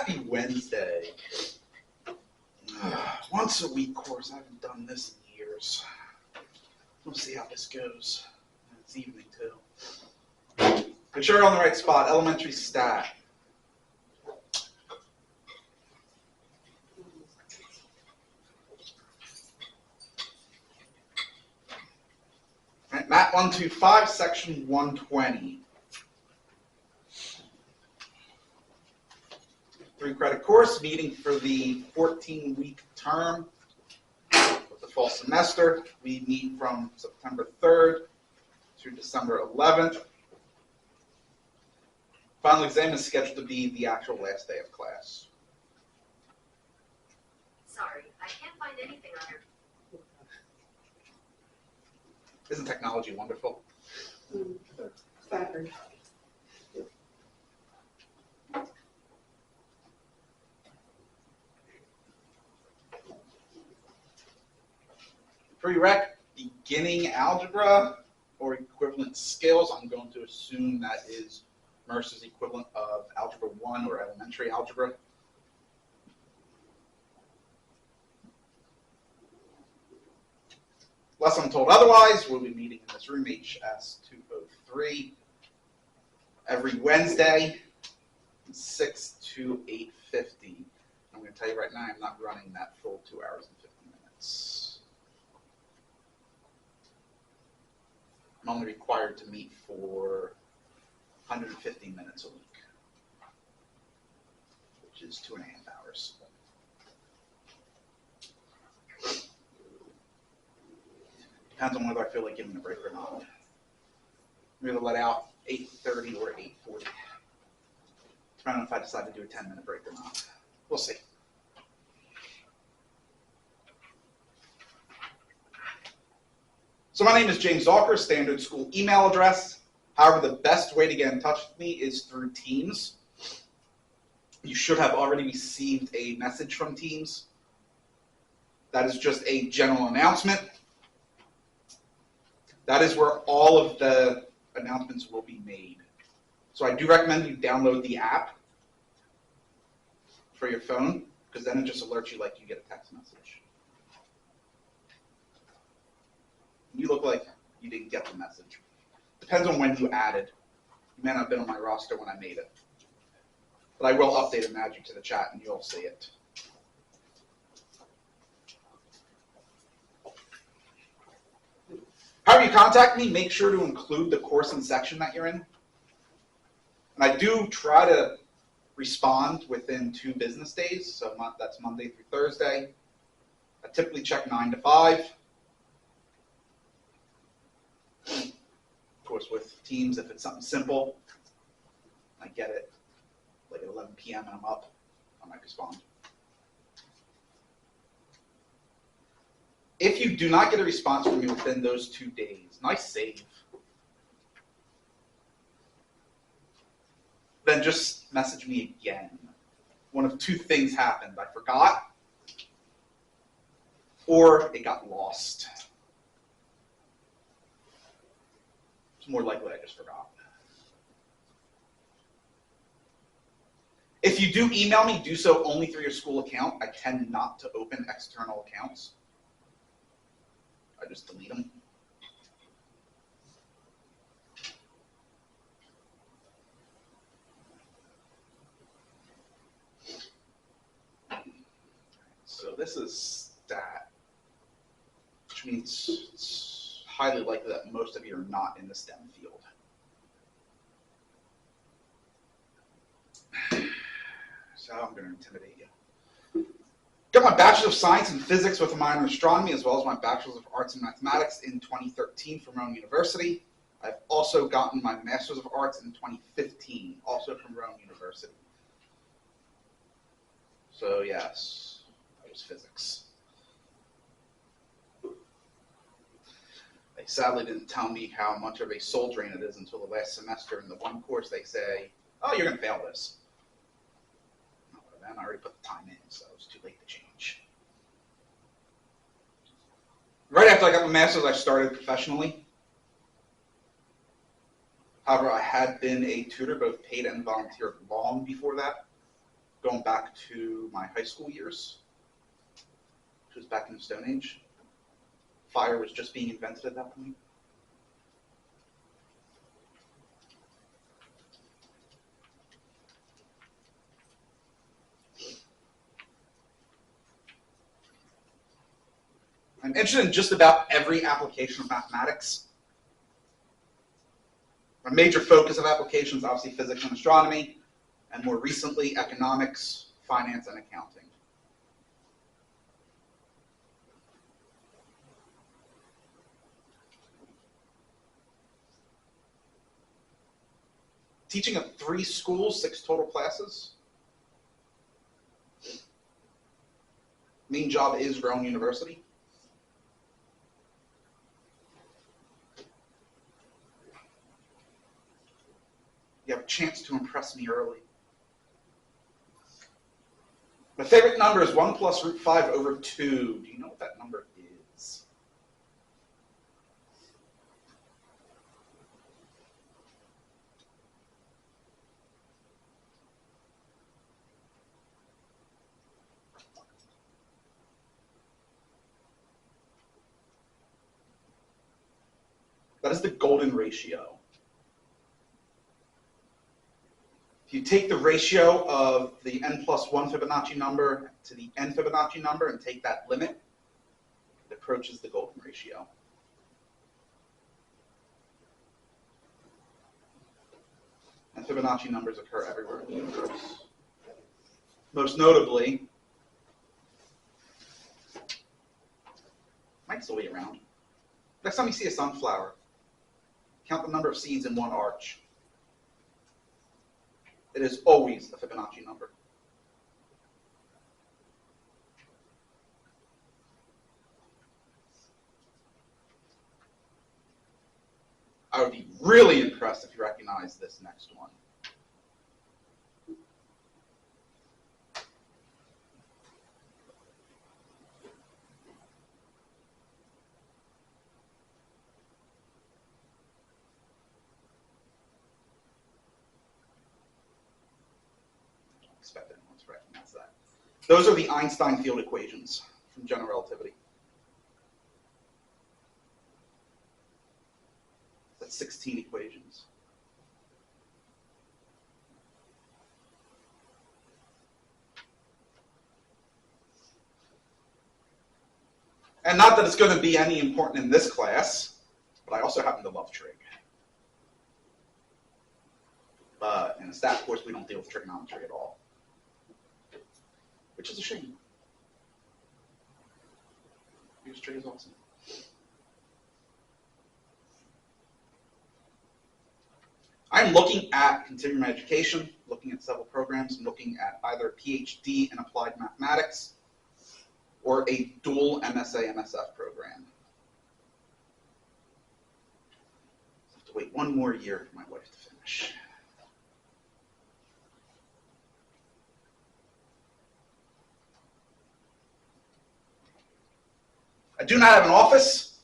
Happy Wednesday. Once a week course. I haven't done this in years. We'll see how this goes. It's evening too. Make sure you're on the right spot. Elementary stat. All right, Math 125, section 120. 3-credit course, meeting for the 14-week term of the fall semester. We meet from September 3rd through December 11th. Final exam is scheduled to be the actual last day of class. Sorry, I can't find anything on her. Isn't technology wonderful? Stafford. Prereq, beginning algebra or equivalent skills. I'm going to assume that is Mercer's equivalent of Algebra 1 or elementary algebra. Unless I'm told otherwise, we'll be meeting in this room, HS 203, every Wednesday, 6 to 8:50. I'm going to tell you right now, I'm not running that full 2 hours and 50 minutes. I'm only required to meet for 150 minutes a week, which is 2.5 hours. Depends on whether I feel like giving a break or not. I'm either let out 8:30 or 8:40. Depending on if I decide to do a 10-minute break or not. We'll see. So my name is James Walker, standard school email address. However, the best way to get in touch with me is through Teams. You should have already received a message from Teams. That is just a general announcement. That is where all of the announcements will be made. So I do recommend you download the app for your phone, because then it just alerts you like you get a text message. You look like you didn't get the message. Depends on when you added. You may not have been on my roster when I made it. But I will update a magic to the chat and you'll see it. However you contact me, make sure to include the course and section that you're in. And I do try to respond within 2 business days, so that's Monday through Thursday. I typically check 9 to 5. Of course, with Teams, if it's something simple, I get it like at 11 p.m. and I'm up, I might respond. If you do not get a response from me within those 2 days, nice save, then just message me again. One of 2 things happened. I forgot, or it got lost. It's more likely I just forgot. If you do email me, do so only through your school account. I tend not to open external accounts. I just delete them. So this is stat, which means it's highly likely that most of you are not in the STEM field. So I'm going to intimidate you. Got my Bachelor of Science in Physics with a minor in Astronomy, as well as my Bachelor's of Arts in Mathematics in 2013 from Rowan University. I've also gotten my Master's of Arts in 2015, also from Rowan University. So yes, that was physics. They sadly didn't tell me how much of a soul drain it is until the last semester. In the one course, they say, oh, you're going to fail this. I already put the time in, so it was too late to change. Right after I got my master's, I started professionally. However, I had been a tutor, both paid and volunteer, long before that. going back to my high school years, which was back in the Stone Age. Fire was just being invented at that point. I'm interested in just about every application of mathematics. My major focus of applications, obviously physics and astronomy, and more recently economics, finance, and accounting. Teaching at 3 schools, 6 total classes. Main job is growing university. You have a chance to impress me early. My favorite number is 1 plus root 5 over 2. Do you know what that number is? That is the golden ratio. If you take the ratio of the n plus 1 Fibonacci number to the n Fibonacci number and take that limit, it approaches the golden ratio. And Fibonacci numbers occur everywhere in the universe. Most notably, might still be around. Next time you see a sunflower, count the number of seeds in one arch. It is always a Fibonacci number. I would be really impressed if you recognize this next one. I don't expect anyone to recognize that. Those are the Einstein field equations from general relativity. That's 16 equations. And not that it's going to be any important in this class, but I also happen to love trig. But in a stat course, we don't deal with trigonometry at all, which is a shame. Because trig is awesome. I'm looking at continuing education, looking at several programs, I'm looking at either a PhD in applied mathematics or a dual MSA, MSF program. I have to wait one more year for my wife to finish. I do not have an office,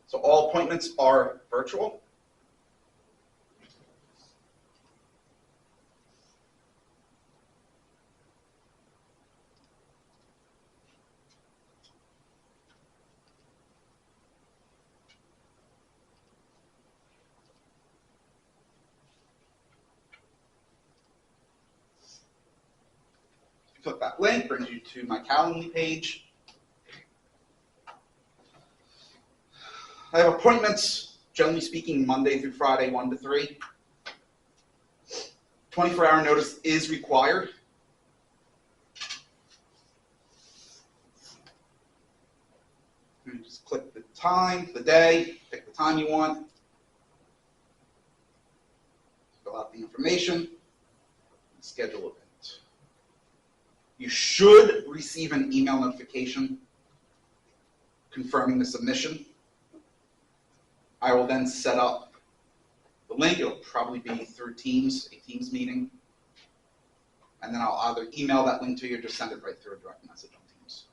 so all appointments are virtual. Click that link, brings you to my Calendly page. I have appointments, generally speaking, Monday through Friday, 1 to 3. 24-hour notice is required. You just click the time, the day, pick the time you want. Fill out the information, and schedule event. You should receive an email notification confirming the submission. I will then set up the link. It'll probably be through Teams, a Teams meeting. And then I'll either email that link to you or just send it right through a direct message on Teams.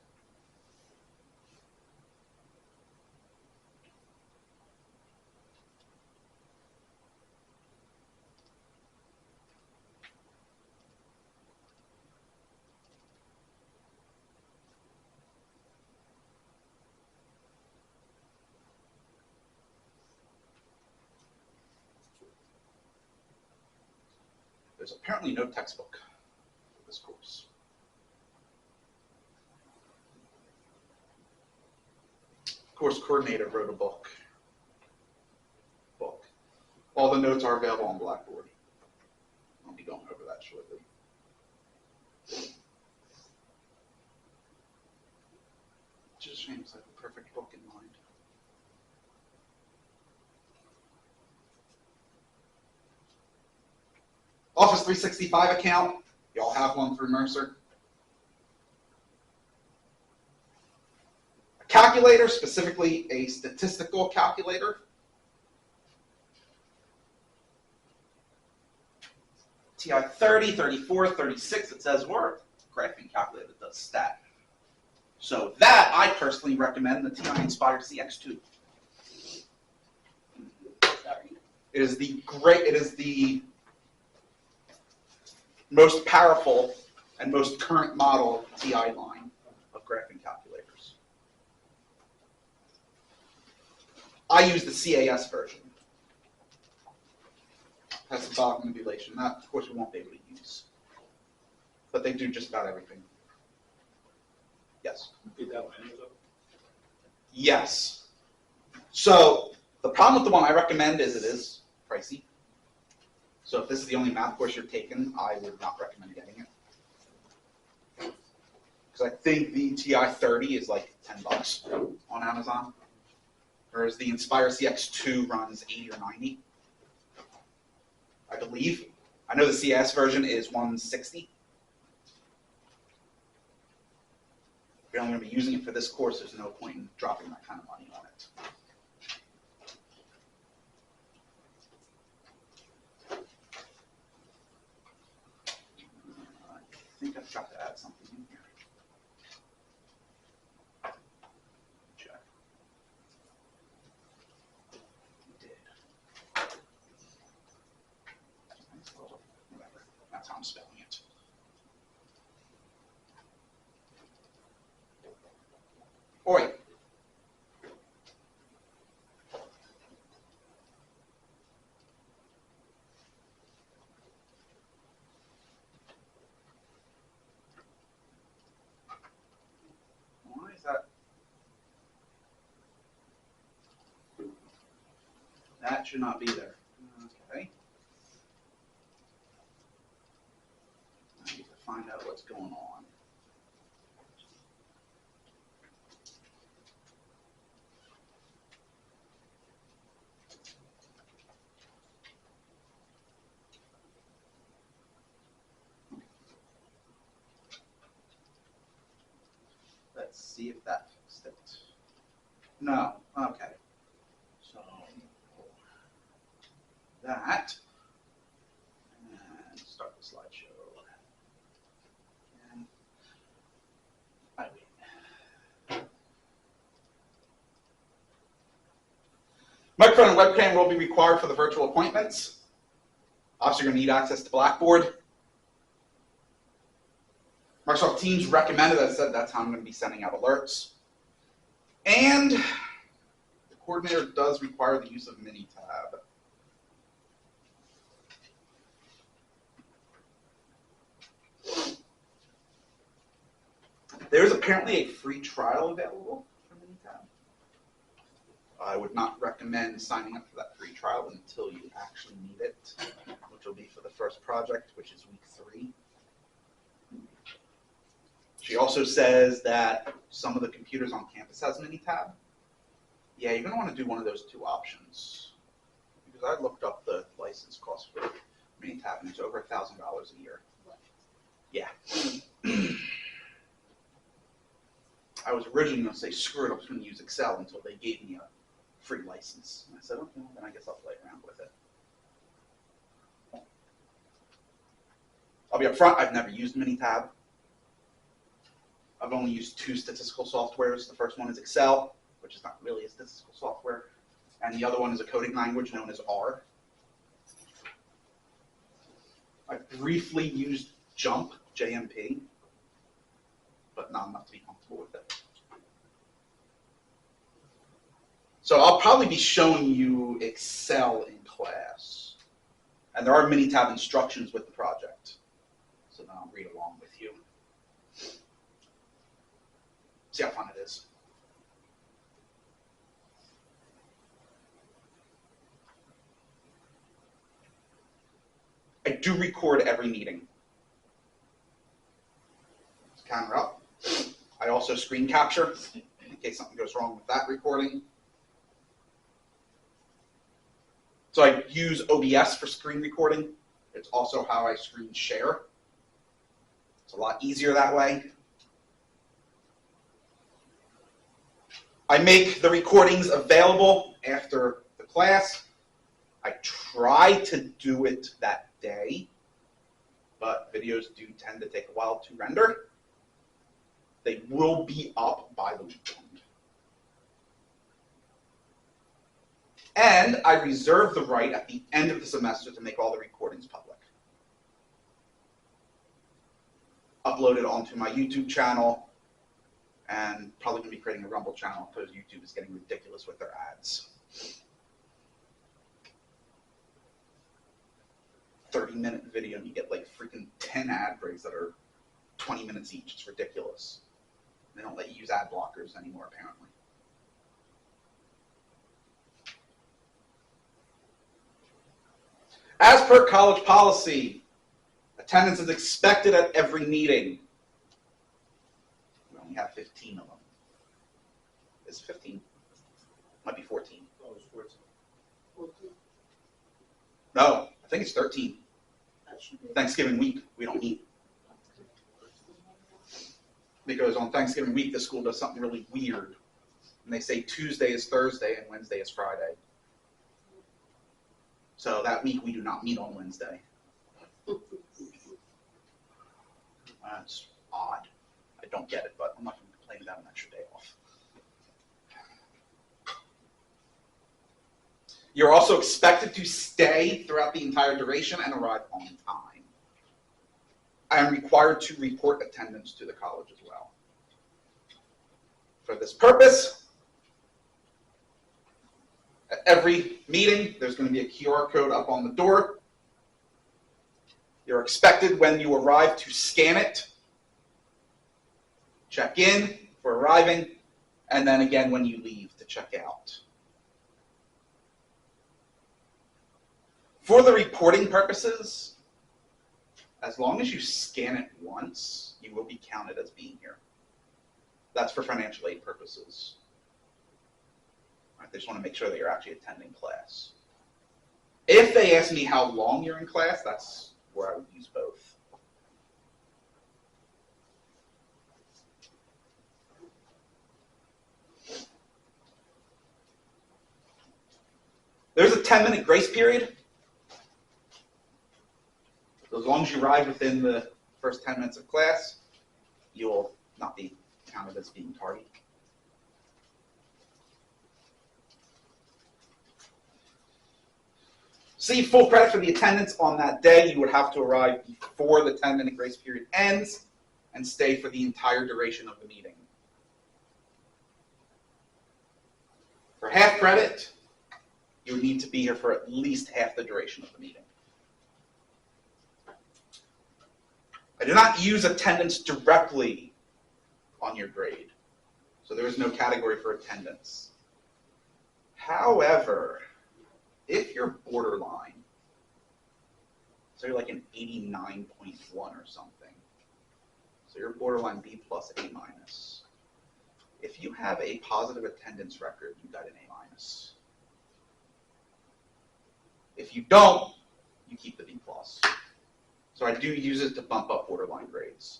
There's apparently no textbook for this course. Course coordinator wrote a book. All the notes are available on Blackboard. I'll be going over that shortly. Which is a shame, because I have a perfect book in mind. Office 365 account. Y'all have one through Mercer. A calculator, specifically a statistical calculator. TI 30, 34, 36, it says Word. Graphing calculator does stat. So that, I personally recommend the TI Inspire CX2. It is the most powerful and most current model TI line of graphing calculators. I use the CAS version. Has symbolic manipulation. That, of course, we won't be able to use. But they do just about everything. Yes? Yes. So, the problem with the one I recommend is it is pricey. So if this is the only math course you're taking, I would not recommend getting it. Because I think the TI 30 is like $10 on Amazon. Whereas the Inspire CX2 runs 80 or 90. I believe. I know the CS version is 160. If you're only going to be using it for this course, there's no point in dropping that kind of money on it. I think I forgot to add something in here. Check. Did. Whatever. That's how I'm spelling it. Oi. Why is that? That should not be there. Okay. I need to find out what's going on. Let's see if that fixed it. No. Okay. So that, and start the slideshow. And I wait. Microphone and webcam will be required for the virtual appointments. Obviously, you're going to need access to Blackboard. Microsoft Teams recommended, as I said, that's how I'm going to be sending out alerts. And the coordinator does require the use of Minitab. There's apparently a free trial available for Minitab. I would not recommend signing up for that free trial until you actually need it, which will be for the first project, which is week 3. She also says that some of the computers on campus has Minitab. Yeah, you're going to want to do one of those 2 options. Because I looked up the license cost for Minitab, and it's over $1,000 a year. Yeah. I was originally going to say, screw it, I was going to use Excel until they gave me a free license. And I said, okay, well, then I guess I'll play around with it. I'll be upfront, I've never used Minitab. I've only used 2 statistical softwares. The first one is Excel, which is not really a statistical software, and the other one is a coding language known as R. I briefly used JMP, JMP, but not enough to be comfortable with it. So I'll probably be showing you Excel in class, And there are mini-tab instructions with the project. So then I'll read along with you. See how fun it is. I do record every meeting. Camera up. I also screen capture in case something goes wrong with that recording. So I use OBS for screen recording. It's also how I screen share. It's a lot easier that way. I make the recordings available after the class. I try to do it that day, but videos do tend to take a while to render. They will be up by the weekend. And I reserve the right at the end of the semester to make all the recordings public. Upload it onto my YouTube channel, and probably going to be creating a Rumble channel because YouTube is getting ridiculous with their ads. 30-minute video and you get like freaking 10 ad breaks that are 20 minutes each. It's ridiculous. They don't let you use ad blockers anymore, apparently. As per college policy, attendance is expected at every meeting. We only have 15 of them. Is it 15? Might be 14. Oh, it's 14. 14? No, I think it's 13. Thanksgiving week, we don't meet. Because on Thanksgiving week, the school does something really weird. And they say Tuesday is Thursday and Wednesday is Friday. So that week, we do not meet on Wednesday. That's odd. I don't get it, but I'm not going to complain about an extra day off. You're also expected to stay throughout the entire duration and arrive on time. I am required to report attendance to the college as well. For this purpose, at every meeting, there's going to be a QR code up on the door. You're expected when you arrive to scan it, check in for arriving, and then again when you leave to check out. For the reporting purposes, as long as you scan it once, you will be counted as being here. That's for financial aid purposes. Right, they just want to make sure that you're actually attending class. If they ask me how long you're in class, that's where I would use both. There's a 10-minute grace period. So as long as you arrive within the first 10 minutes of class, you'll not be counted as being tardy. Receive full credit for the attendance on that day. You would have to arrive before the 10-minute grace period ends and stay for the entire duration of the meeting. For half credit, you would need to be here for at least half the duration of the meeting. I do not use attendance directly on your grade, so there is no category for attendance. However, if you're borderline, so you're like an 89.1 or something, so you're borderline B plus A minus. If you have a positive attendance record, you got an A minus. If you don't, you keep the B plus. So I do use it to bump up borderline grades.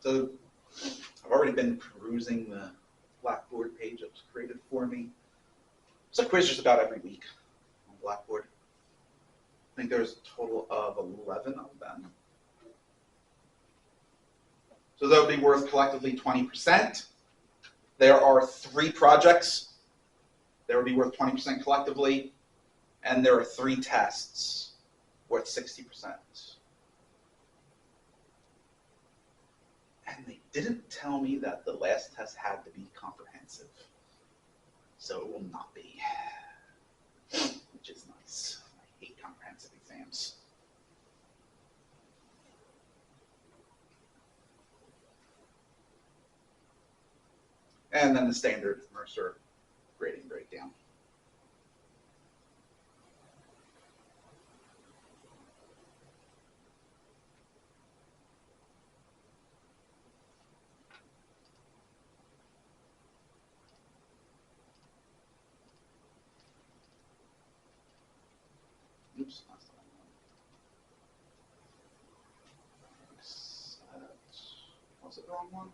So I've already been perusing the Blackboard page that was created for me. It's a quiz just about every week on Blackboard. I think there's a total of 11 of them. So that would be worth collectively 20%. There are 3 projects that would be worth 20% collectively, and there are 3 tests worth 60%. didn't tell me that the last test had to be comprehensive. So it will not be, which is nice. I hate comprehensive exams. And then the standard Mercer grading breakdown. Oops, that's the wrong one. Was it the wrong one?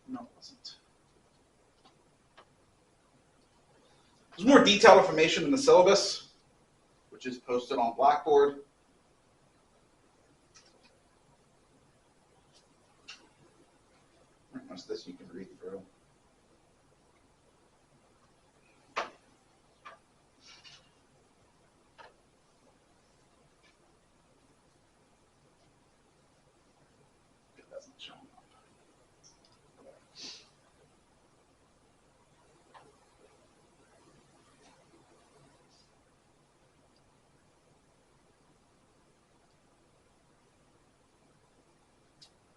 No, it wasn't. There's more detailed information in the syllabus, which is posted on Blackboard. Most of this you can read through. It doesn't show up.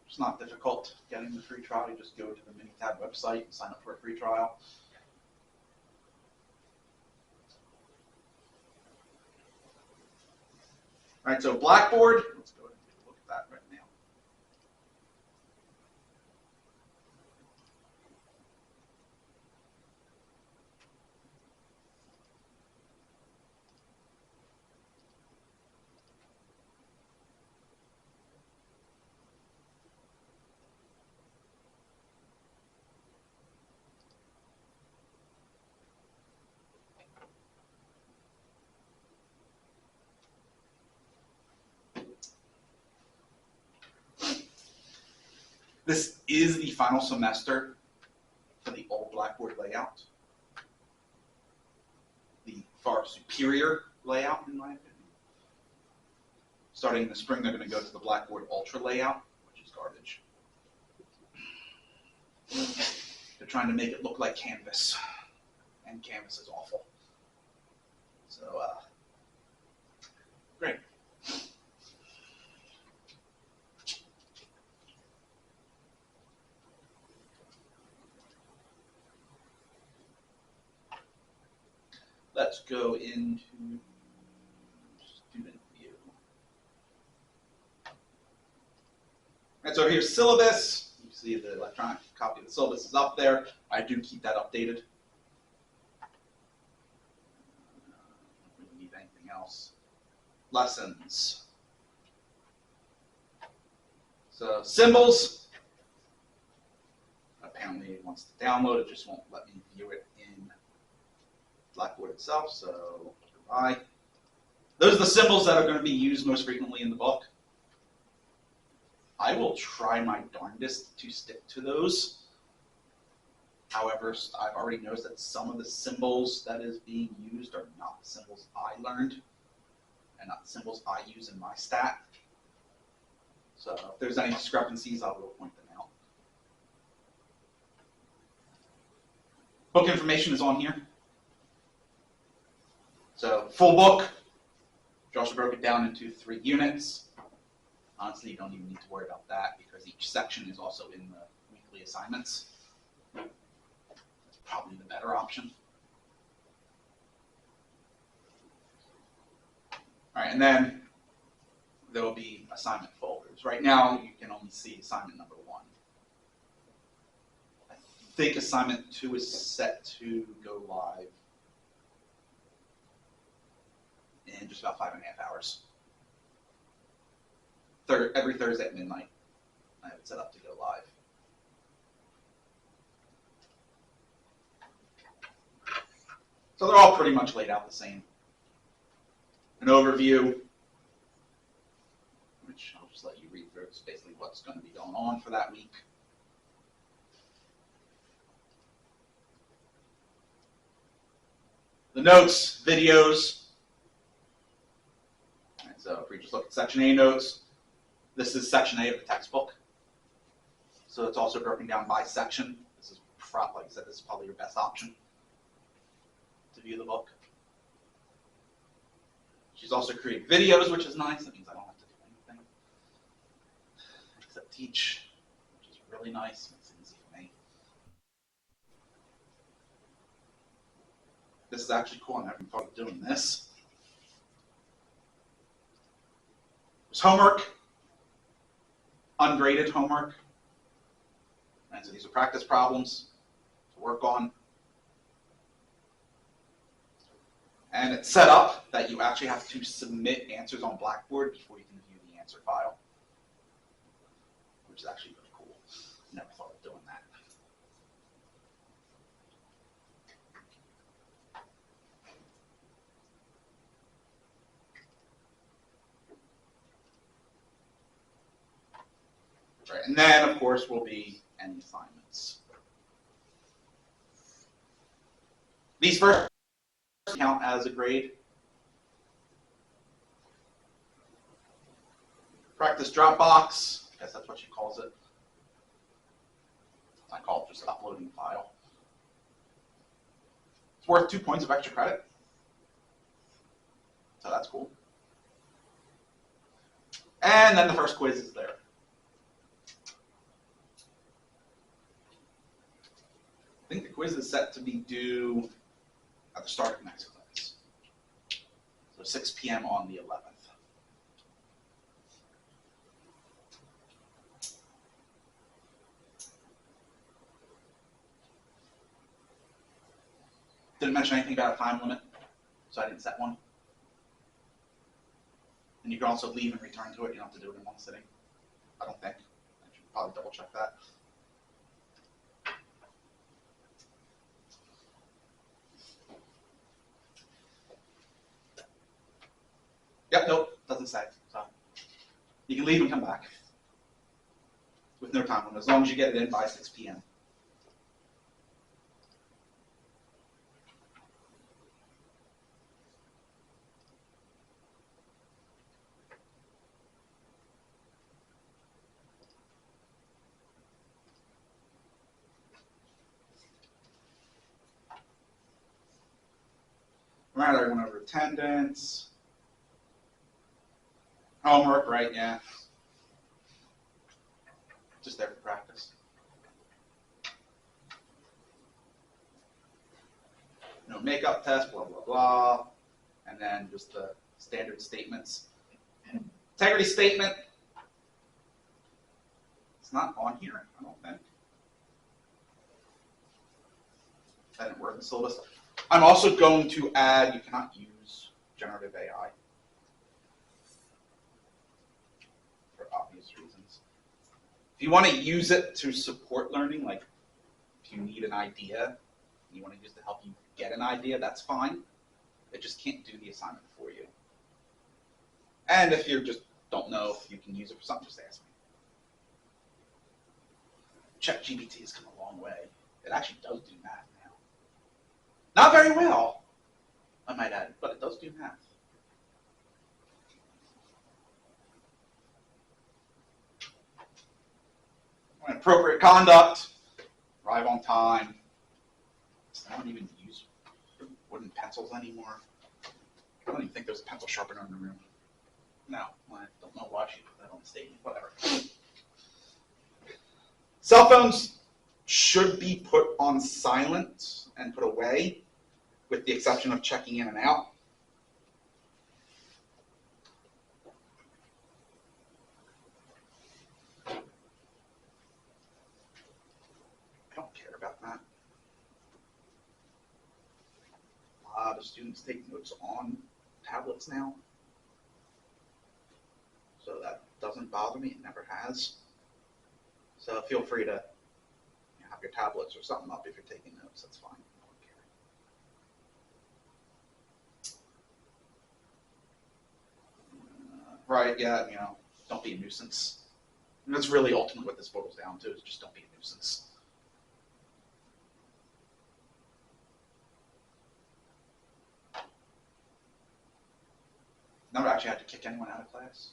It's not difficult getting the free trial. You just go to the Minitab website and sign up for a free trial. All right, so Blackboard, let's go ahead and take a look at that right now. This is the final semester for the old Blackboard layout. The far superior layout, in my opinion. Starting in the spring, they're going to go to the Blackboard Ultra layout, which is garbage. They're trying to make it look like Canvas, and Canvas is awful. So, great. Let's go into student view. And so here's syllabus. You see the electronic copy of the syllabus is up there. I do keep that updated. Don't really need anything else. Lessons. So symbols. Apparently it wants to download it, just won't let me view it in Blackboard itself, so goodbye. Those are the symbols that are going to be used most frequently in the book. I will try my darndest to stick to those. However, I've already noticed that some of the symbols that is being used are not the symbols I learned and not the symbols I use in my stat. So if there's any discrepancies, I will point them out. Book information is on here. So full book, Joshua broke it down into 3 units. Honestly, you don't even need to worry about that because each section is also in the weekly assignments. That's probably the better option. All right, and then there will be assignment folders. Right now, you can only see assignment number 1. I think assignment 2 is set to go live in just about 5.5 hours. Every Thursday at midnight, I have it set up to go live. So they're all pretty much laid out the same. An overview, which I'll just let you read through. It's basically what's going to be going on for that week. The notes, videos. So if we just look at Section A notes, This is section A of the textbook. So it's also broken down by section. This is, like I said, this is probably your best option to view the book. She's also created videos, which is nice. That means I don't have to do anything except teach, which is really nice. Makes it easy for me. This is actually cool. I never even thought of doing this. There's homework, ungraded homework. And so these are practice problems to work on. And it's set up that you actually have to submit answers on Blackboard before you can view the answer file, which is actually really cool. Never thought of doing that. Right. And then, of course, will be any assignments. These first count as a grade. Practice Dropbox, I guess that's what she calls it. I call it just uploading the file. It's worth 2 points of extra credit. So that's cool. And then the first quiz is there. I think the quiz is set to be due at the start of next class. So 6 p.m. on the 11th. Didn't mention anything about a time limit, so I didn't set one. And you can also leave and return to it. You don't have to do it in one sitting. I don't think. I should probably double check that. Yep, nope, doesn't say. So you can leave and come back with no time limit, as long as you get it in by 6 p.m. Right, I went over attendance. Homework, right, yeah. Just there for practice. No makeup test, blah, blah, blah. And then just the standard statements. Integrity statement. It's not on here, I don't think. I didn't work the syllabus. I'm also going to add, you cannot use generative AI. For obvious reasons. If you want to use it to support learning, like if you need an idea, and you want to use it to help you get an idea, that's fine. It just can't do the assignment for you. And if you just don't know if you can use it for something, just ask me. ChatGPT has come a long way. It actually does do math now. Not very well, I might add, but it does do math. Appropriate conduct, arrive on time. I don't even use wooden pencils anymore. I don't even think there's a pencil sharpener in the room. No, I don't know why she put that on the statement, whatever. Cell phones should be put on silent and put away, with the exception of checking in and out. I don't care about that. A lot of students take notes on tablets now. So that doesn't bother me, it never has. So feel free to have your tablets or something up if you're taking notes, that's fine. I don't care. Right, yeah, don't be a nuisance. And that's really ultimately what this boils down to, is just don't be a nuisance. Never actually had to kick anyone out of class.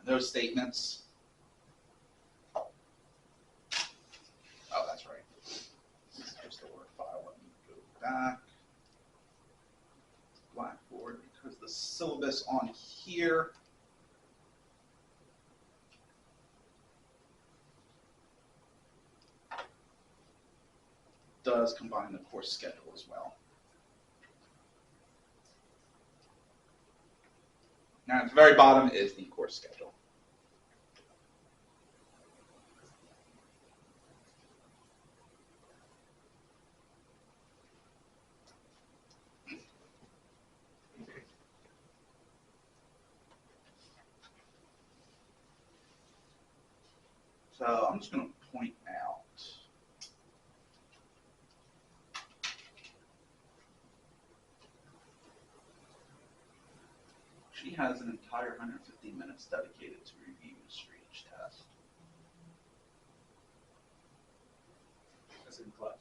those statements. Oh, that's right. This is just a Word file. Let me go back. Blackboard, because the syllabus on here does combine the course schedule as well. Now at the very bottom is the course schedule. So I'm just going to point out she has an entire 150 minutes dedicated to reviews for each test. That's in class.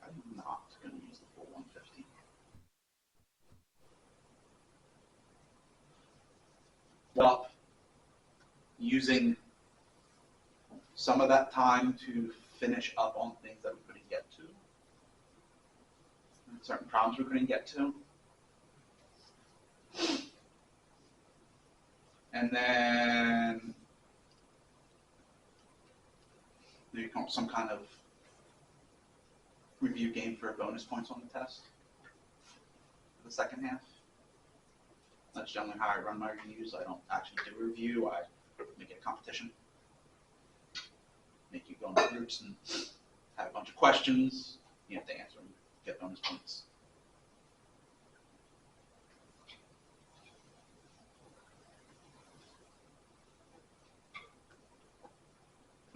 I'm not going to use the full 150. Up using some of that time to finish up on things that we couldn't get to, certain problems we couldn't get to. And then maybe come up with some kind of review game for bonus points on the test for the second half. That's generally how I run my reviews. I don't actually do a review. I make it a competition. Make you go into groups and have a bunch of questions. You have to answer them, get bonus points.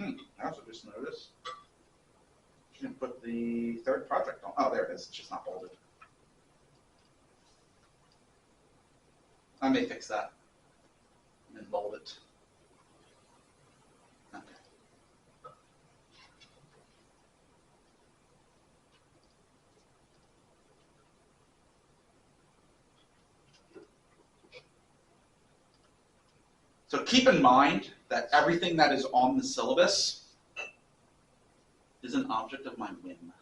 I also just noticed she didn't put the third project on. Oh, there it is. It's just not bolded. I may fix that and then bold it. Okay. So keep in mind that everything that is on the syllabus is an object of my whim.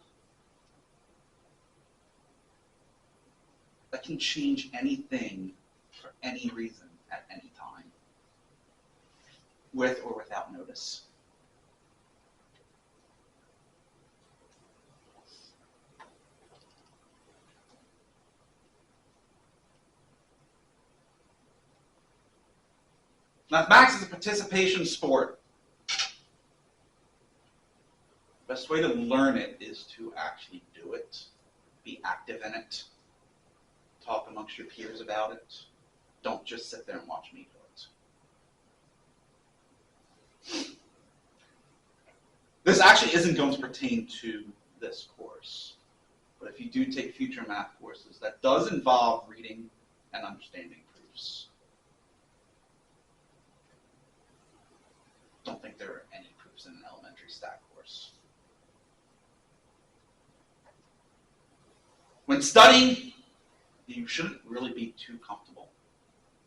I can change anything for any reason at any time, with or without notice. Mathematics is a participation sport. Best way to learn it is to actually do it, be active in it, talk amongst your peers about it. Don't just sit there and watch me do it. This actually isn't going to pertain to this course, but if you do take future math courses, that does involve reading and understanding proofs. Don't think there are any proofs in an elementary stat course. When studying, you shouldn't really be too comfortable.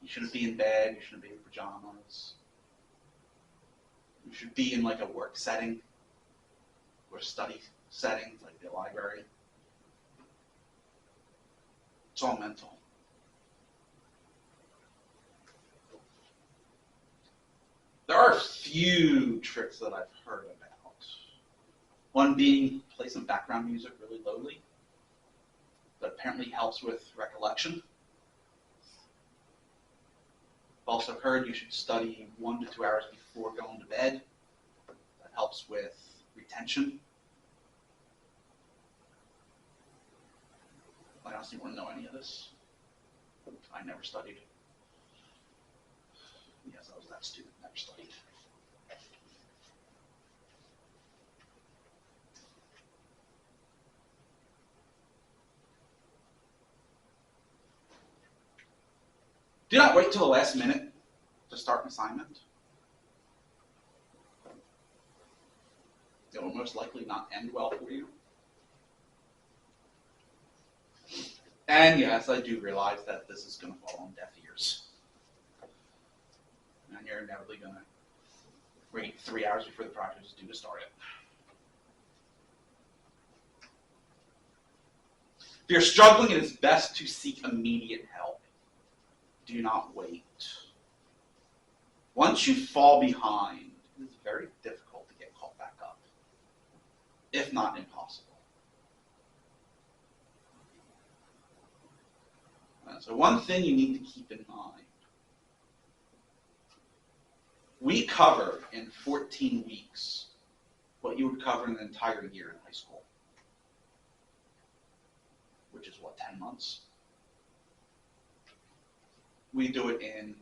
You shouldn't be in bed, you shouldn't be in pajamas. You should be in like a work setting or study setting, like the library. It's all mental. There are a few tricks that I've heard about. One being play some background music really lowly. That apparently helps with recollection. I've also heard you should study 1 to 2 hours before going to bed. That helps with retention. I honestly want to know any of this. I never studied. Yes, I was that student, never studied. Do not wait till the last minute to start an assignment. It will most likely not end well for you. And yes, I do realize that this is going to fall on deaf ears. you're inevitably going to wait 3 hours before the project is due to start it. If you're struggling, it is best to seek immediate help. Do not wait. Once you fall behind, it is very difficult to get caught back up, if not impossible. So one thing you need to keep in mind, we cover in 14 weeks what you would cover in an entire year in high school, which is what, 10 months? We do it in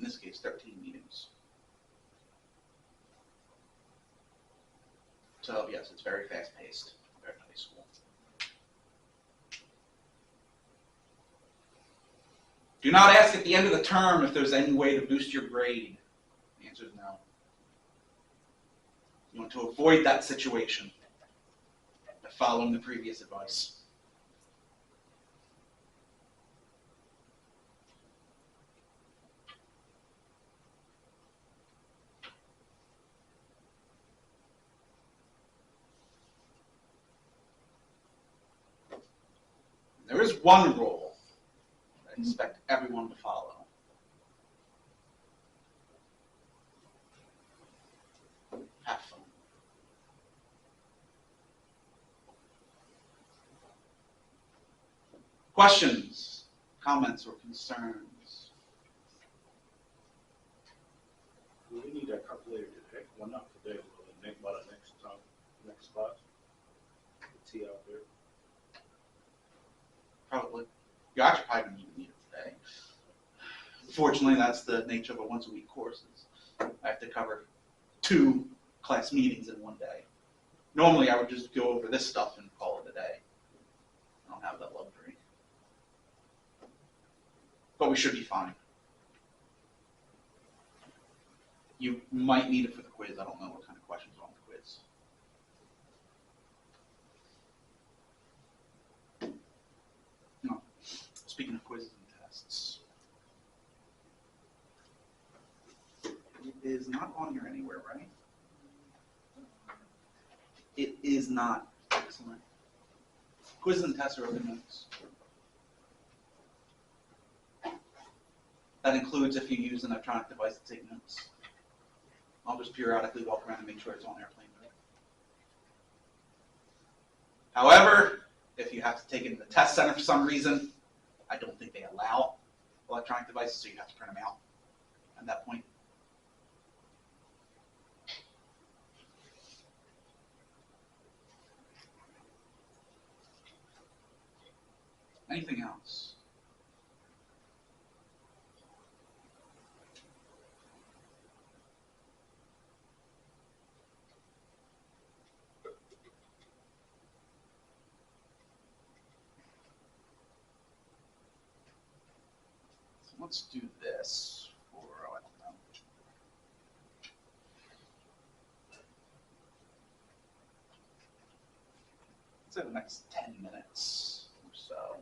this case, 13 meetings. So yes, it's very fast-paced compared to high school. Do not ask at the end of the term if there's any way to boost your grade. The answer is no. You want to avoid that situation by following the previous advice. There is one rule that I expect everyone to follow. Have fun. Questions, comments, or concerns? We need a couple later today. Well, not today, but next time, next class. Let's see out there. Probably. You actually probably don't even need it today. Fortunately, that's the nature of a once-a-week course. I have to cover 2 class meetings in one day. Normally, I would just go over this stuff and call it a day. I don't have that luxury. But we should be fine. You might need it for the quiz. I don't know what kind of questions are on the quiz. No. Speaking of quizzes and tests, it is not on here anywhere, right? It is not. Excellent. Quizzes and tests are open notes. That includes if you use an electronic device to take notes. I'll just periodically walk around and make sure it's on airplane mode. However, if you have to take it in the test center for some reason, I don't think they allow electronic devices, so you have to print them out at that point. Anything else? So let's do this for, I don't know. Let's say the next 10 minutes or so.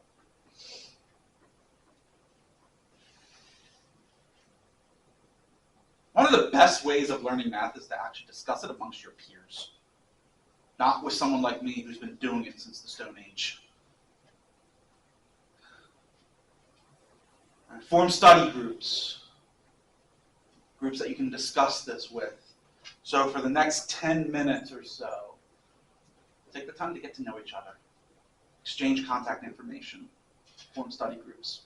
One of the best ways of learning math is to actually discuss it amongst your peers, not with someone like me who's been doing it since the Stone Age. Form study groups, groups that you can discuss this with. So for the next 10 minutes or so, take the time to get to know each other, exchange contact information, form study groups.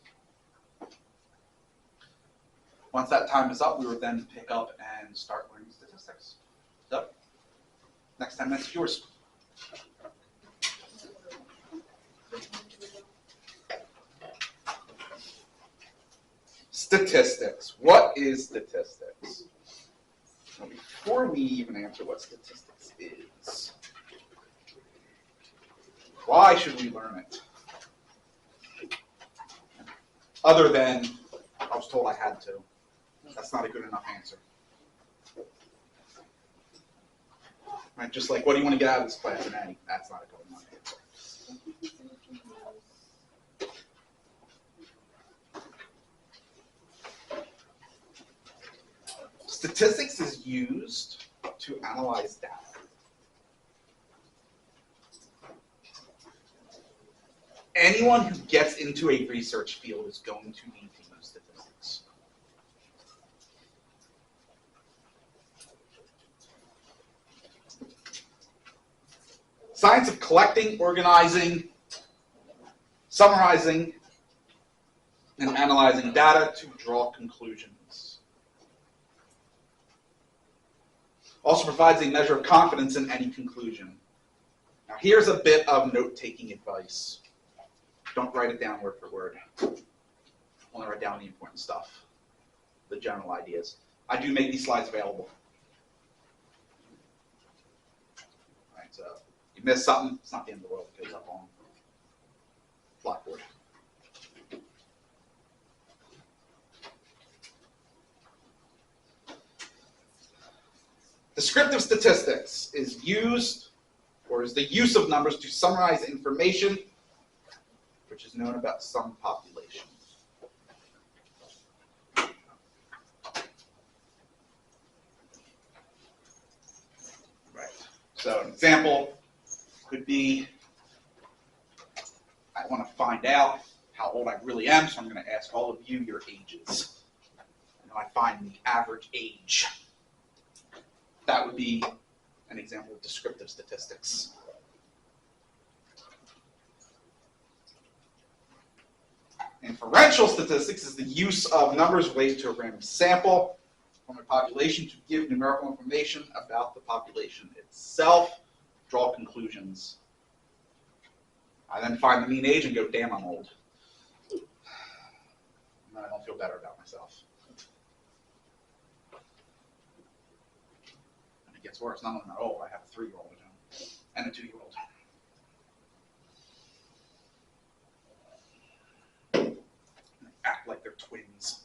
Once that time is up, we will then pick up and start learning statistics. So, next 10 minutes is yours. Statistics. What is statistics? Well, before we even answer what statistics is, why should we learn it? Other than, I was told I had to. That's not a good enough answer. Right? Just like, what do you want to get out of this class? An A. That's not a good enough answer. Statistics is used to analyze data. Anyone who gets into a research field is going to need to use statistics. Science of collecting, organizing, summarizing, and analyzing data to draw conclusions. Also provides a measure of confidence in any conclusion. Now here's a bit of note-taking advice. Don't write it down word for word. Only write down the important stuff, the general ideas. I do make these slides available. All right, so you miss something, it's not the end of the world. It goes up on Blackboard. Descriptive statistics is used, or is the use of numbers to summarize information which is known about some population. Right. So an example could be, I want to find out how old I really am, so I'm going to ask all of you your ages. And I find the average age. That would be an example of descriptive statistics. Inferential statistics is the use of numbers related to a random sample from a population to give numerical information about the population itself, draw conclusions. I then find the mean age and go, damn, I'm old. And then I don't feel better about myself. And it gets worse. Not only am I old, I have a 3-year-old at home and a 2-year-old. Act like they're twins.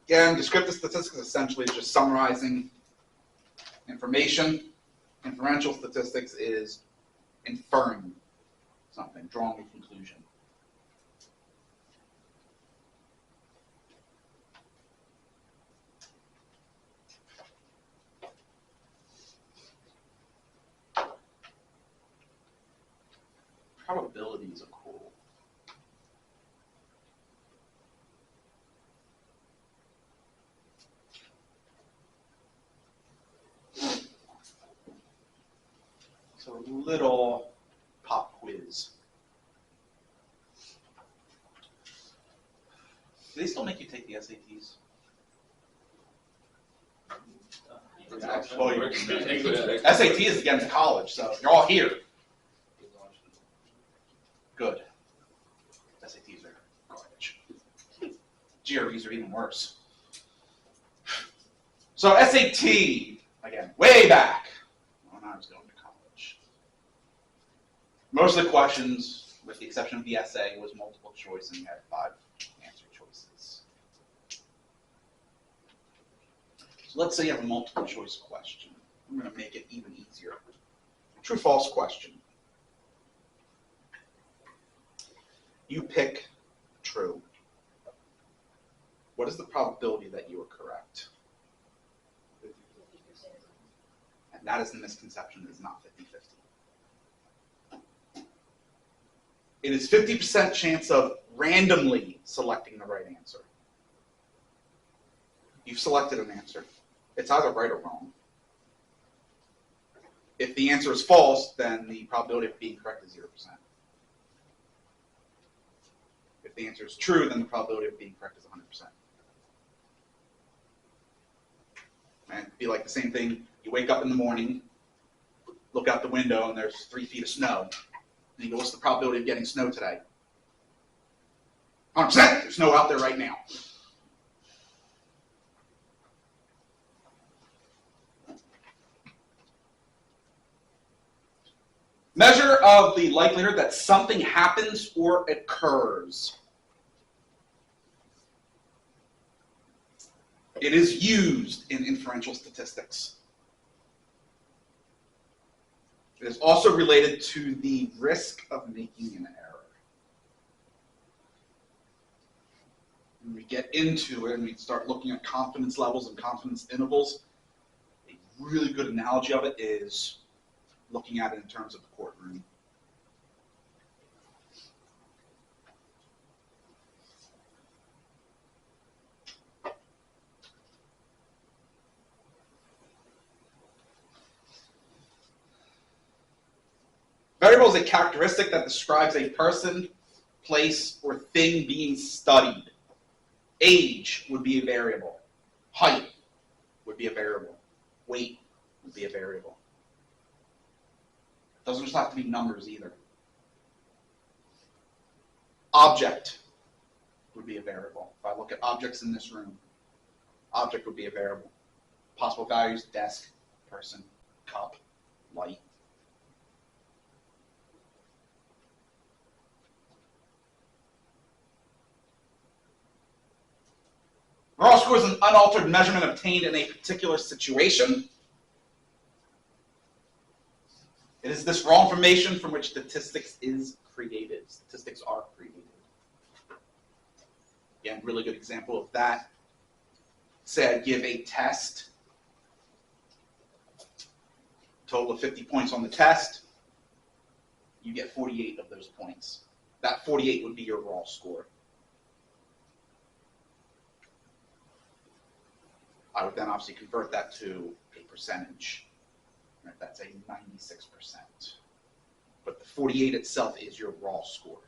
Again, descriptive statistics essentially is just summarizing information. Inferential statistics is inferring something, drawing a conclusion. Probabilities are cool. So a little pop quiz. Do they still make you take the SATs? Well, SAT is against college, so you're all here. Good. SATs are garbage. GREs are even worse. So SAT, again, way back when I was going to college. Most of the questions, with the exception of the essay, was multiple choice and you had 5 answer choices. So let's say you have a multiple choice question. I'm going to make it even easier. True-false question. You pick true. What is the probability that you are correct? And that is the misconception. It is not 50-50. It is 50% chance of randomly selecting the right answer. You've selected an answer. It's either right or wrong. If the answer is false, then the probability of being correct is 0%. If the answer is true, then the probability of being correct is 100%. And it'd be like the same thing. You wake up in the morning, look out the window, and there's 3 feet of snow. And you go, what's the probability of getting snow today? 100%. There's snow out there right now. Measure of the likelihood that something happens or occurs. It is used in inferential statistics. It is also related to the risk of making an error. When we get into it and we start looking at confidence levels and confidence intervals, a really good analogy of it is looking at it in terms of the courtroom. Variable is a characteristic that describes a person, place, or thing being studied. Age would be a variable. Height would be a variable. Weight would be a variable. It doesn't just have to be numbers either. Object would be a variable. If I look at objects in this room, object would be a variable. Possible values: desk, person, cup, light. Raw score is an unaltered measurement obtained in a particular situation. It is this raw information from which statistics is created. Statistics are created. Again, really good example of that. Say I give a test, total of 50 points on the test. You get 48 of those points. That 48 would be your raw score. I would then obviously convert that to a percentage. Right? That's a 96%. But the 48 itself is your raw score.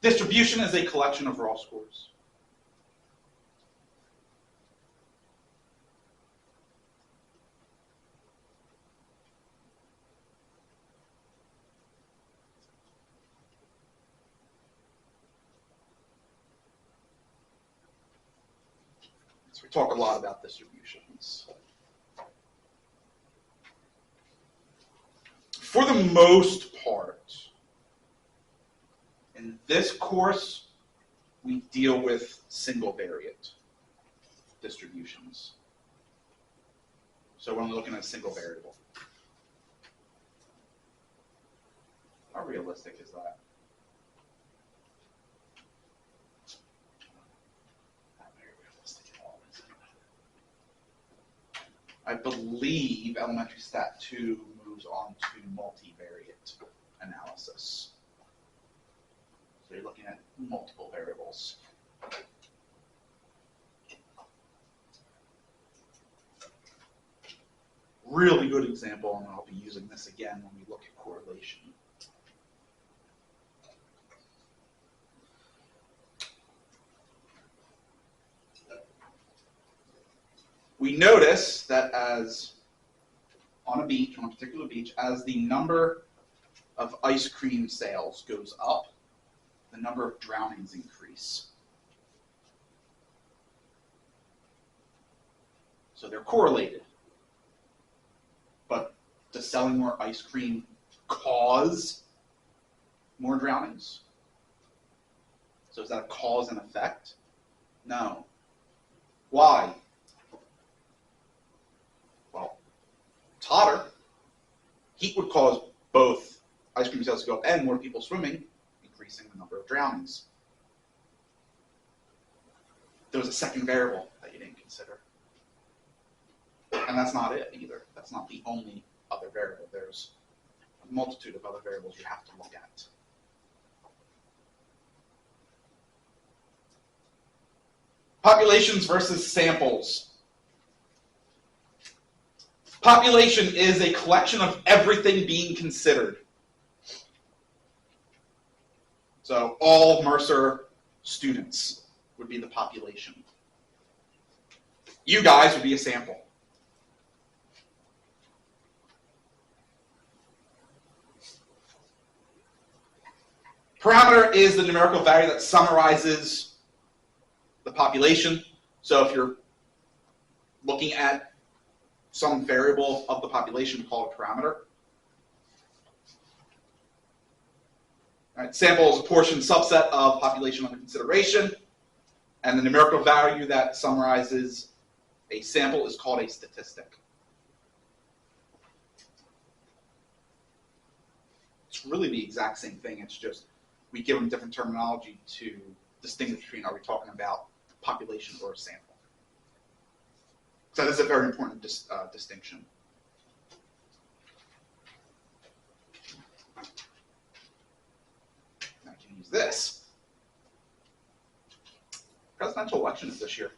Distribution is a collection of raw scores. So we talk a lot about distributions. For the most part, in this course, we deal with single variate distributions. So we're only looking at a single variable. How realistic is that? Not very realistic at all, is it? I believe elementary stat 2 moves on to multivariate analysis. So you're looking at multiple variables. Really good example, and I'll be using this again when we look at correlation. We notice that as on a beach, on a particular beach, as the number of ice cream sales goes up, the number of drownings increase. So they're correlated. But does selling more ice cream cause more drownings? So is that a cause and effect? No. Why? Well, it's hotter. Heat would cause both ice cream sales to go up and more people swimming, increasing the number of drownings. There was a second variable that you didn't consider. And that's not it either. That's not the only other variable. There's a multitude of other variables you have to look at. Populations versus samples. Population is a collection of everything being considered. So all Mercer students would be the population. You guys would be a sample. Parameter is the numerical value that summarizes the population. So if you're looking at some variable of the population, we call it a parameter. All right, sample is a portion subset of population under consideration, and the numerical value that summarizes a sample is called a statistic. It's really the exact same thing. It's just we give them different terminology to distinguish between, are we talking about population or a sample? So that is a very important distinction. Now I can use this. Presidential election is this year,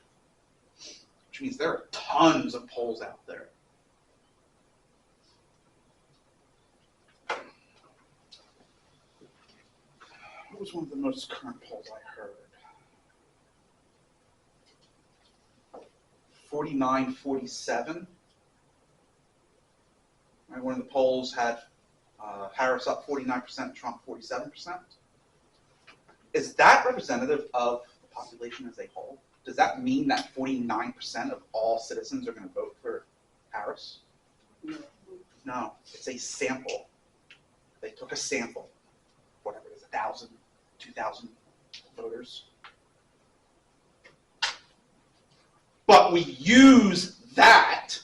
which means there are tons of polls out there. What was one of the most current polls I heard? 49-47. Right, one of the polls had Harris up 49%, Trump 47%. Is that representative of the population as a whole? Does that mean that 49% of all citizens are going to vote for Harris? No, it's a sample. They took a sample, whatever it is, 1,000, 2,000 voters. But we use that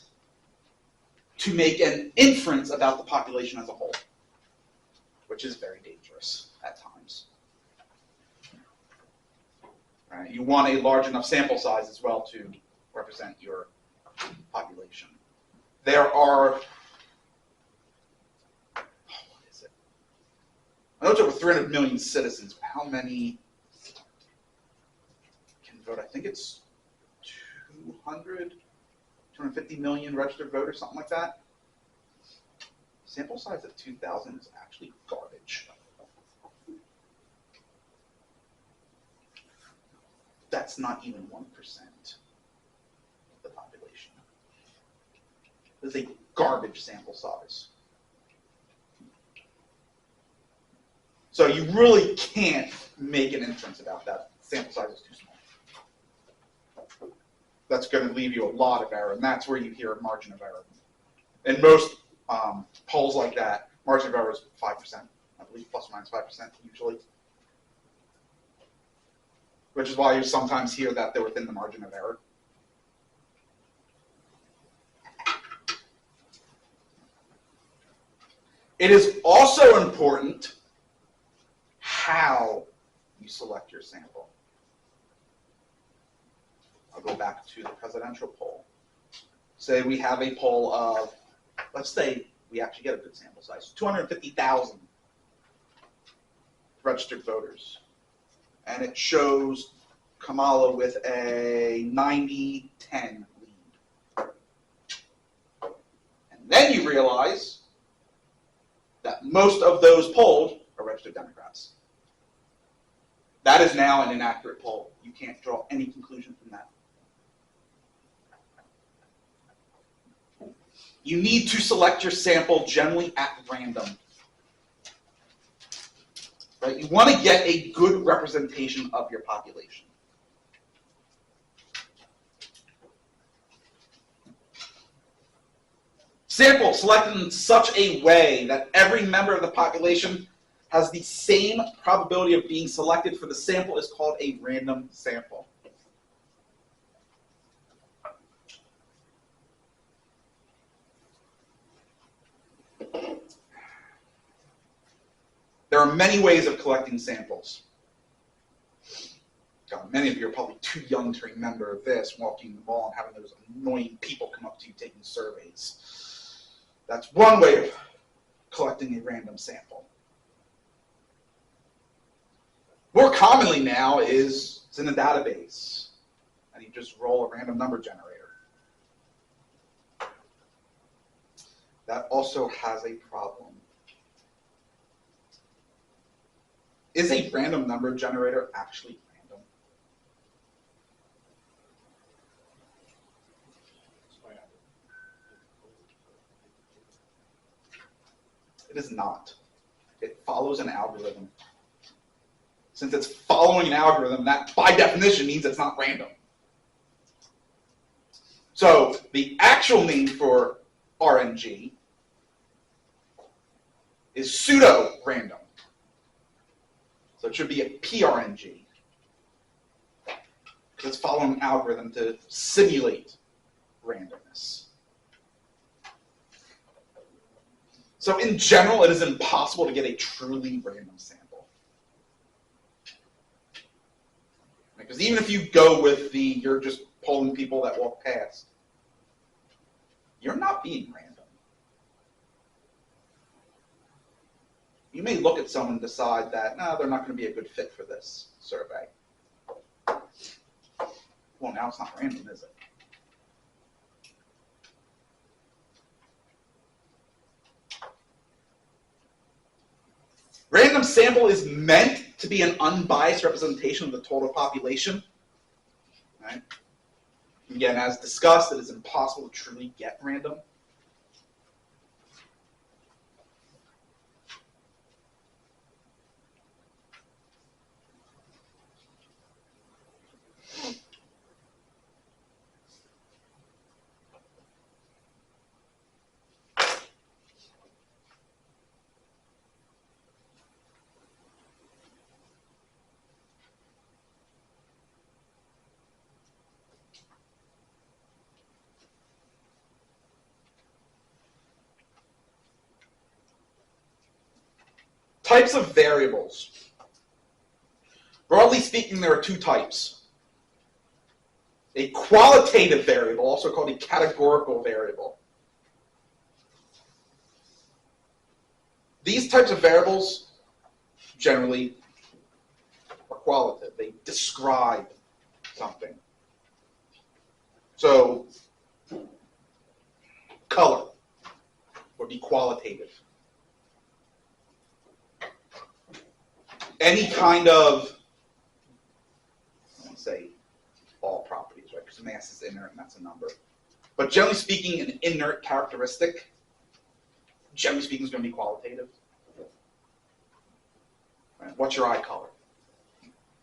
to make an inference about the population as a whole, which is very dangerous at times. Right? You want a large enough sample size as well to represent your population. There are, what is it? I know it's over 300 million citizens, but how many can vote? I think it's 250 million registered voters, something like that. Sample size of 2,000 is actually garbage. That's not even 1% of the population. This is a garbage sample size. So you really can't make an inference about that. Sample size is too small. That's going to leave you a lot of error, and that's where you hear a margin of error. In most polls like that, margin of error is 5%, I believe, plus or minus 5% usually. Which is why you sometimes hear that they're within the margin of error. It is also important how you select your sample. I'll go back to the presidential poll. Say we have a poll of, let's say we actually get a good sample size, 250,000 registered voters. And it shows Kamala with a 90-10 lead. And then you realize that most of those polled are registered Democrats. That is now an inaccurate poll. You can't draw any conclusion from that. You need to select your sample generally at random. Right? You want to get a good representation of your population. Sample selected in such a way that every member of the population has the same probability of being selected for the sample is called a random sample. There are many ways of collecting samples. God, many of you are probably too young to remember this, walking the ball and having those annoying people come up to you taking surveys. That's one way of collecting a random sample. More commonly now is it's in a database, and you just roll a random number generator. That also has a problem. Is a random number generator actually random? It is not. It follows an algorithm. Since it's following an algorithm, that by definition means it's not random. So the actual name for RNG is pseudo-random. So it should be a PRNG. Because it's following an algorithm to simulate randomness. So in general, it is impossible to get a truly random sample. Because even if you go with you're just polling people that walk past, you're not being random. You may look at someone and decide that, no, they're not going to be a good fit for this survey. Well, now it's not random, is it? Random sample is meant to be an unbiased representation of the total population. Right? Again, as discussed, it is impossible to truly get random. Types of variables. Broadly speaking, there are two types. A qualitative variable, also called a categorical variable. These types of variables generally are qualitative. They describe something. So, color would be qualitative. Any kind of, I won't say all properties, right? Because mass is inert and that's a number. But generally speaking, an inert characteristic, generally speaking, is going to be qualitative. Right? What's your eye color?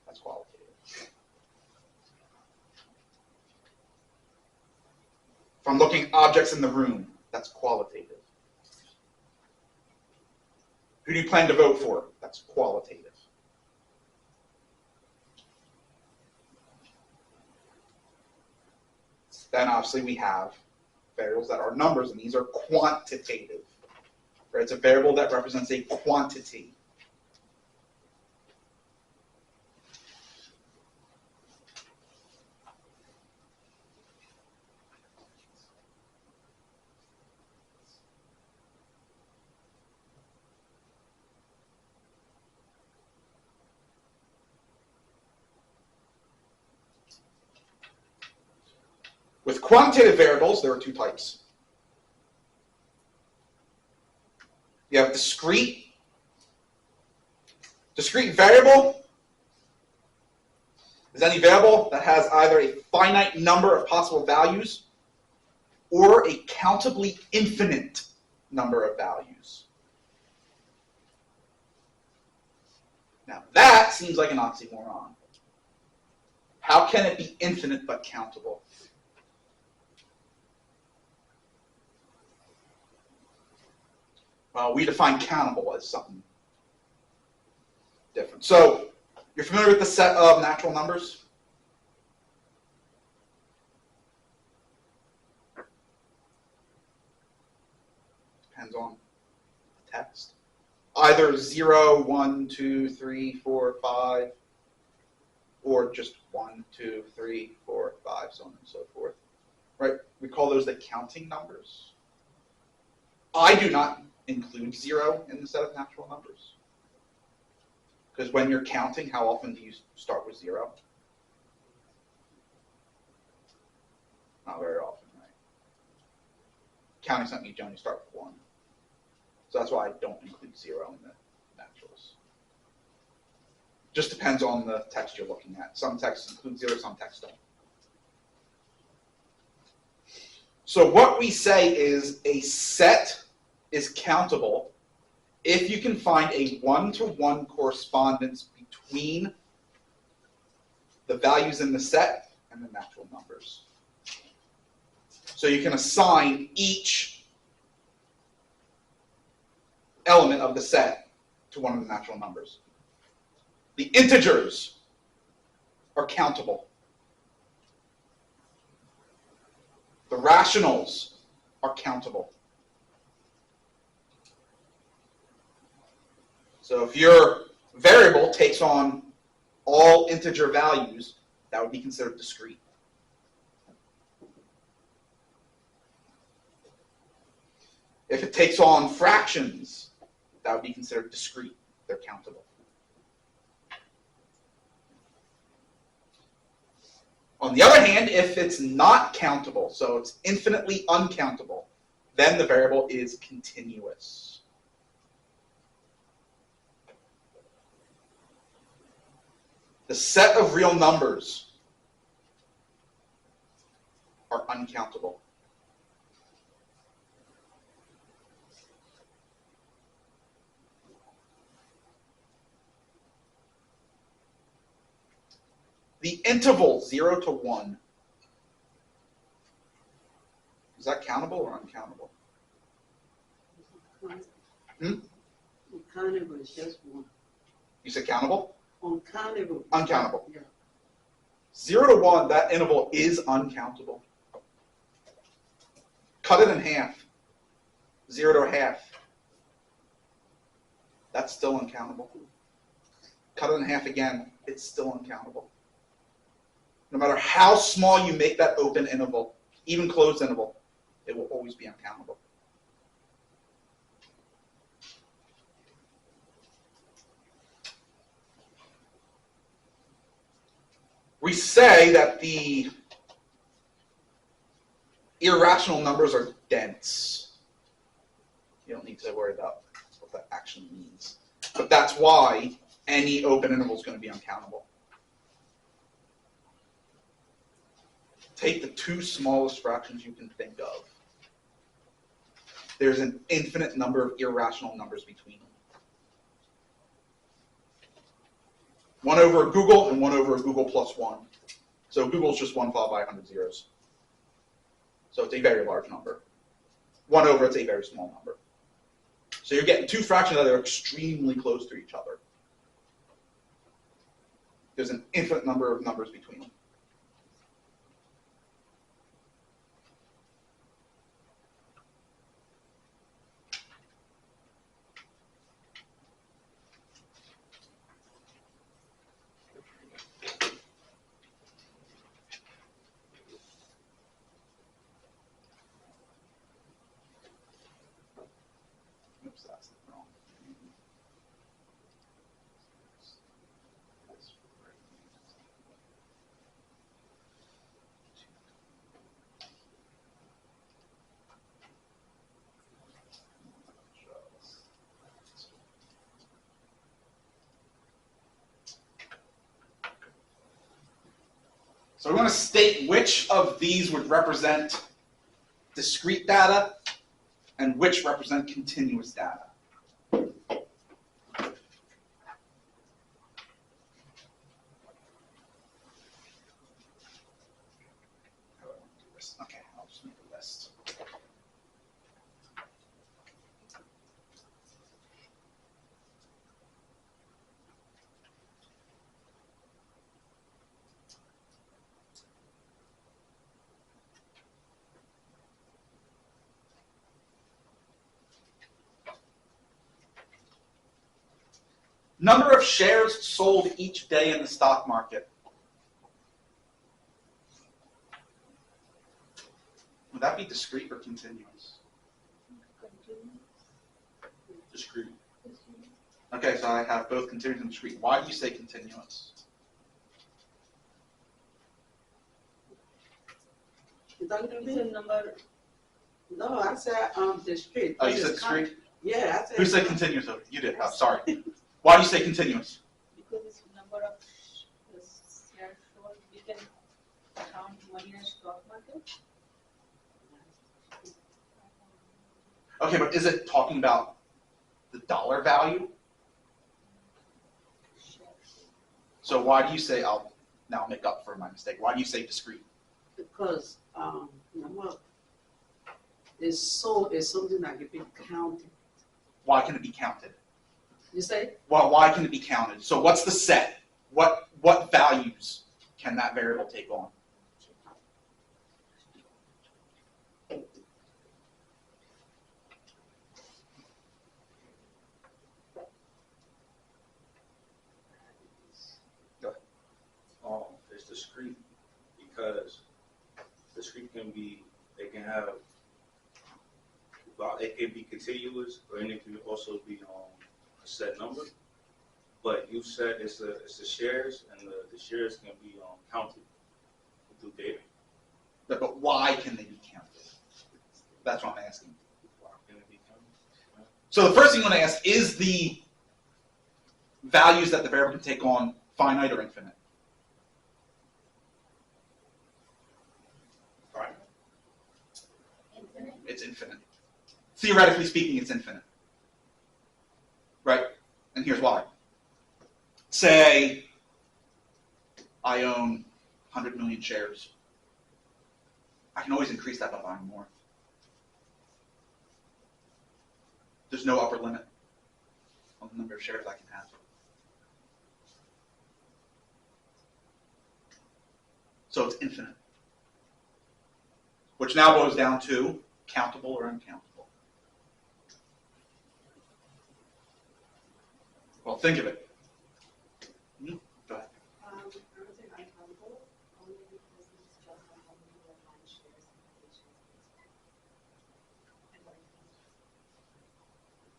That's qualitative. If I'm looking at objects in the room, that's qualitative. Who do you plan to vote for? That's qualitative. Then obviously we have variables that are numbers, and these are quantitative. Right? It's a variable that represents a quantity. With quantitative variables, there are two types. You have discrete. Discrete variable is any variable that has either a finite number of possible values or a countably infinite number of values. Now that seems like an oxymoron. How can it be infinite but countable? We define countable as something different. So, you're familiar with the set of natural numbers? Depends on the text. Either 0, 1, 2, 3, 4, 5, or just 1, 2, 3, 4, 5, so on and so forth. Right? We call those the counting numbers. I do not include 0 in the set of natural numbers. Because when you're counting, how often do you start with 0? Not very often, right? Counting something, you generally start with 1. So that's why I don't include 0 in the naturals. Just depends on the text you're looking at. Some texts include 0, some texts don't. So what we say is a set is countable if you can find a one-to-one correspondence between the values in the set and the natural numbers. So you can assign each element of the set to one of the natural numbers. The integers are countable. The rationals are countable. So if your variable takes on all integer values, that would be considered discrete. If it takes on fractions, that would be considered discrete. They're countable. On the other hand, if it's not countable, so it's infinitely uncountable, then the variable is continuous. The set of real numbers are uncountable. The interval 0 to 1, is that countable or uncountable? Uncountable is just one. You said countable? Uncountable. Uncountable. Yeah. 0 to 1, that interval is uncountable. Cut it in half. 0 to a half. That's still uncountable. Cut it in half again, it's still uncountable. No matter how small you make that open interval, even closed interval, it will always be uncountable. We say that the irrational numbers are dense. You don't need to worry about what that actually means. But that's why any open interval is going to be uncountable. Take the two smallest fractions you can think of. There's an infinite number of irrational numbers between them. 1 over a Google and 1 over a Google plus 1. So Google is just 1 followed by 100 zeros. So it's a very large number. 1 over, it's a very small number. So you're getting two fractions that are extremely close to each other. There's an infinite number of numbers between them. Oops, that's wrong. So we're going to state which of these would represent discrete data and which represent continuous data. Okay, I'll just make a list. Number of shares sold each day in the stock market. Would that be discrete or continuous? Discrete. Okay, so I have both continuous and discrete. Why do you say continuous? It's a number. No, I said discrete. Oh, you said discrete? Yeah, I said. Who said continuous? You did. Oh, sorry. Why do you say continuous? Because it's number of shares sold, we can count money in a stock market. Okay, but is it talking about the dollar value? So why do you say, I'll now make up for my mistake, why do you say discrete? Because, number is something that can be counted. Why can it be counted? You say? Well, why can it be counted? So what's the set? What values can that variable take on? It's discrete because discrete can be, it can have, well, it can be continuous, or it can also be a set number. But you said it's the shares, and the shares can be counted through data. But why can they be counted? That's what I'm asking. Why can it be counted? So the first thing I'm going to ask, is the values that the variable can take on finite or infinite? Right? Infinite? It's infinite. Theoretically speaking, it's infinite. Right? And here's why. Say I own 100 million shares. I can always increase that by buying more. There's no upper limit on the number of shares I can have. So it's infinite. Which now boils down to countable or uncountable. Well, think of it. Go ahead. I would say uncountable, only because it's just a how many online shares and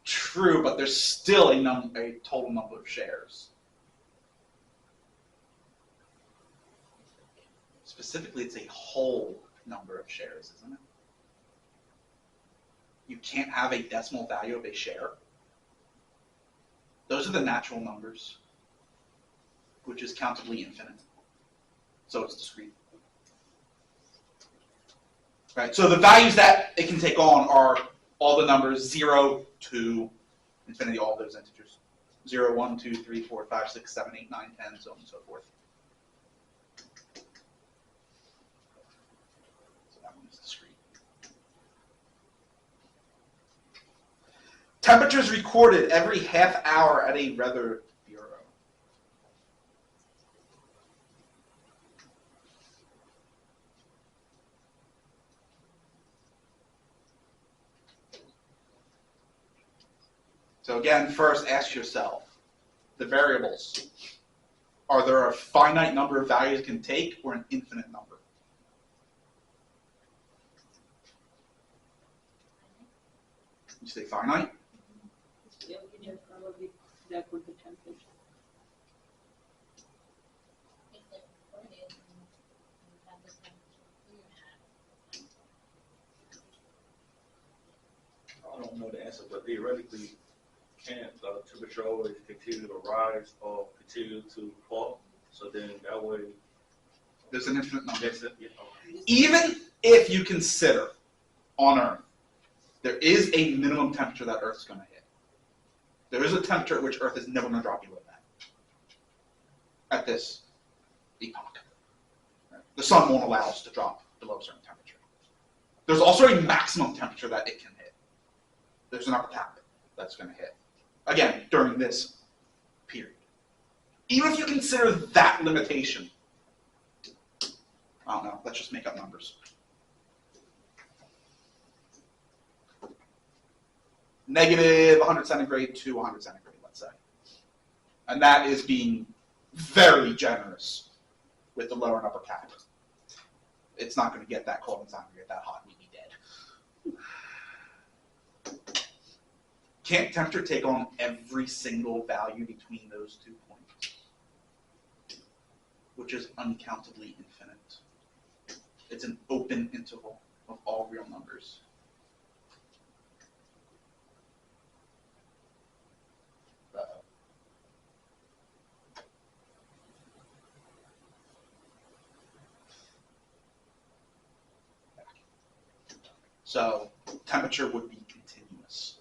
True, but there's still a total number of shares. Specifically, it's a whole number of shares, isn't it? You can't have a decimal value of a share. Those are the natural numbers, which is countably infinite. So it's discrete. Right, so the values that it can take on are all the numbers 0 to infinity, all those integers. 0, 1, 2, 3, 4, 5, 6, 7, 8, 9, 10, so on and so forth. So that one is discrete. Temperatures recorded every half hour at a weather bureau. So again, first ask yourself, the variables, are there a finite number of values it can take or an infinite number? You say finite? Yeah, we need probably that would be temperature. If they're recorded and have this temperature clear. I don't know the answer, but theoretically, can't temperature always continue to rise or continue to fall? So then that way, There's an infinite number. that's it. Yeah, okay. Even if you consider on Earth, there is a minimum temperature that Earth's going to hit. There is a temperature at which Earth is never going to drop below that. At this epoch. The sun won't allow us to drop below a certain temperature. There's also a maximum temperature that it can hit. There's an upper cap that's going to hit. Again, during this period. Even if you consider that limitation, I don't know, let's just make up numbers. Negative 100 centigrade to 100 centigrade, let's say. And that is being very generous with the lower and upper cap. It's not going to get that cold, it's not going to get that hot, we'd be dead. Can't temperature take on every single value between those 2 points? Which is uncountably infinite. It's an open interval of all real numbers. So temperature would be continuous.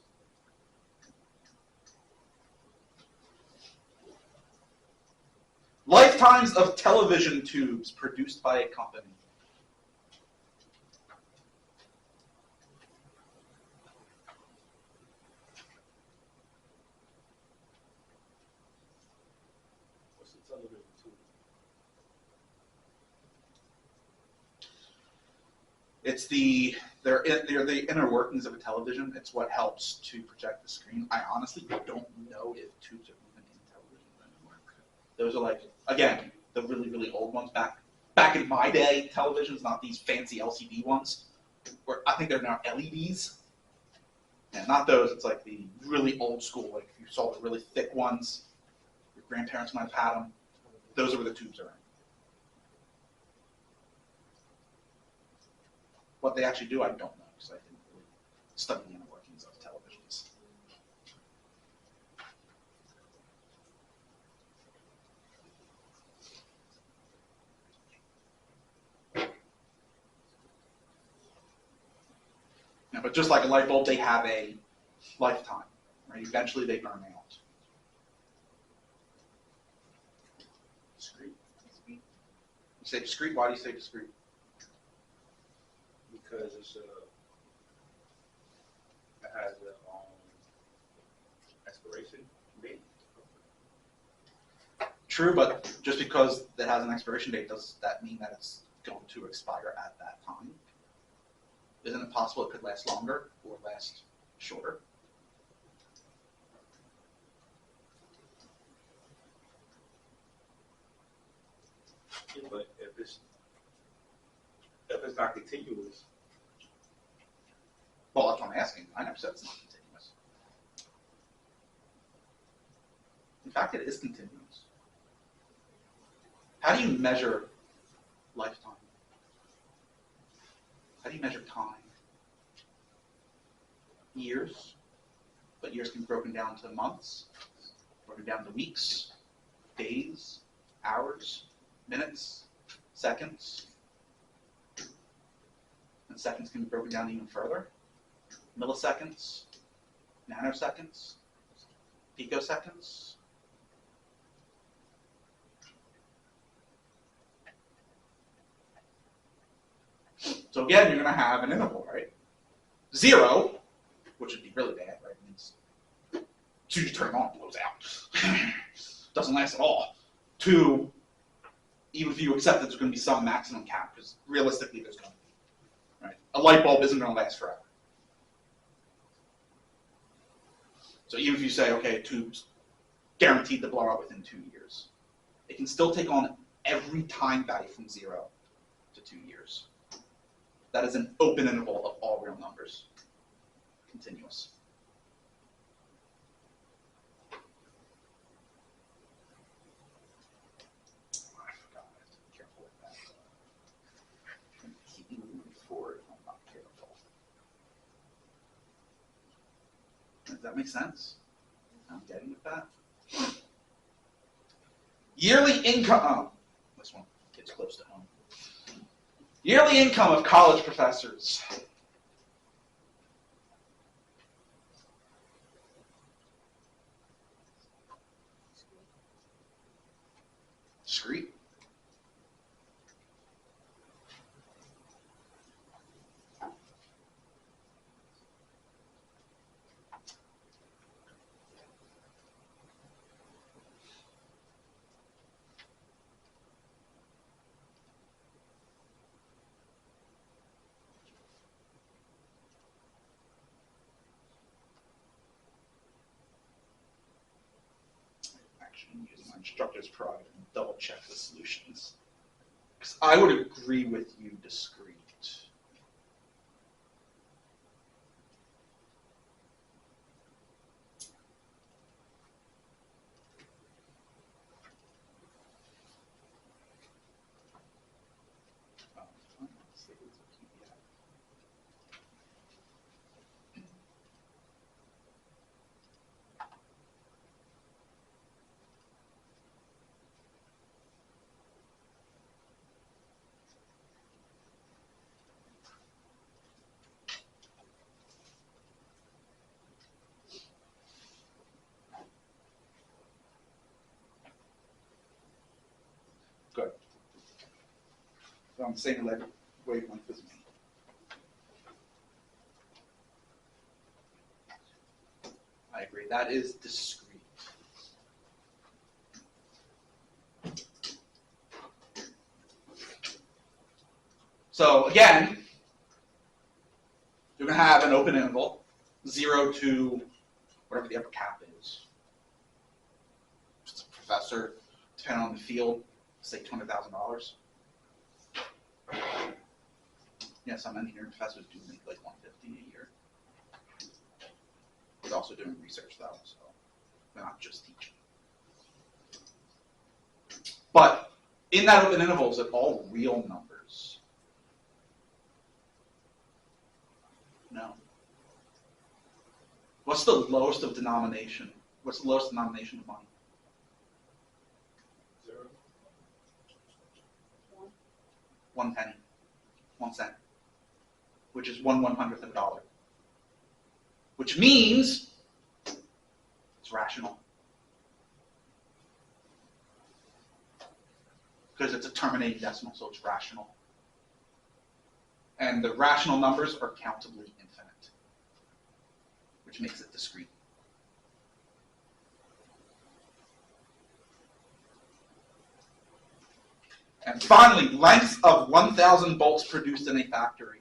Lifetimes of television tubes produced by a company. What's the television too? It's they're the inner workings of a television. It's what helps to project the screen. I honestly don't know if tubes are even in televisions anymore. Those are like, again, the really, really old ones back in my day, televisions, not these fancy LCD ones. Or I think they're now LEDs. And not those, it's like the really old school, like if you saw the really thick ones, your grandparents might have had them. Those are where the tubes are in. What they actually do, I don't know, because I didn't really study the inner workings of televisions. Yeah, but just like a light bulb, they have a lifetime, right? Eventually they burn out. Discrete. You say discrete, why do you say discrete? Because it has an expiration date. True, but just because it has an expiration date, does that mean that it's going to expire at that time? Isn't it possible it could last longer or last shorter? Yeah, but if it's not continuous, Well, that's what I'm asking. I never said it's not continuous. In fact, it is continuous. How do you measure lifetime? How do you measure time? Years, but years can be broken down to months, broken down to weeks, days, hours, minutes, seconds. And seconds can be broken down even further. Milliseconds, nanoseconds, picoseconds. So again, you're going to have an interval, right? 0, which would be really bad, right? It means as soon as you turn it on, it blows out. Doesn't last at all. 2, even if you accept that there's going to be some maximum cap, because realistically there's going to be. Right? A light bulb isn't going to last forever. So even if you say, okay, tube's guaranteed to blow up within 2 years, it can still take on every time value from 0 to 2 years. That is an open interval of all real numbers. Continuous. I forgot, I have to be careful with that. Keep moving forward if I'm not careful. Does that make sense? I'm getting with that. Yearly income. Oh, this one gets close to home. Yearly income of college professors. Discrete. Actually, using my instructor's prerogative and double check the solutions. Because I would agree with you, discrete. Let's see, it's a PDF. They're on the same wavelength as me. I agree. That is discrete. So again, you're going to have an open interval, 0 to whatever the upper cap is. Just a professor, depending on the field, say $200,000. Yeah, some engineering professors do make like $150 a year. They're also doing research though, so they're not just teaching. But in that open interval, is it all real numbers? No. What's the lowest of denomination? What's the lowest denomination of money? 0. 1 penny, 1 cent, which is 1/100th of a dollar. Which means it's rational. Because it's a terminating decimal, so it's rational. And the rational numbers are countably infinite, which makes it discrete. And finally, lengths of 1,000 bolts produced in a factory.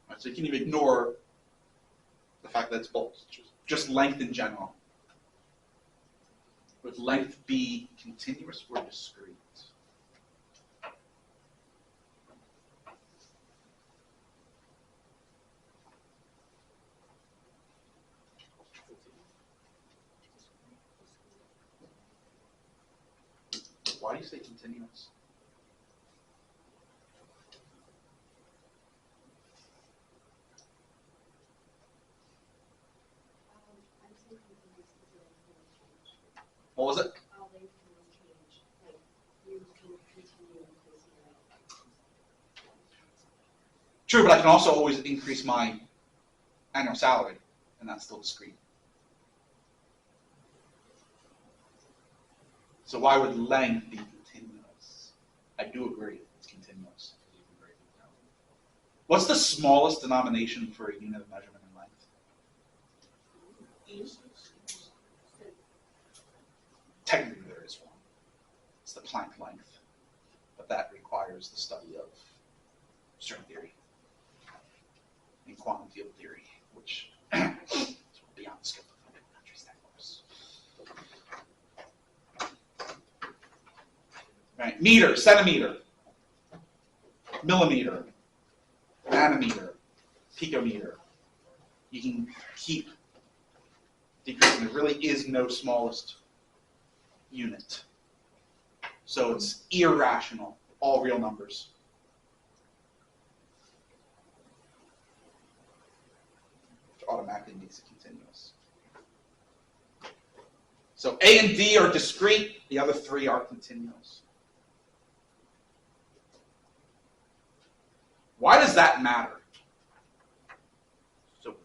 Right, so you can even ignore the fact that it's bolts, just length in general. Would length be continuous or discrete? Why do you say continuous? I'm saying continuous because it can change. What was it? All length can change. Like, you can continue increasing your length. True, but I can also always increase my annual salary, and that's still discrete. So why would length be continuous? I do agree, it's continuous. What's the smallest denomination for a unit of measurement in length? Technically there is one. It's the Planck length, but that requires the study of string theory and quantum field theory, which is beyond the scope of an elementary stack course. Right, meter, centimeter, millimeter, nanometer, picometer. You can keep decreasing. There really is no smallest unit. So it's irrational, all real numbers. Which automatically makes it continuous. So A and D are discrete, the other three are continuous. Why does that matter? So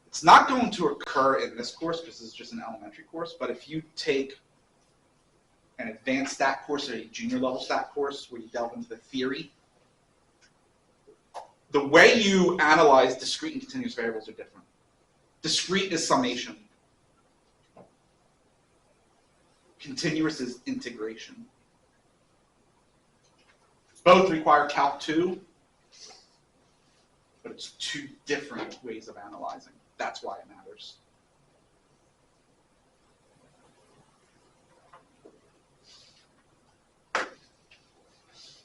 it's not going to occur in this course because this is just an elementary course, but if you take an advanced stat course or a junior level stat course where you delve into the theory, the way you analyze discrete and continuous variables are different. Discrete is summation. Continuous is integration. Both require Calc 2, but it's two different ways of analyzing. That's why it matters.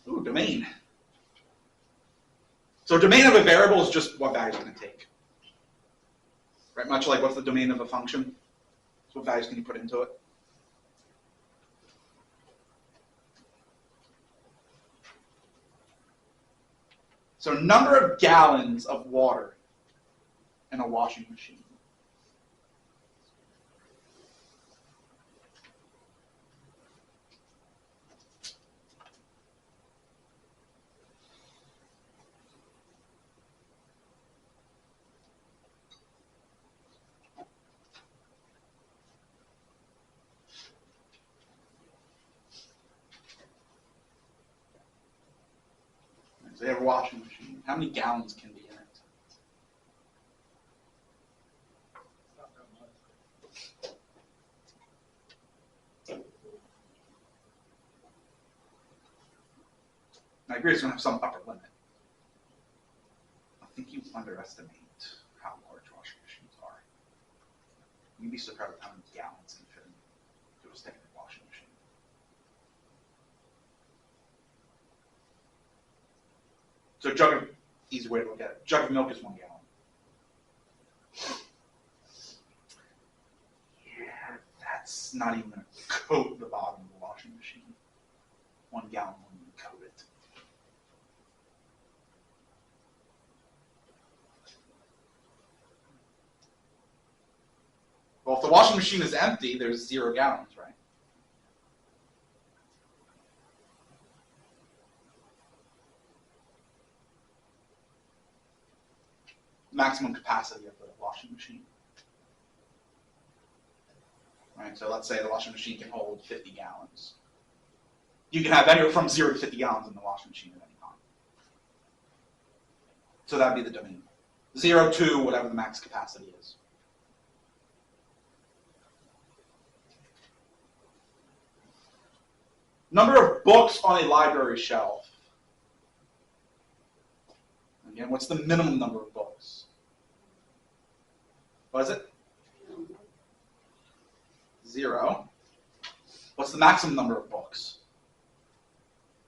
Ooh, domain. So domain of a variable is just what value it's going to take. Right, much like what's the domain of a function? So what values can you put into it? So number of gallons of water in a washing machine. So you have a washing machine. How many gallons can be in it? Not that much. I agree it's going to have some upper limit. I think you underestimate how large washing machines are. You'd be surprised how many gallons can fit into a standard washing machine. So a jug of, easy way to look at it, jug of milk is 1 gallon. Yeah, that's not even going to coat the bottom of the washing machine. 1 gallon won't even coat it. Well, if the washing machine is empty, there's 0 gallons, right? Maximum capacity of the washing machine. Right, so let's say the washing machine can hold 50 gallons. You can have anywhere from 0 to 50 gallons in the washing machine at any time. So that'd be the domain. 0 to whatever the max capacity is. Number of books on a library shelf. Again, what's the minimum number of books? What is it? 0. What's the maximum number of books?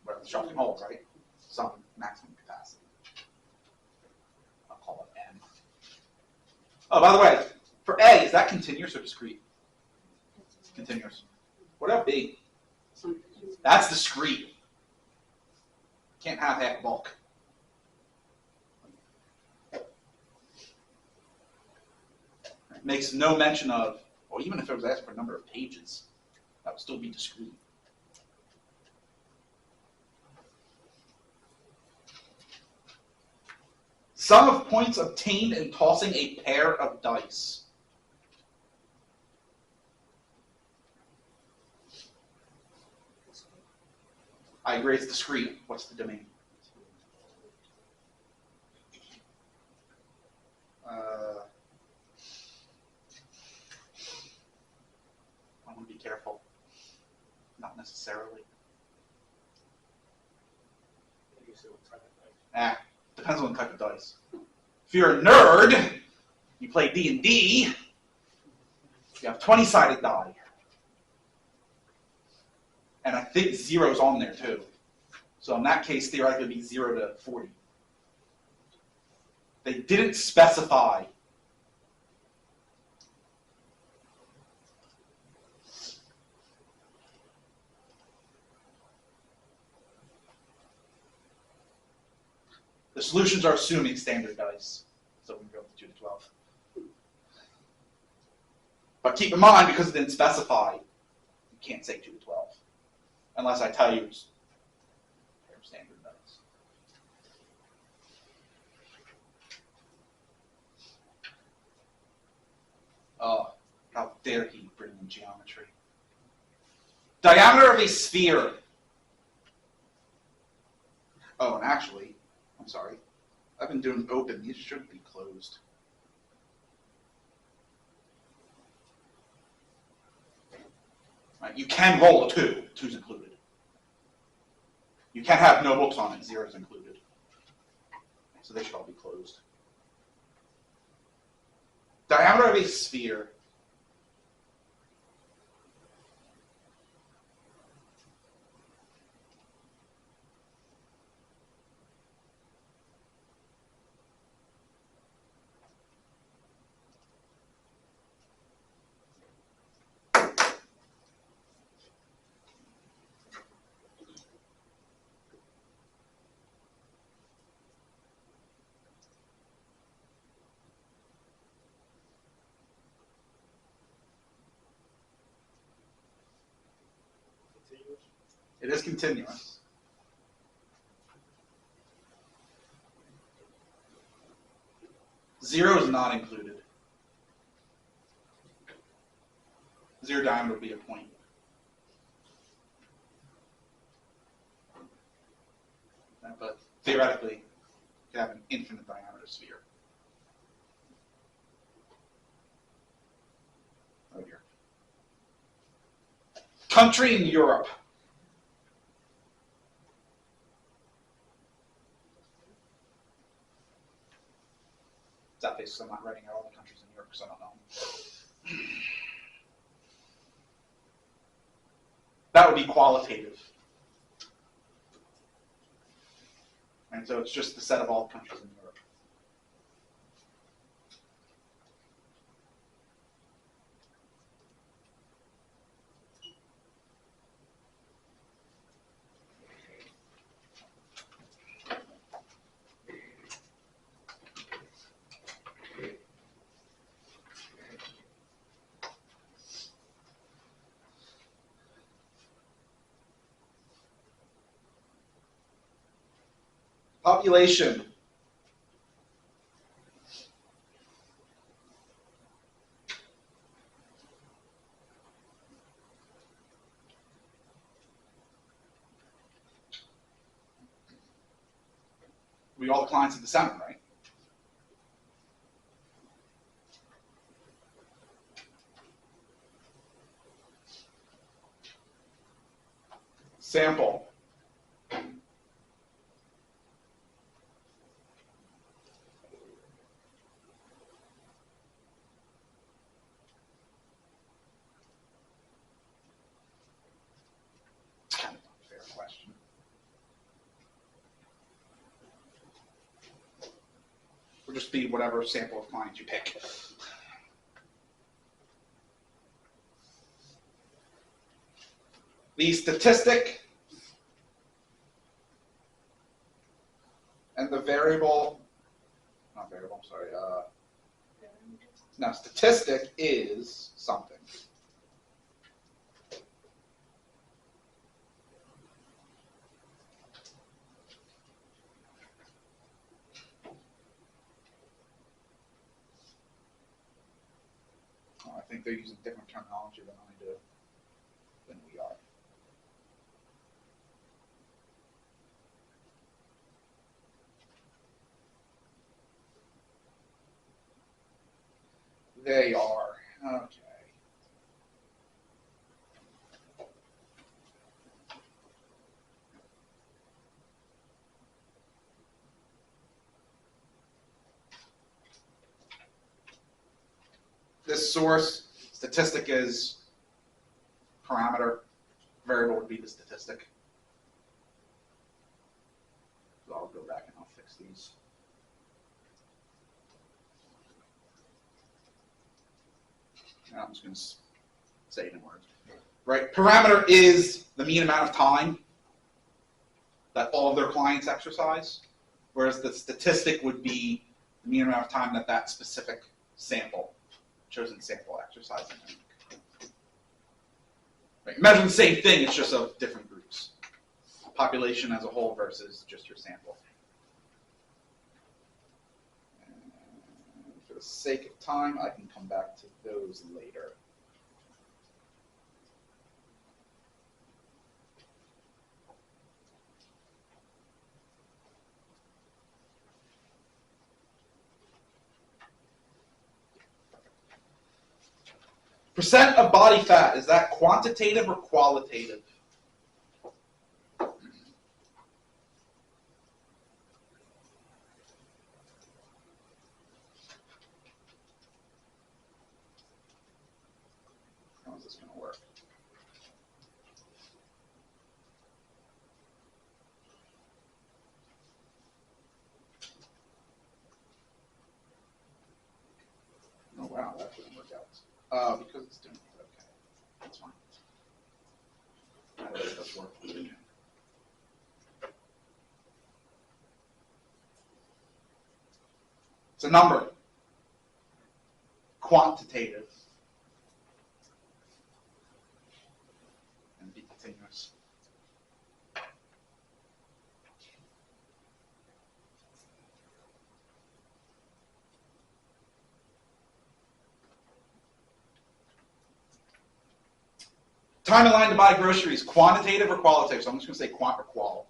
Whatever the shelf can hold, right? Some maximum capacity. I'll call it N. Oh, by the way, for A, is that continuous or discrete? Continuous. What about B? That's discrete. Can't have half bulk. It makes no mention of, well, even if it was asked for a number of pages, that would still be discrete. Sum of points obtained in tossing a pair of dice. I agree it's discrete. What's the domain? I want to be careful. Not necessarily. I guess it would try to Depends on the type of dice. If you're a nerd, you play D&D, you have 20-sided die. And I think 0's on there too. So in that case, theoretically, it'd be 0 to 40. They didn't specify. The solutions are assuming standard dice. So we can go with 2 to 12. But keep in mind, because it didn't specify, you can't say 2 to 12. Unless I tell you it's standard dice. Oh, how dare he bring in geometry. Diameter of a sphere. Oh, and actually, I'm sorry. I've been doing open. These should be closed. Right, you can roll a 2. 2's included. You can have no books on it. 0's included. So they should all be closed. Diameter of a sphere. continuous. It is continuous. Zero is not included. 0 diameter would be a point. But theoretically, you could have an infinite diameter sphere. Oh dear. Country in Europe. Is that based? I'm not writing out all the countries in Europe because I don't know. That would be qualitative. And so it's just the set of all the countries in Europe. Population. We all the clients of the Senate, right? Sample. It's kind of a fair question. Or just be whatever sample of clients you pick. The statistic and the variable, not variable, I'm sorry, no, statistic is something. Oh, I think they're using different terminology than I do, than we are. They are. Okay. This source, statistic is parameter, variable would be the statistic. So I'll go back and I'll fix these. And I'm just going to say it in words. Right? Parameter is the mean amount of time that all of their clients exercise, whereas the statistic would be the mean amount of time that that specific sample, chosen sample, exercising. Right? Imagine the same thing, it's just of different groups. Population as a whole versus just your sample. And for the sake of time, I can come back to those later. Percent of body fat, is that quantitative or qualitative? How is this going to work? Oh wow, that didn't work out. Because it's doing it. Okay, that's fine. That does work. It's a number. Quantitative. And be continuous. Time in line to buy groceries, quantitative or qualitative? So I'm just going to say quant or qual.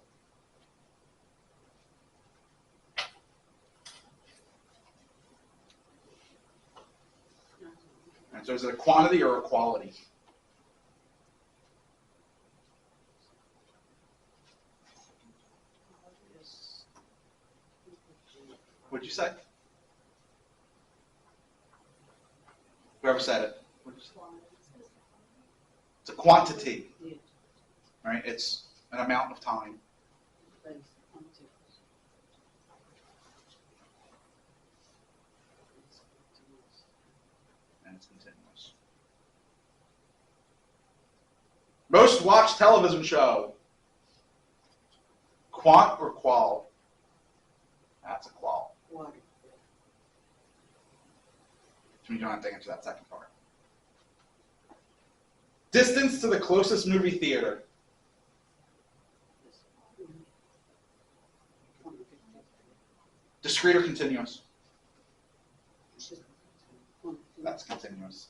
So is it a quantity or a quality? What'd you say? Whoever said it. It's a quantity, right? It's an amount of time. And it's continuous. Most watched television show. Quant or qual? That's a qual. Water. So you don't have to answer that second part. Distance to the closest movie theater. Discrete or continuous? That's continuous.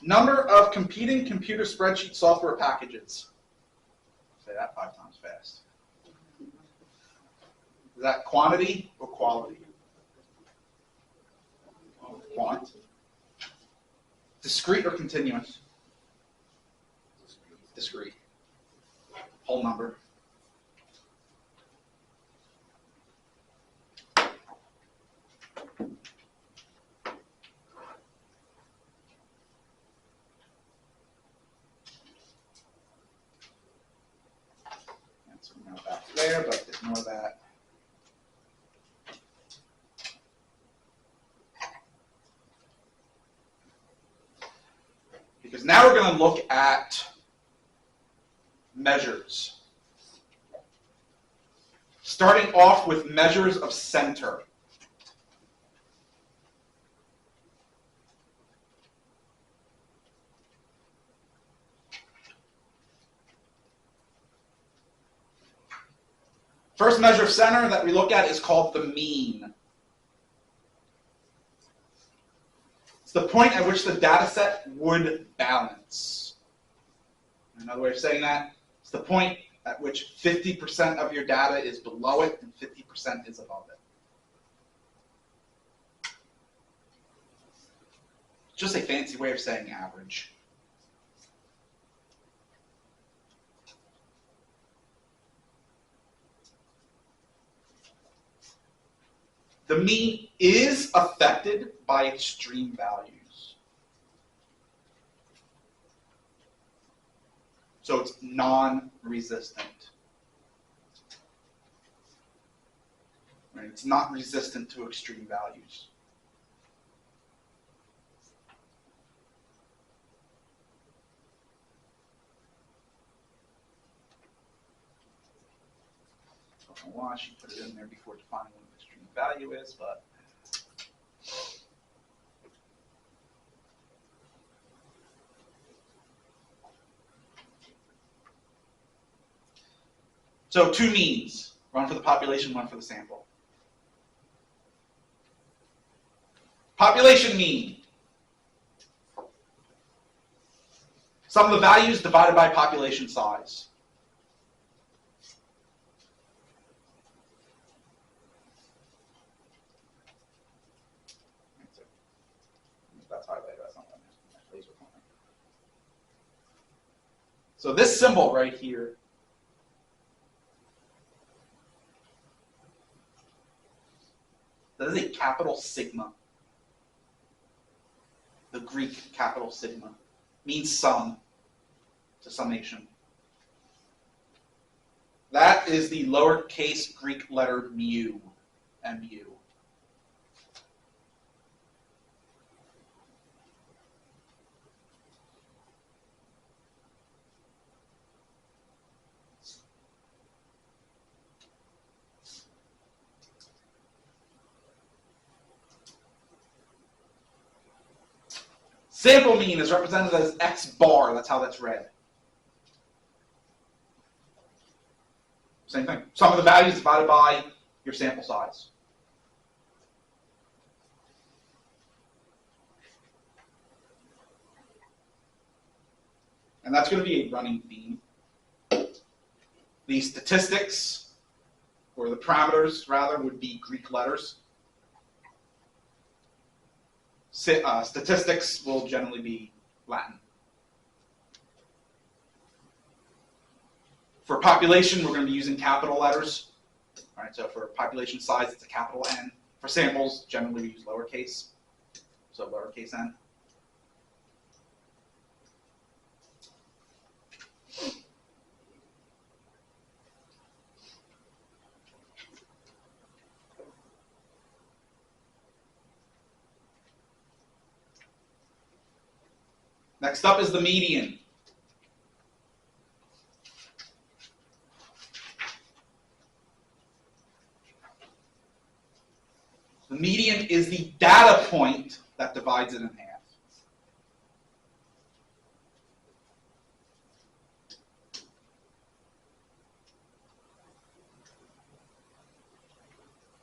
Number of competing computer spreadsheet software packages. Say that 5 times fast. Is that quantity or quality? Quant. Discrete or continuous? Discrete. Whole number. So now back to there, but ignore that. Because now we're going to look at measures. Starting off with measures of center. First measure of center that we look at is called the mean. It's the point at which the data set would balance. Another way of saying that, it's the point at which 50% of your data is below it and 50% is above it. Just a fancy way of saying average. The mean is affected by extreme values. So it's non-resistant. Right? It's not resistant to extreme values. I don't know why she put it in there before defining what an extreme value is, but so 2 means, one for the population, one for the sample. Population mean. Sum of the values divided by population size. That's highlighted, that's not my laser pointer. So this symbol right here that is a capital sigma. The Greek capital sigma means sum, to summation. That is the lowercase Greek letter mu, mu. Sample mean is represented as X bar. That's how that's read. Same thing. Sum of the values divided by your sample size. And that's going to be a running theme. The statistics or the parameters rather, would be Greek letters. Statistics will generally be Latin. For population, we're going to be using capital letters. All right, so for population size, it's a capital N. For samples, generally we use lowercase, so lowercase n. Next up is the median. The median is the data point that divides it in half.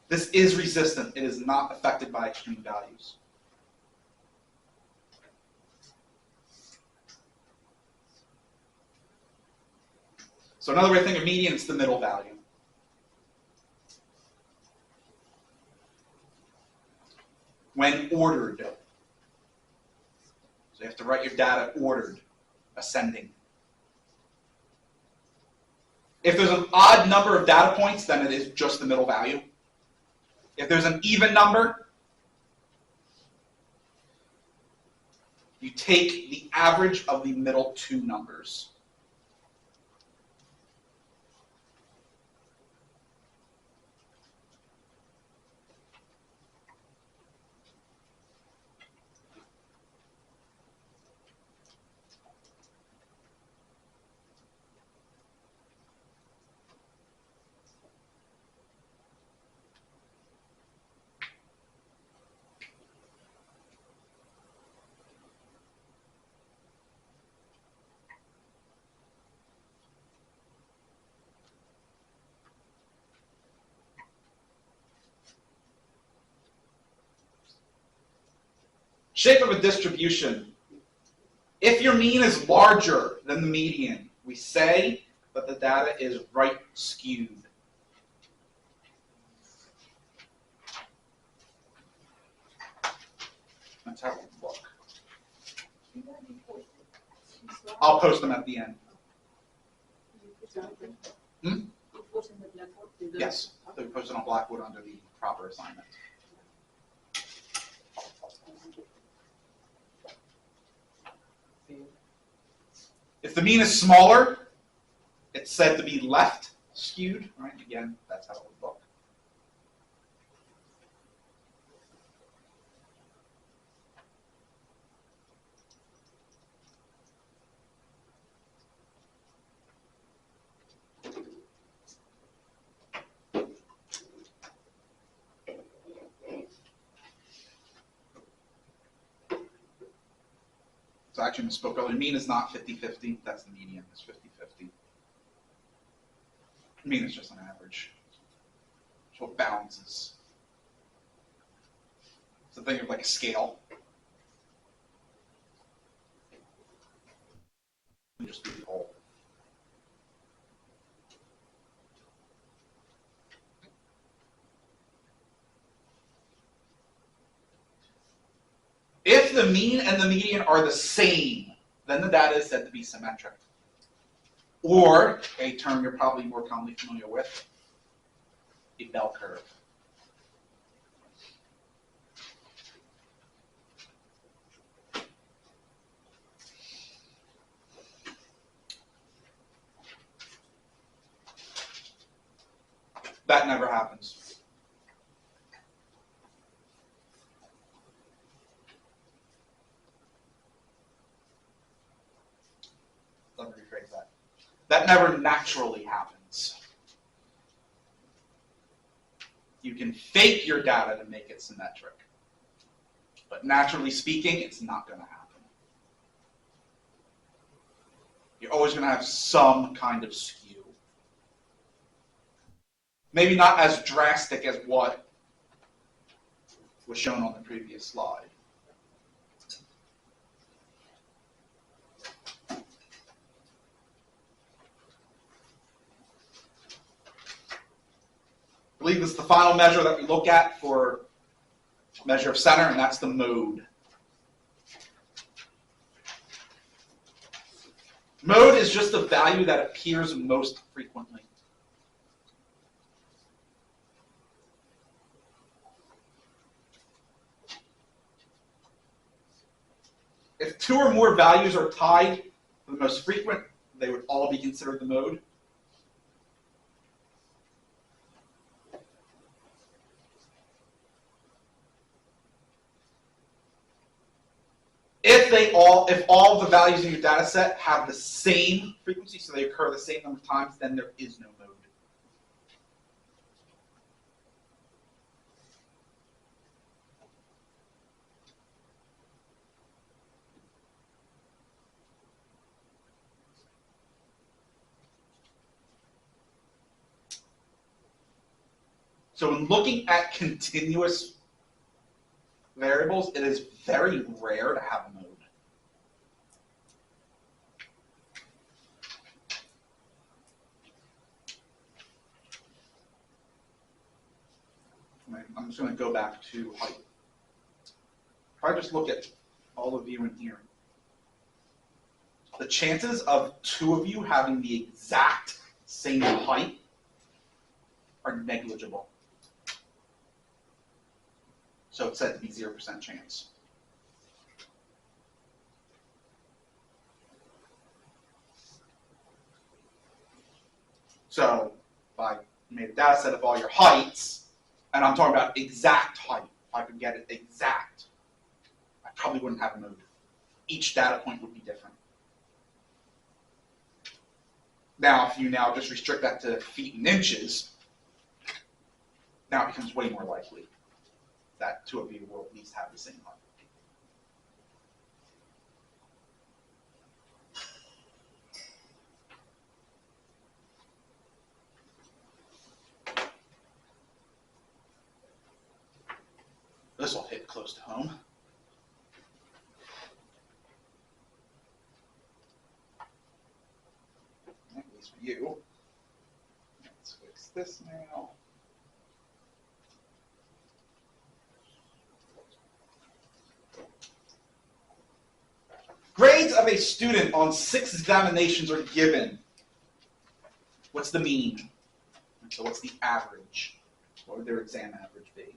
This is resistant. It is not affected by extreme values. So another way to think of median is the middle value. When ordered. So you have to write your data ordered, ascending. If there's an odd number of data points, then it is just the middle value. If there's an even number, you take the average of the middle two numbers. Shape of a distribution. If your mean is larger than the median, we say that the data is right skewed. That's how it would look. I'll post them at the end. Yes, they'll be posted on Blackboard under the proper assignment. If the mean is smaller, it's said to be left skewed, right? Again, that's how it would look. So actually misspoke earlier. Mean is not 50-50. That's the median. It's 50-50. Mean is just an average. It's what balances. So think of like a scale. Just do the whole. If the mean and the median are the same, then the data is said to be symmetric. Or, a term you're probably more commonly familiar with, a bell curve. That never happens. Let me rephrase that. That never naturally happens. You can fake your data to make it symmetric. But naturally speaking, it's not going to happen. You're always going to have some kind of skew. Maybe not as drastic as what was shown on the previous slide. believe this is the final measure that we look at for measure of center, and that's the mode. Mode is just the value that appears most frequently. If two or more values are tied for the most frequent, they would all be considered the mode. If all the values in your data set have the same frequency, so they occur the same number of times, then there is no mode. So when looking at continuous variables, it is very rare to have a mode. I'm just going to go back to height. If I just look at all of you in here, the chances of two of you having the exact same height are negligible. So it's said to be 0% chance. So if I made a data set of all your heights, and I'm talking about exact height, if I could get it exact, I probably wouldn't have a mode. Each data point would be different. Now, if you now just restrict that to feet and inches, now it becomes way more likely that two of you will at least have the same height. This will hit close to home. At least for you. Let's fix this now. Grades of a student on 6 examinations are given. What's the mean? So what's the average? What would their exam average be?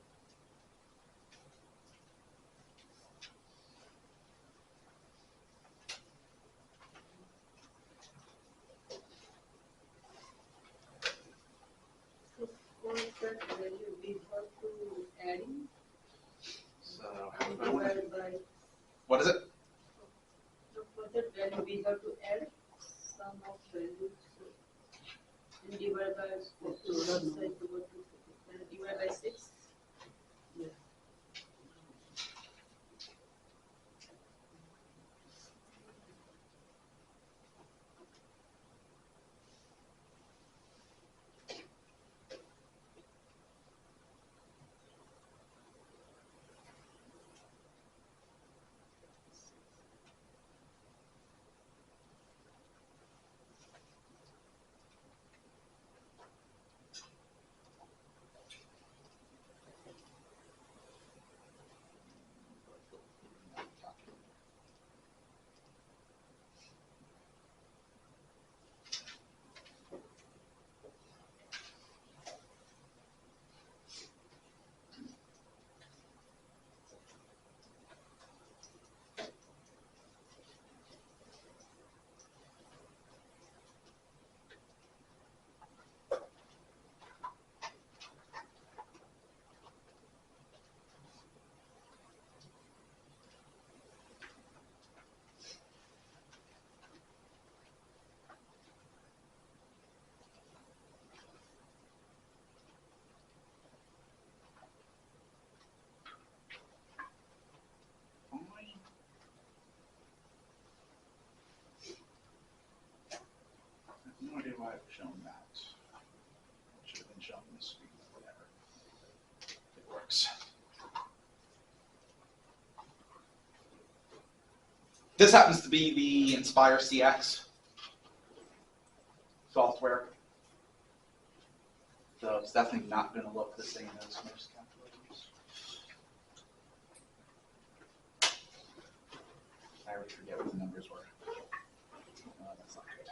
What is that value we have to adding? So how do I want to, Divided by, what is it? so for that value we have to add sum of values. And divide by, divide by 6. I have no idea why I've shown that. It should have been shown on the screen, whatever. It works. This happens to be the Inspire CX software. So it's definitely not going to look the same as most calculators. I already forget what the numbers were. That's not good.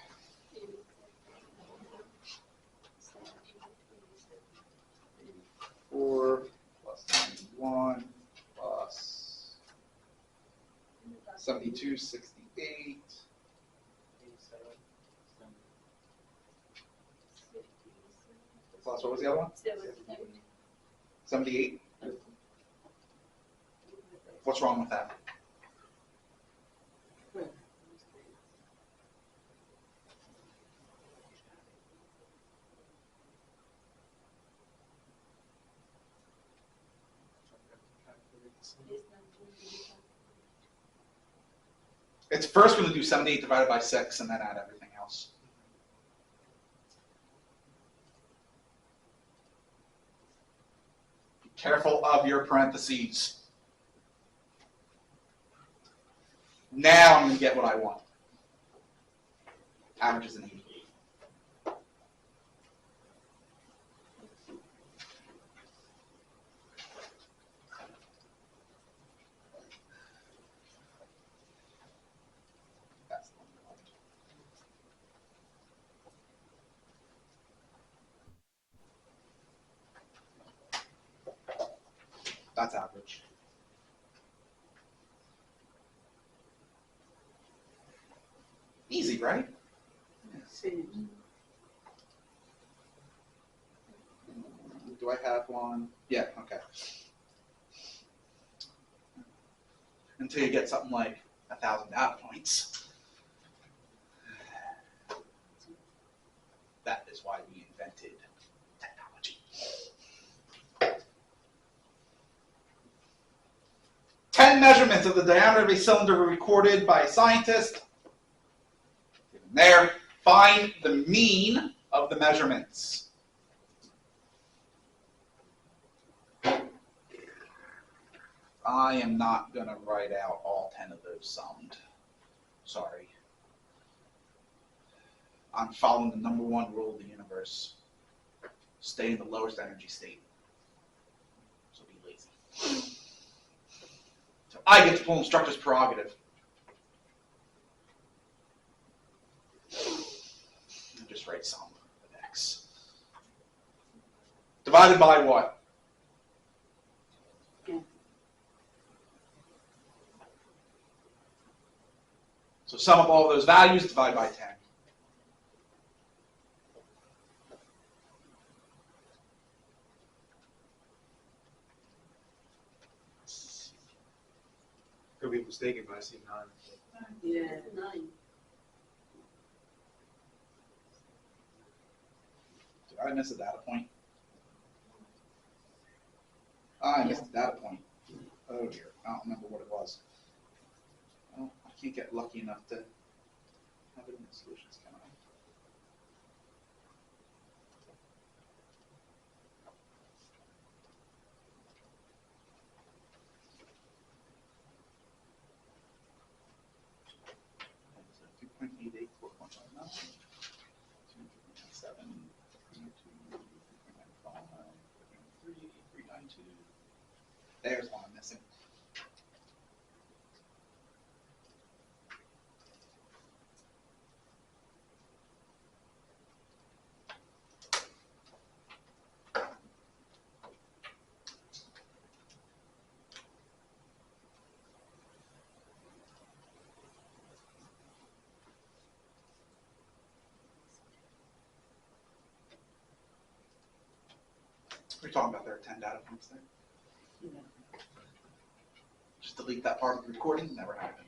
84 plus 91 plus 72, 68. Plus, what was the other one? 78? What's wrong with that? It's first going to do 78 divided by 6 and then add everything else. Be careful of your parentheses. Now I'm going to get what I want. Averages an 80. That's the one we want. That's average. Easy, right? Do I have one? Yeah, okay. Until you get something like 1,000 data points. That is why we invented technology. 10 measurements of the diameter of a cylinder were recorded by a scientist. Given there, find the mean of the measurements. I am not going to write out all 10 of those summed. Sorry. I'm following the number one rule of the universe. Stay in the lowest energy state. So be lazy. So I get to pull instructor's prerogative. And just write sum of x. Divided by what? So sum up all those values, divide by 10. Could be mistaken, but I see 9. Yeah, 9. Did I miss a data point? I missed a data point. Oh dear, I don't remember what it was. Well, I can't get lucky enough to have it in the solutions, can I? So 2.88, 4.59, 2.97, 3.92, 3.95, 3.93, 3.92. There's one I'm missing. We're talking about there are 10 data points there. Yeah. Just delete that part of the recording, never happened.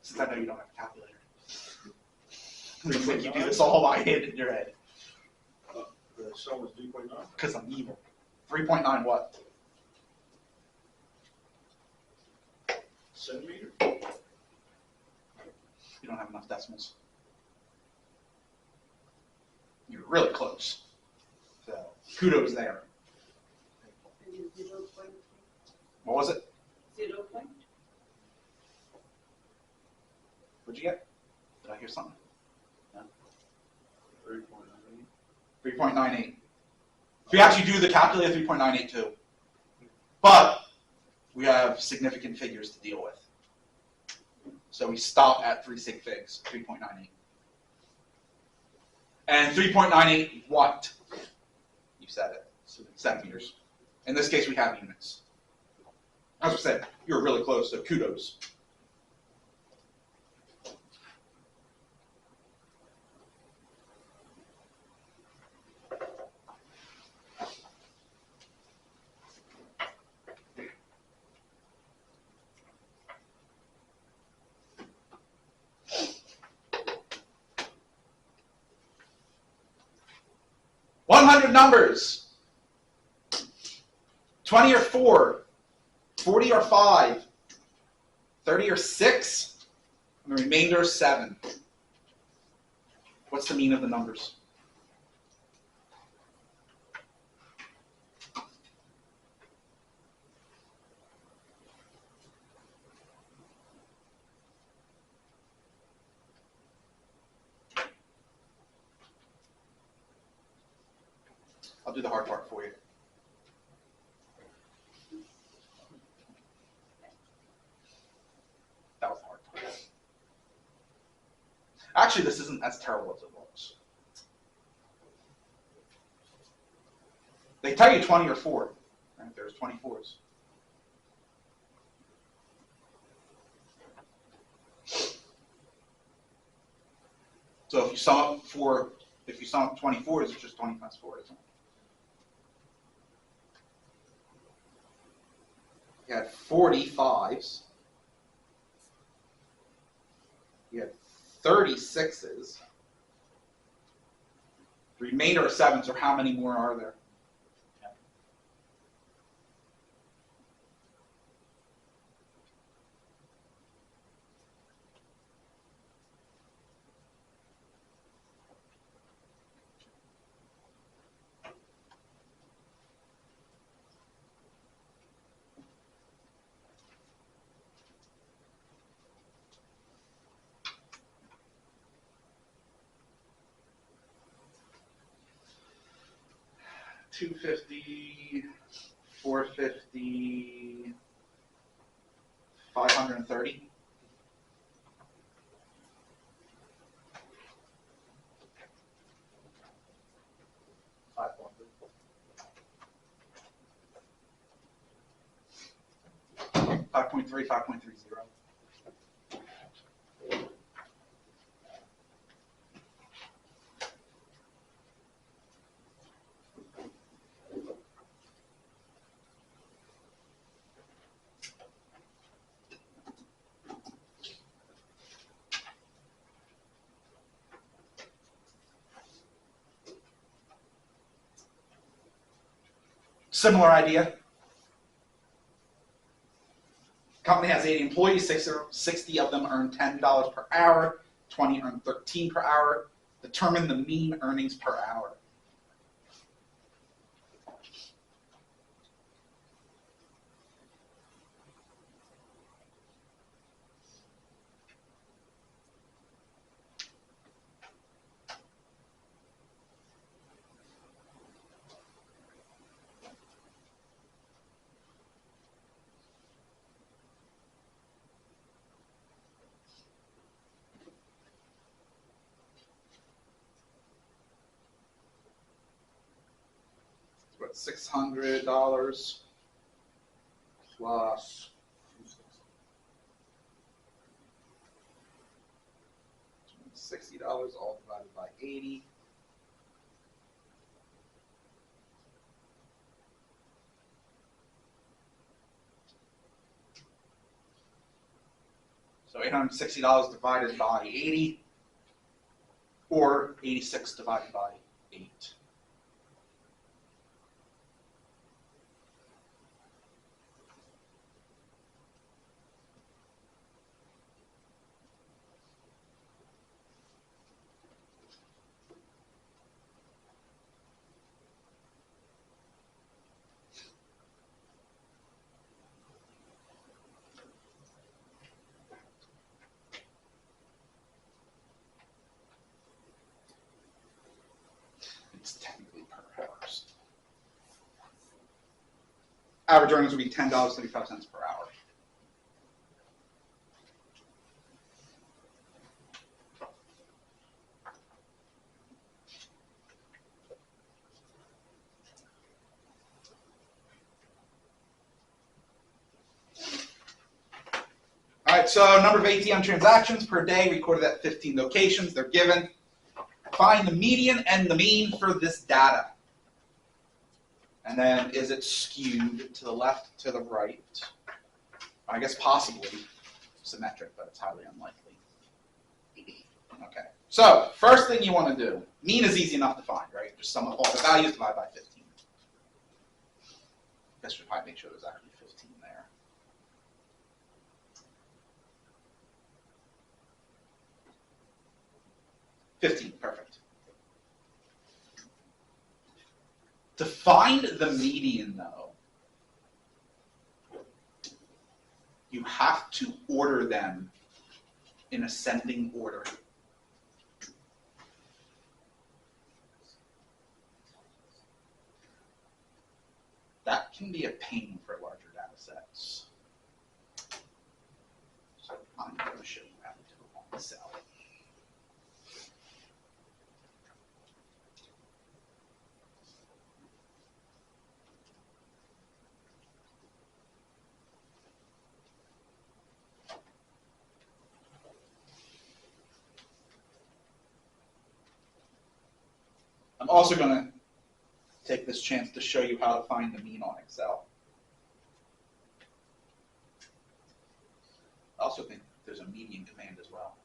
Since I know you don't have a calculator. Looks like you do this all by hand in your head. The sum was 3.9? Because I'm evil. 3.9 what? Centimeter? You don't have enough decimals. You're really close. So kudos there. And you 0.3. What was it? 0 point. What'd you get? Did I hear something? 3.9. 3.98. If we actually do the calculator, 3.982. But we have significant figures to deal with. So we stop at 3 sig figs, 3.98. And 3.98 what? You said it. Centimeters. In this case, we have units. As I said, you were really close, so kudos. $100 numbers. 20 or 4, 40 or 5, 30 or 6, and the remainder 7. What's the mean of the numbers? I'll do the hard part for you. That was the hard part. Actually, this isn't as terrible as it looks. They tell you 20 or 4. Right? There's 24s. So if you sum up 24s, it's just 20 times 4, isn't it? You had 45s. You had 36s. The remainder of 7s, or how many more are there? $250, $450, $530. $5.3, $5.30. Similar idea. Company has 80 employees, 60 of them earn $10 per hour, 20 earn $13 per hour. Determine the mean earnings per hour. What, $600 plus $60 all divided by 80. So $860 divided by 80, or 86 divided by 8. It's technically per hours. Average earnings would be $10.35 per hour. All right, so number of ATM transactions per day recorded at 15 locations. They're given. Find the median and the mean for this data. And then is it skewed to the left, to the right? I guess possibly symmetric, but it's highly unlikely. Okay, so first thing you want to do, mean is easy enough to find, right? Just sum of all the values divided by 15. I guess we should probably make sure there's actually 15 there. Perfect. To find the median, though, you have to order them in ascending order. That can be a pain for larger data sets. So I'm going to show you how to do it on Excel. I'm also going to take this chance to show you how to find the mean on Excel. I also think there's a median command as well.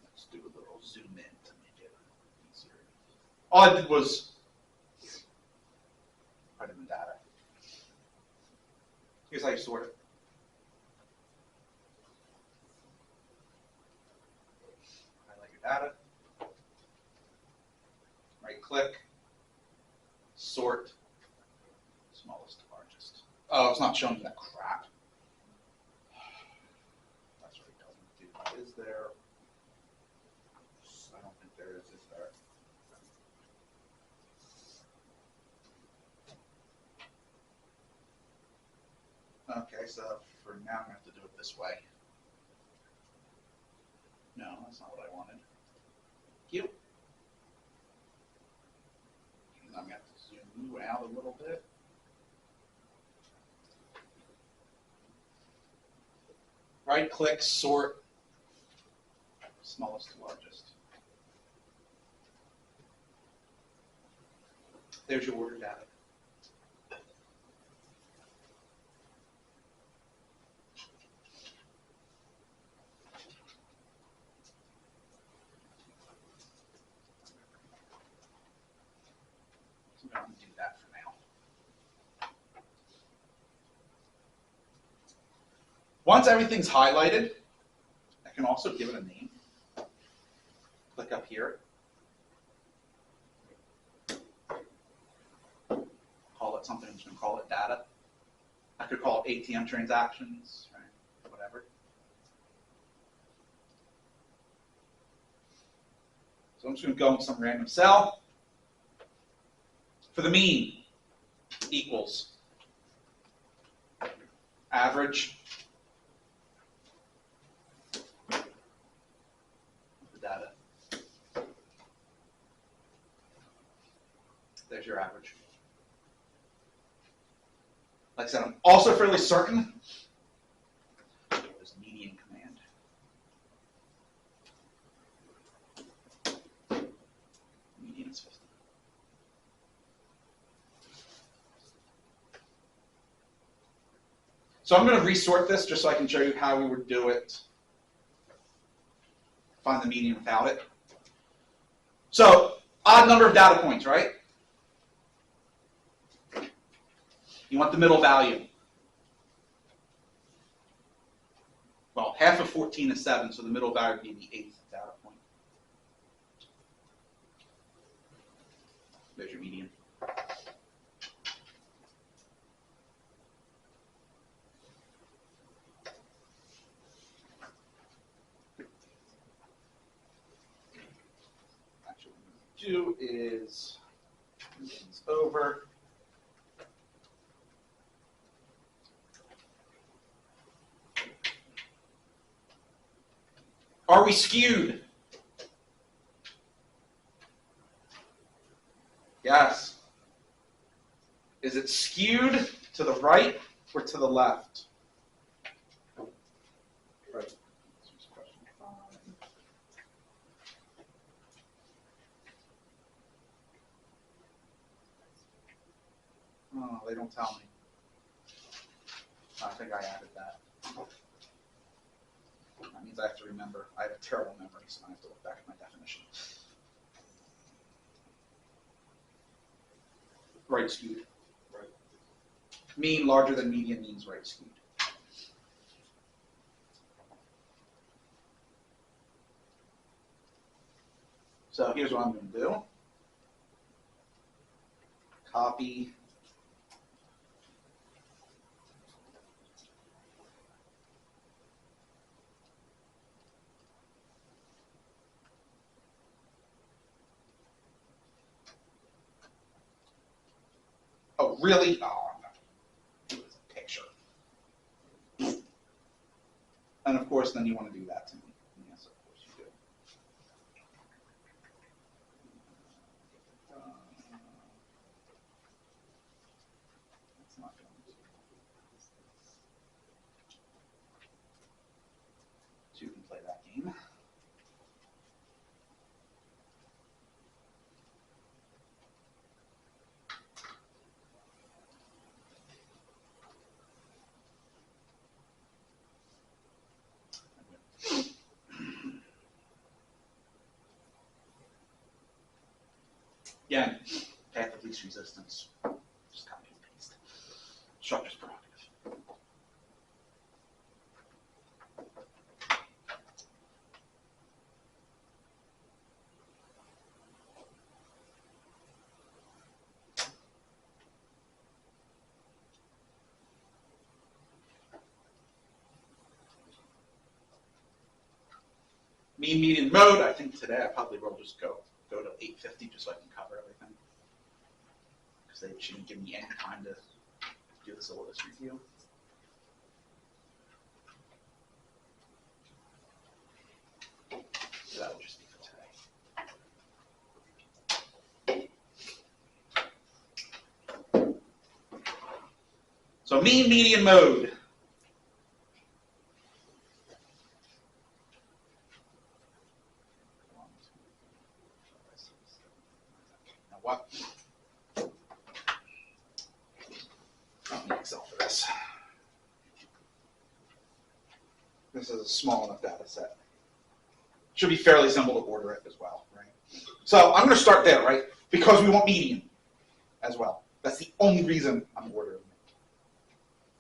Let's do a little zoom in to make it easier. All I did was put in the data. Here's how you sort it. Highlight your data. Right click. Sort. Smallest to largest. Oh, it's not showing you that crap. That's what it doesn't do. Is there? I don't think there is there? Okay, so for now I'm going to have to do it this way. No, that's not what I wanted. Cute. And I'm going to have to zoom you out a little bit. Right click, sort, smallest to largest. There's your order data. So I'm going to do that for now. Once everything's highlighted, I can also give it a name. Click up here. Call it something, I'm just going to call it data. I could call it ATM transactions, right? Whatever. So I'm just going to go in some random cell. For the mean, equals average of the data. There's your average. Like I said, I'm also fairly certain there's a median command. Median is 50. So I'm going to resort this just so I can show you how we would do it. Find the median without it. So, odd number of data points, right? You want the middle value. Well, half of 14 is 7, so the middle value would be the 8th data point. There's your median. Actually, what I'm going to do is move these over. Are we skewed? Yes. Is it skewed to the right or to the left? Right. Oh, they don't tell me. I think I added that. That means I have to remember. I have a terrible memory, so I have to look back at my definition. Right skewed. Right. Mean larger than median means right skewed. So here's what I'm going to do. Copy. Oh, really? Oh, I'm not going to do it as a picture. And of course, then you want to do that to me. Yes, of course you do. That's not going to. So you can play that game. Again, path of least resistance. Just copy and paste. Structure's prerogative. Mean, median, mode. I think today I probably will just go to 850 just so I can cover everything. Because they shouldn't give me any time to do the syllabus review. So that will just be for today. So mean, median, mode. Now what? I don't need Excel for this. This is a small enough data set. Should be fairly simple to order it as well, right? So I'm going to start there, right? Because we want median as well. That's the only reason I'm ordering it.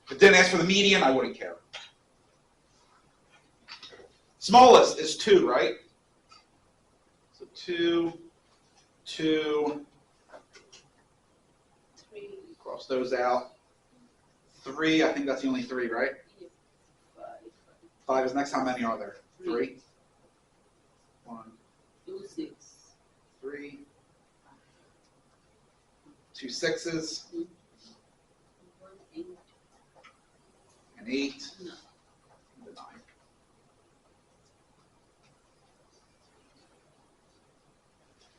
If it didn't ask for the median, I wouldn't care. Smallest is 2, right? So 2, 2, 3, cross those out. 3, I think that's the only 3, right? 5, 5 is next. How many are there? 3? 1, 2, 6, 2 6s, 1, 8, an 8, no. and a 9.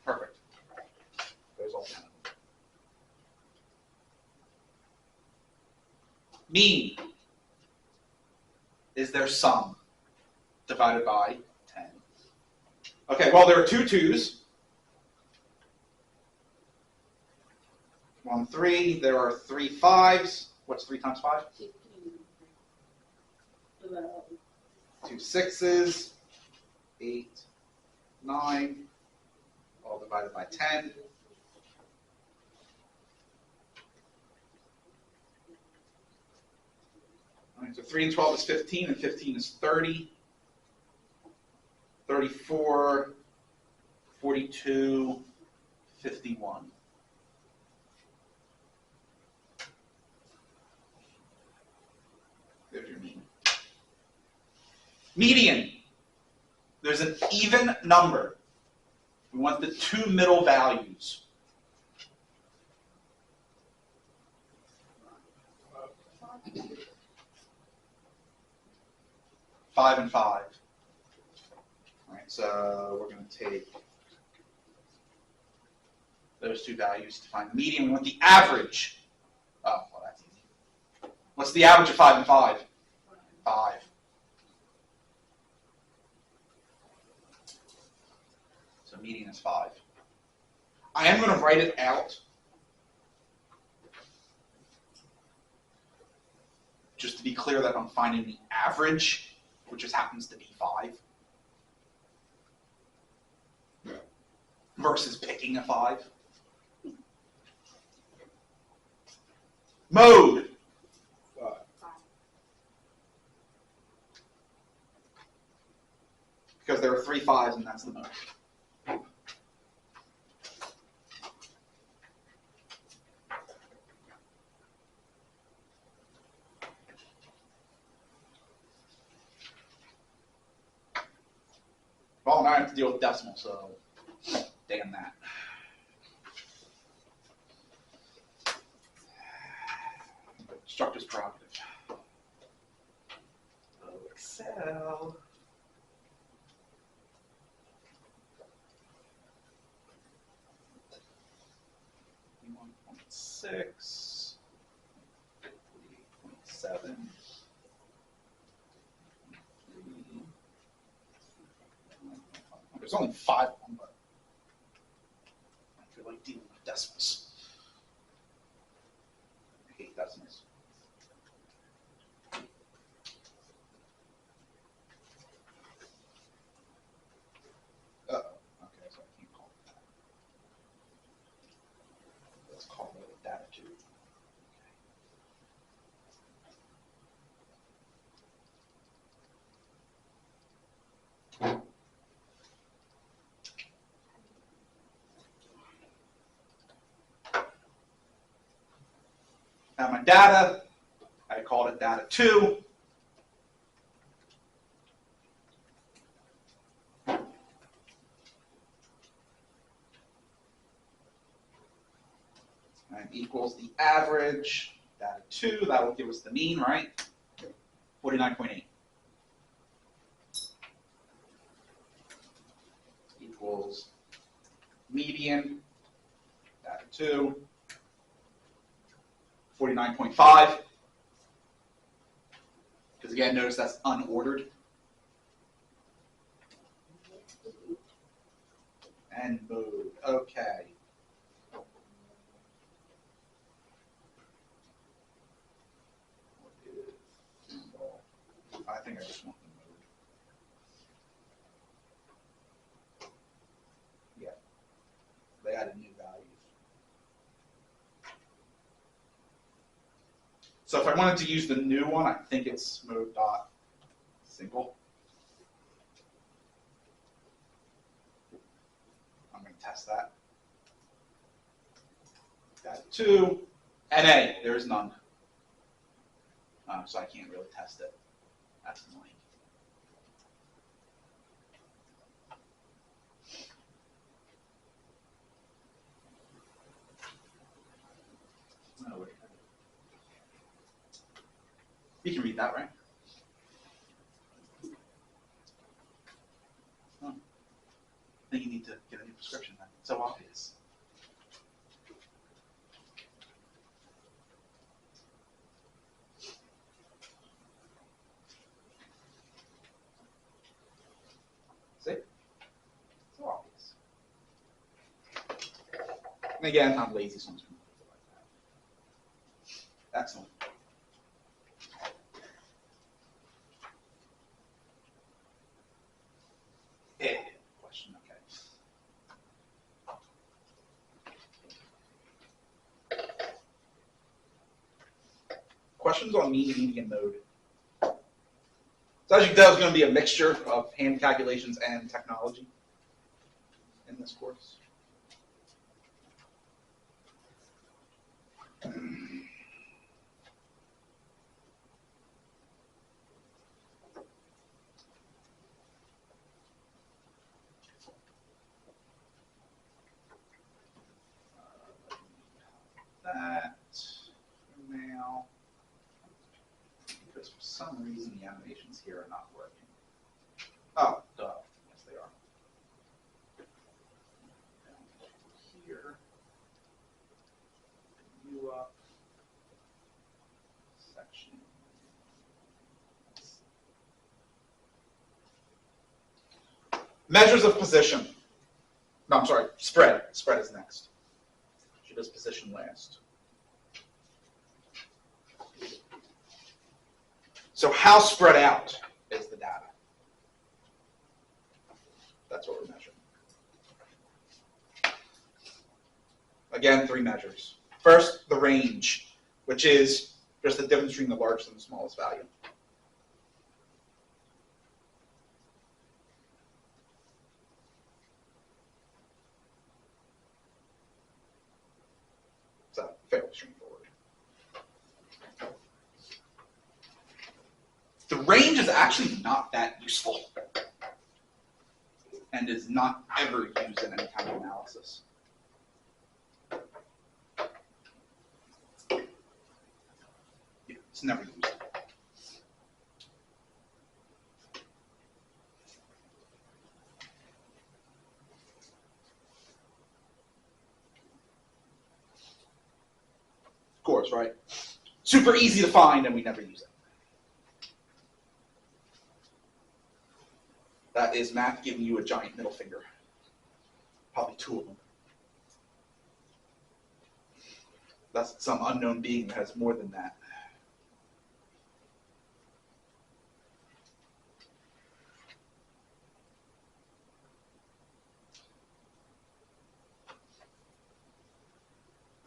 Perfect. There's all 10 of them. Mean is their sum divided by 10. Okay, well, there are 2 2s. 1 3. There are 3 5s. What's 3 times 5? 15. 12. 2 6s. 8, 9. All divided by 10. All right, so 3 and 12 is 15, and 15 is 30. 34, 42, 51. There's your mean. Median. There's an even number. We want the 2 middle values. 5 and 5. All right, so we're going to take those 2 values to find the median. We want the average. Oh, well, that's easy. What's the average of 5 and 5? 5. So median is 5. I am going to write it out just to be clear that I'm finding the average, which just happens to be 5, versus picking a 5. Mode. Because there are 3 5s and that's the mode. Well, now I have to deal with decimal, so damn that. Instructor's prerogative. Oh, Excel. 1.6, 48.7. There's only 5 of them, but I feel like dealing with decimals. I hate decimals. Uh-oh. Okay, so I can't call it that. Let's call it a data 2. Now my data, I called it data 2. And equals the average, data 2, that will give us the mean, right? 49.8. Equals median, data 2, 49.5. Because again, notice that's unordered. And mode, okay. I think I just want the mode. Yeah, they added new values. So if I wanted to use the new one, I think it's mode dot single. I'm going to test that. Data 2, NA, there is none. So I can't really test it. That's annoying. You can read that, right? Oh. I think you need to get a new prescription then. It's so obvious. See? So obvious. And again, I'm lazy, so I'm just going to put it like that. Excellent. Yeah, question, okay. Questions on mean, median, mode. So as you can tell, it's going to be a mixture of hand calculations and technology in this course. That now, because for some reason the animations here are not working. Oh, duh. Yes, they are. Down here. You up. Section. Measures of position. No, I'm sorry. Spread. Spread is next. She does position last. So how spread out is the data? That's what we're measuring. Again, 3 measures. First, the range, which is just the difference between the largest and the smallest value. So, fairly straightforward. The range is actually not that useful and is not ever used in any kind of analysis. Yeah, it's never used. Of course, right? Super easy to find and we never use it. That is math giving you a giant middle finger. Probably 2 of them. That's some unknown being that has more than that.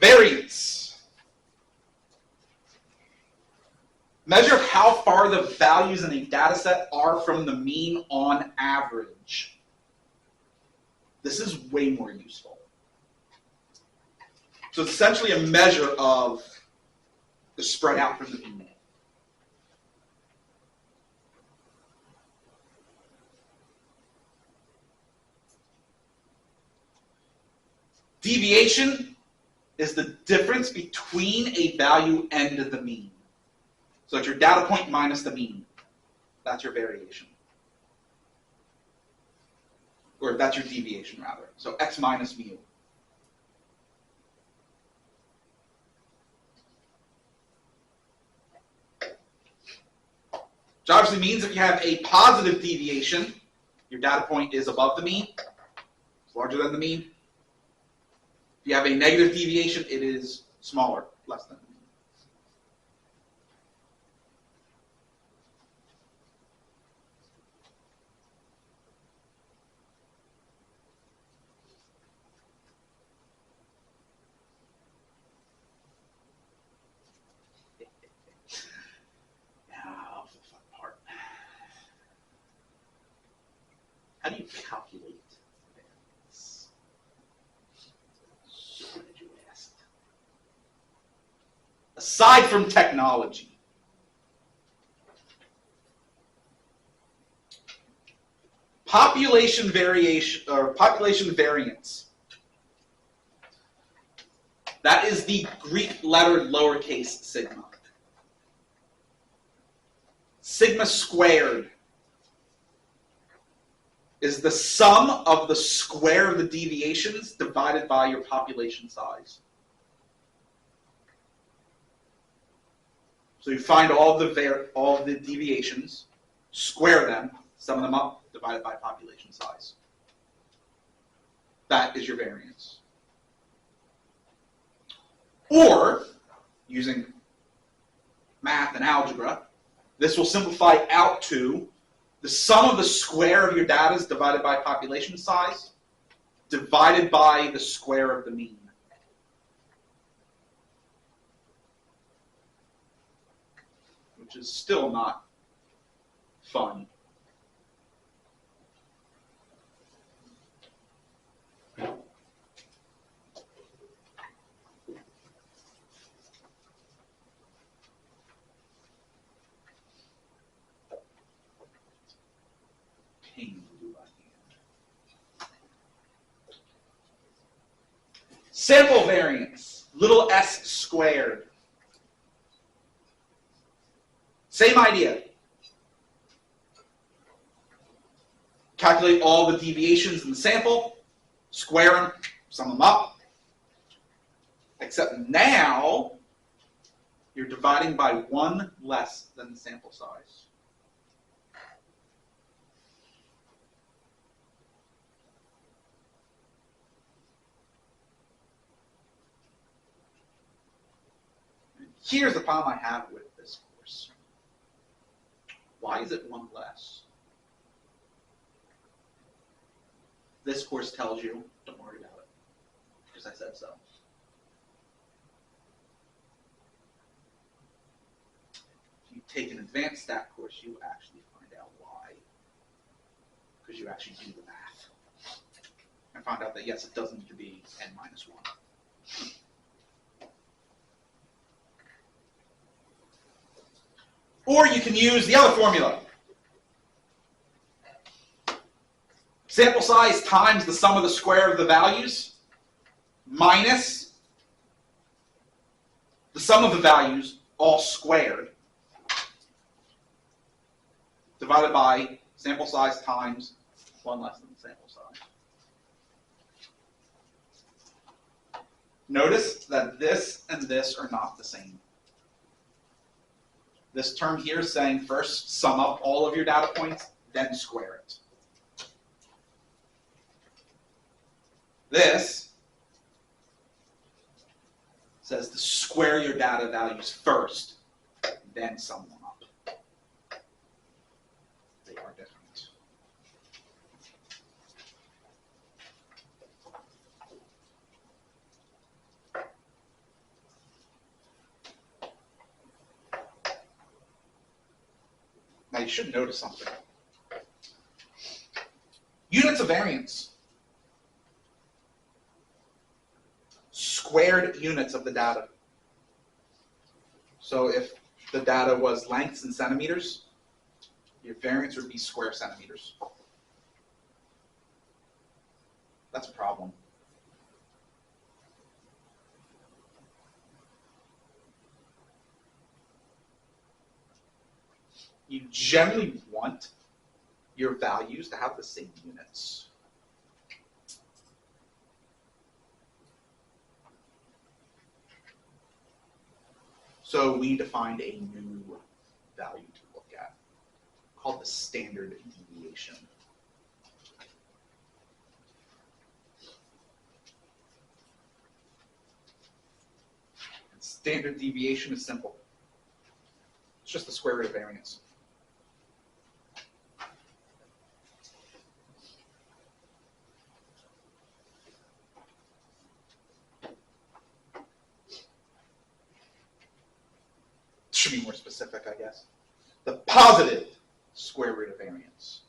Variance. Measure how far the values in a data set are from the mean on average. This is way more useful. So it's essentially a measure of the spread out from the mean. Deviation is the difference between a value and the mean. So it's your data point minus the mean. That's your variation. Or that's your deviation, rather. So x minus mu. Which obviously means if you have a positive deviation, your data point is above the mean. It's larger than the mean. If you have a negative deviation, it is smaller, less than the mean. Now for the fun part. How do you calculate variance? So did you ask? Aside from technology, population variation or population variance. That is the Greek letter lowercase sigma. Sigma squared is the sum of the square of the deviations divided by your population size. So you find all the deviations, square them, sum them up, divided by population size. That is your variance. Or, using math and algebra, this will simplify out to the sum of the square of your data divided by population size divided by the square of the mean. Which is still not fun. Pain to do by hand. Sample variance, little s squared. Same idea. Calculate all the deviations in the sample, square them, sum them up. Except now, you're dividing by one less than the sample size. Here's the problem I have with this course. Why is it one less? This course tells you, don't worry about it, because I said so. If you take an advanced stat course, you actually find out why. Because you actually do the math. And find out that yes, it doesn't need to be n minus 1. Or you can use the other formula. Sample size times the sum of the square of the values minus the sum of the values, all squared, divided by sample size times 1 less than the sample size. Notice that this and this are not the same. This term here is saying first sum up all of your data points, then square it. This says to square your data values first, then sum them up. They are different. Now you should notice something. Units of variance. Squared units of the data. So if the data was lengths in centimeters, your variance would be square centimeters. That's a problem. You generally want your values to have the same units. So we defined a new value to look at, called the standard deviation. And standard deviation is simple. It's just the square root of variance. Should be more specific, I guess. The positive square root of variance.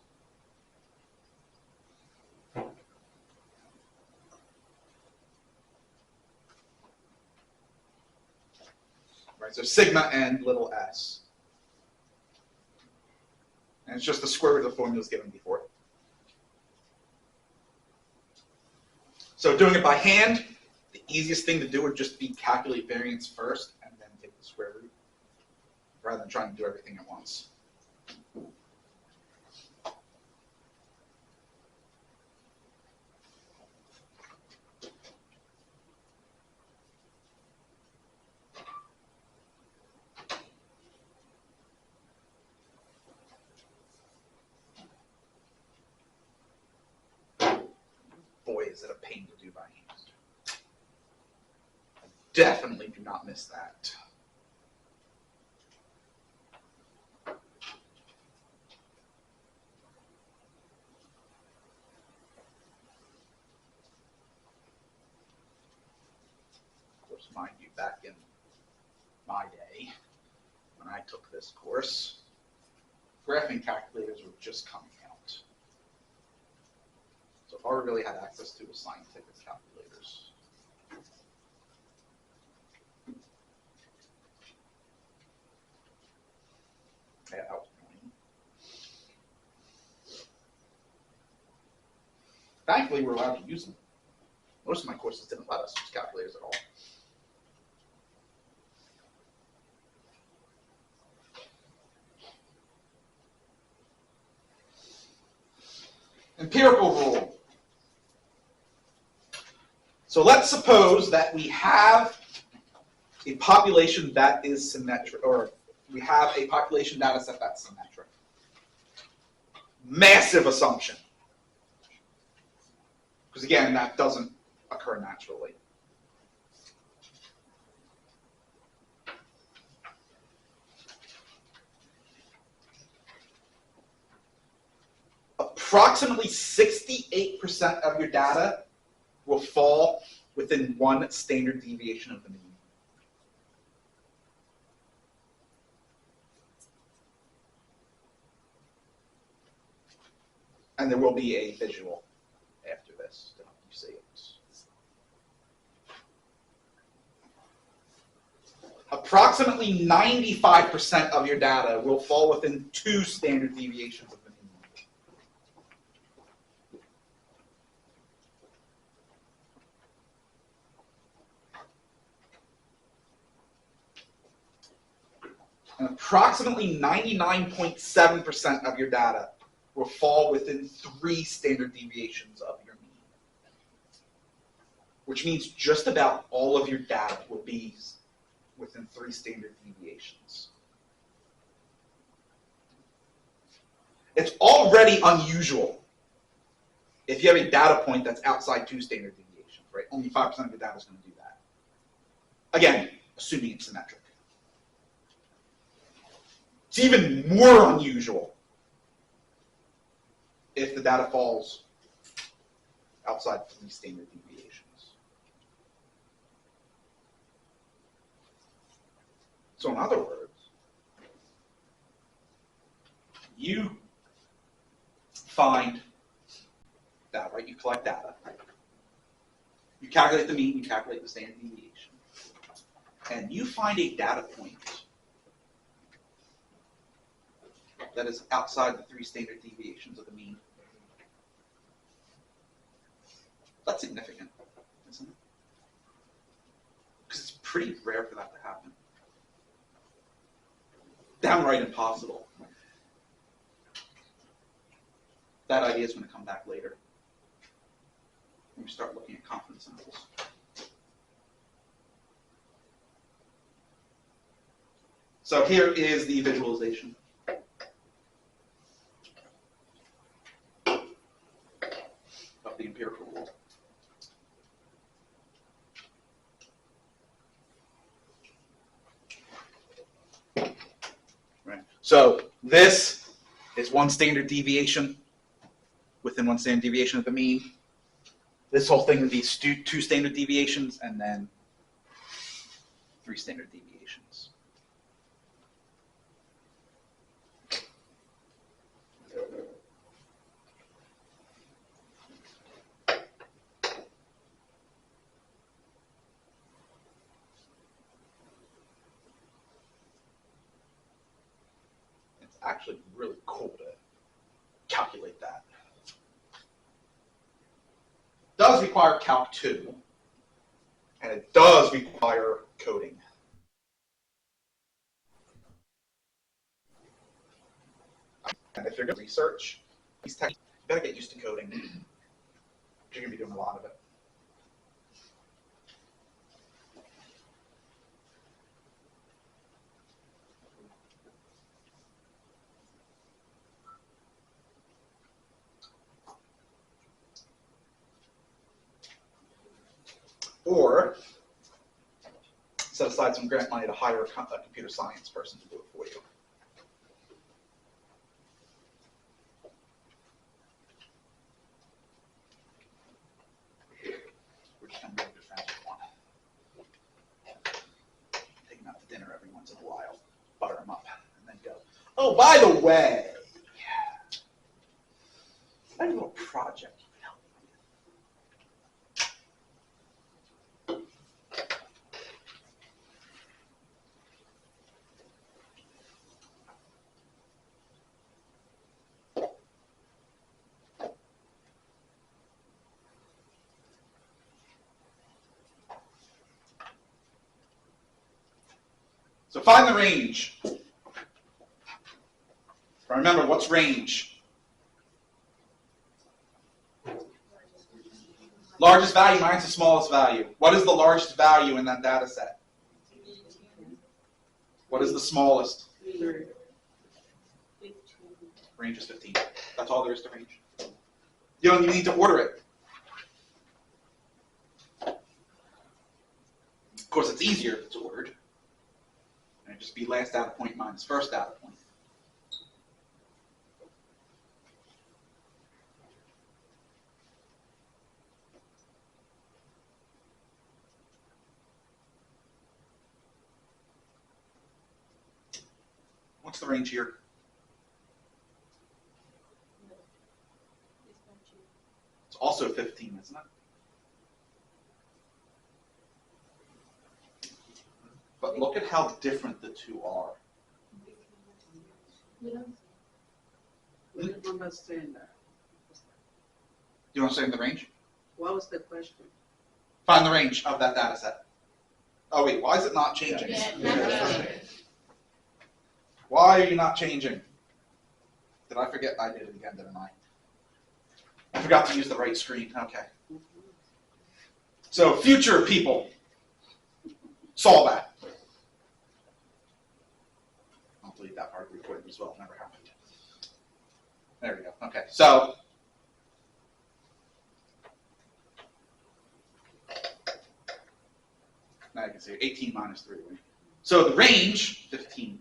Right, so sigma and little s. And it's just the square root of the formulas given before. So doing it by hand, the easiest thing to do would just be calculate variance first and then take the square root, rather than trying to do everything at once. boy, is it a pain to do by hand. Definitely do not miss that. Of course, mind you, back in my day, when I took this course, graphing calculators were just coming out. So all we really had access to was scientific calculators. Yeah, that was annoying. Thankfully, we're allowed to use them. Most of my courses didn't let us use calculators at all. Empirical rule. So let's suppose that we have a population that is symmetric, or we have a population data set that's symmetric. Massive assumption. Because again, that doesn't occur naturally. Approximately 68% of your data will fall within one standard deviation of the mean. And there will be a visual after this to help you see it. Approximately 95% of your data will fall within two standard deviations of the mean. And approximately 99.7% of your data will fall within three standard deviations of your mean. Which means just about all of your data will be within three standard deviations. It's already unusual if you have a data point that's outside two standard deviations, right? Only 5% of your data is going to do that. Again, assuming it's symmetric. It's even more unusual if the data falls outside three standard deviations. So in other words, you find data, right? You collect data. You calculate the mean, you calculate the standard deviation. And you find a data point that is outside the three standard deviations of the mean. That's significant, isn't it? Because it's pretty rare for that to happen. Downright impossible. That idea is going to come back later when we start looking at confidence intervals. So here is the visualization. Of the empirical rule. Right. So this is one standard deviation within one standard deviation of the mean. This whole thing would be two standard deviations and then three standard deviations. It's actually really cool to calculate that. It does require Calc 2, and it does require coding. And if you're going to research these techniques, you better get used to coding. You're going to be doing a lot of it. Or set aside some grant money to hire a computer science person to do it for you. We're just going to make good friends with one. Take him out to dinner every once in a while, butter him up, and then go. Oh, by the way, I have a little project you can help me with. So find the range. Remember, what's range? Largest value minus the smallest value. What is the largest value in that data set? What is the smallest? Range is 15. That's all there is to range. You don't even need to order it. Of course, it's easier if it's ordered. And it'd just be last data point minus first data point. What's the range here? It's also 15, isn't it? But look at how different the two are. What did Mama say in that? Do you understand the range? What was the question? Find the range of that data set. Oh wait, why is it not changing? Yeah. Why are you not changing? Did I forget? I did it again, didn't I? I forgot to use the right screen. Okay. So future people, solve that. I'll delete that part of the recording as well. It never happened. There we go. Okay. So now you can see 18 minus 3. So the range, 15.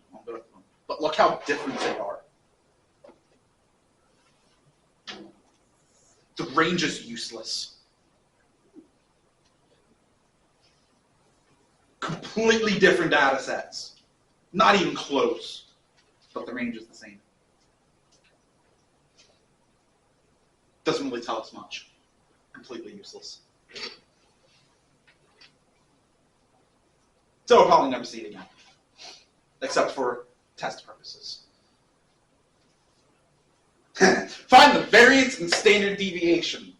But look how different they are. The range is useless. Completely different data sets. Not even close. But the range is the same. Doesn't really tell us much. Completely useless. So we'll probably never see it again. Except for test purposes. Find the variance and standard deviation.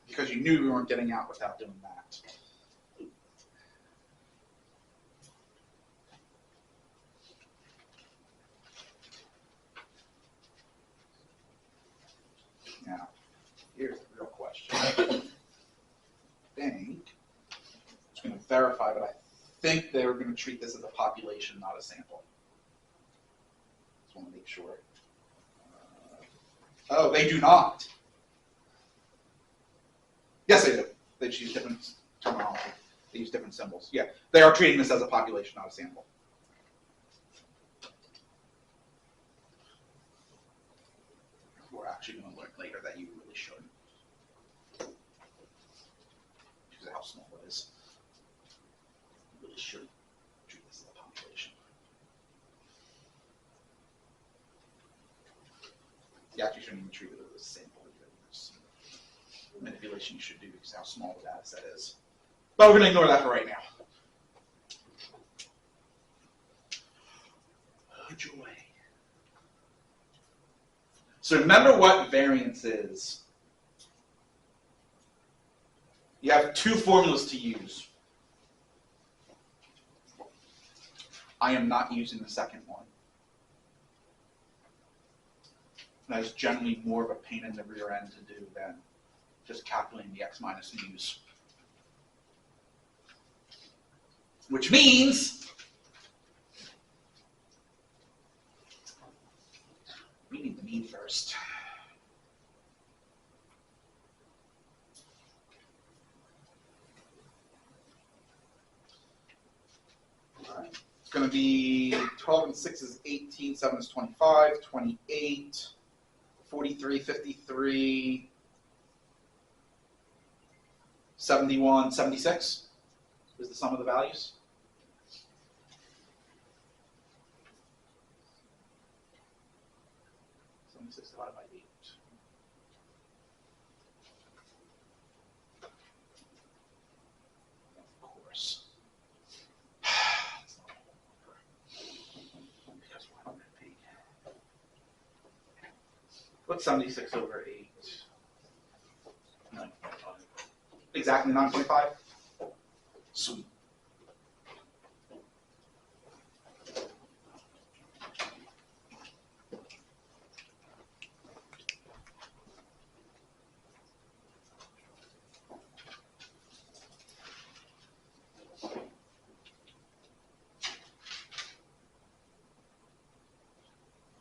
Because you knew we weren't getting out without doing that. Now, here's the real question. I think, I'm just going to verify, but I think they were going to treat this as a population, not a sample. Just want to make sure. Oh, they do not. Yes, they do. They just use different terminology. They use different symbols. Yeah, they are treating this as a population, not a sample. We're actually going to learn later that you really shouldn't. Because of how small it is. You really shouldn't treat this as a population. You actually shouldn't even treat it as a sample. There's manipulation you should do because of how small the data set is. But we're going to ignore that for right now. Oh, joy. So remember what variance is. You have two formulas to use. I am not using the second one. That is generally more of a pain in the rear end to do than just calculating the x minus u's. Which means we need the mean first. going to be 12 and 6 is 18, 7 is 25, 28, 43, 53, 71, 76 is the sum of the values. Divided by 8. Of course. That's not a whole number. Because why would it be? What's 76 over 8? 9.5. Exactly 9.5? Sweet.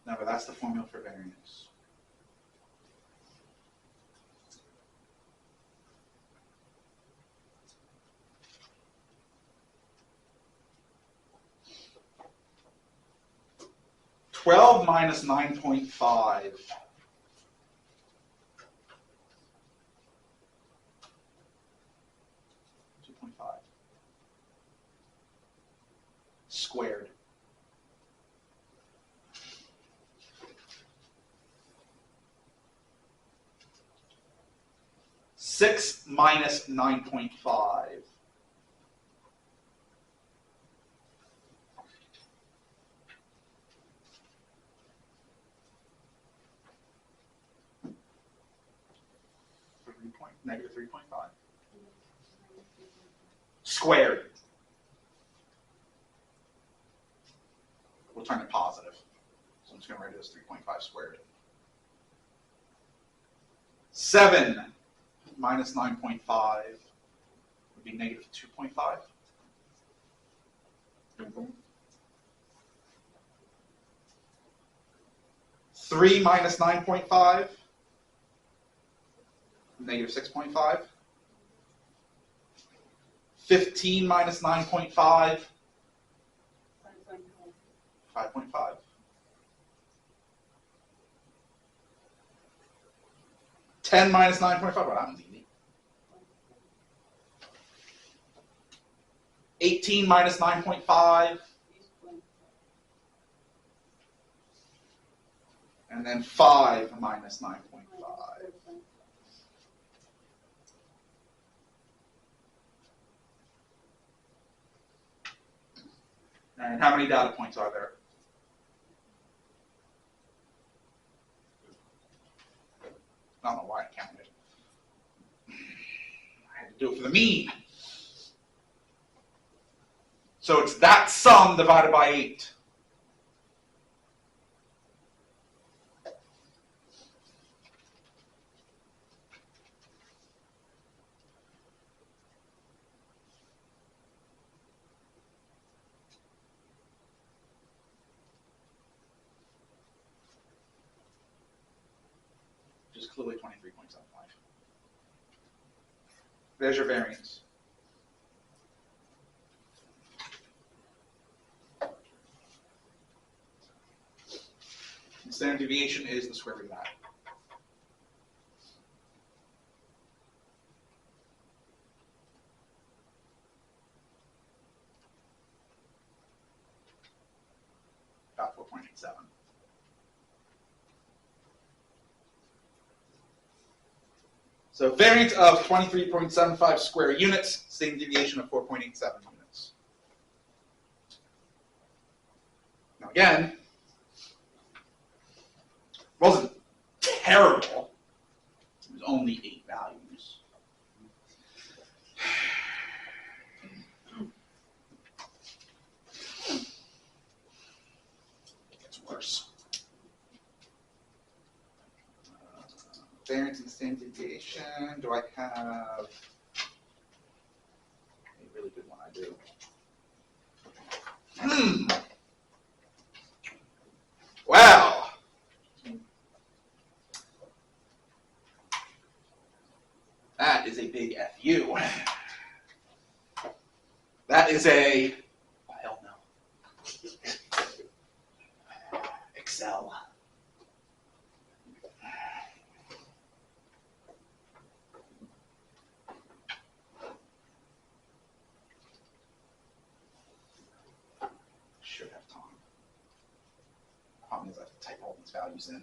Remember, that's the formula for variance. $12 minus 9.5. 2.5. Squared. Six minus 9.5. Negative 3.5. Squared. We'll turn it positive. So I'm just going to write it as 3.5 squared. 7 minus 9.5 would be negative 2.5. 3 minus 9.5, negative 6.5. 15 minus 9.5, 5.5. 10 minus 9.5, well, that one's easy. 18 minus 9.5, and then 5 minus 9.5. And how many data points are there? I don't know why I counted. I had to do it for the mean. So it's that sum divided by 8. Which is clearly 23.75. There's your variance. The standard deviation is the square root of that. About 4.87. So variance of 23.75 square units, standard deviation of 4.87 units. Now again, wasn't terrible. It was only 8 values. It gets worse. Variance and standard deviation. Do I have a really good one? I do. Wow. That is a big FU. That is a, oh, hell no. Excel. Should have time. Problem is I have to type all these values in.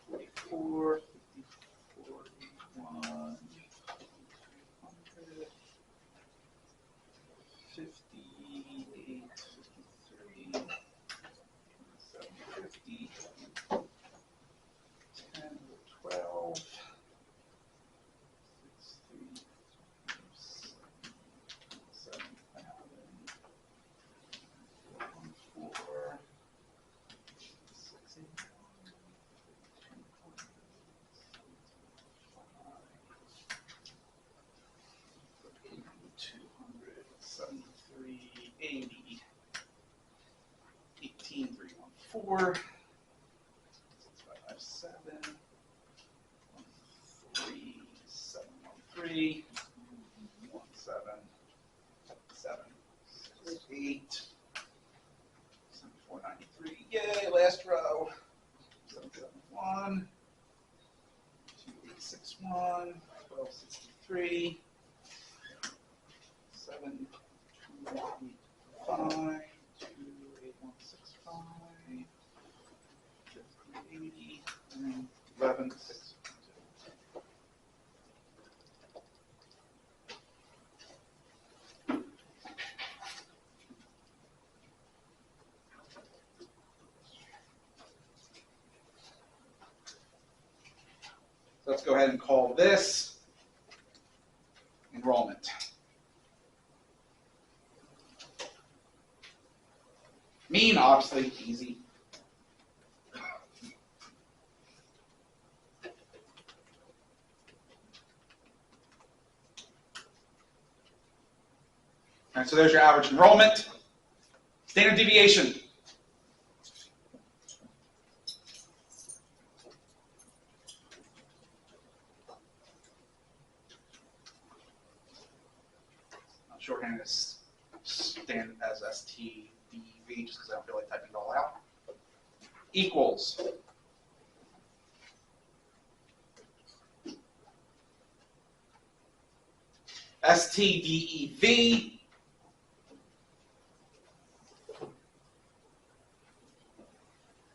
2044, 51, 58, 53, 750, 10, 12, 63, 7, 4, 6, 8, 273, 80, 18, 314, 657, 13, 713, 17, 7, 6, 8, 7493, yay, last row, 771, 2861, 1263, 7, 285, 28165, 5080, and 116. So let's go ahead and call this enrollment. Mean, obviously, easy. All right, so there's your average enrollment. Standard deviation. Shorthand is standard as STDV just because I don't feel like typing it all out. Equals. STDEV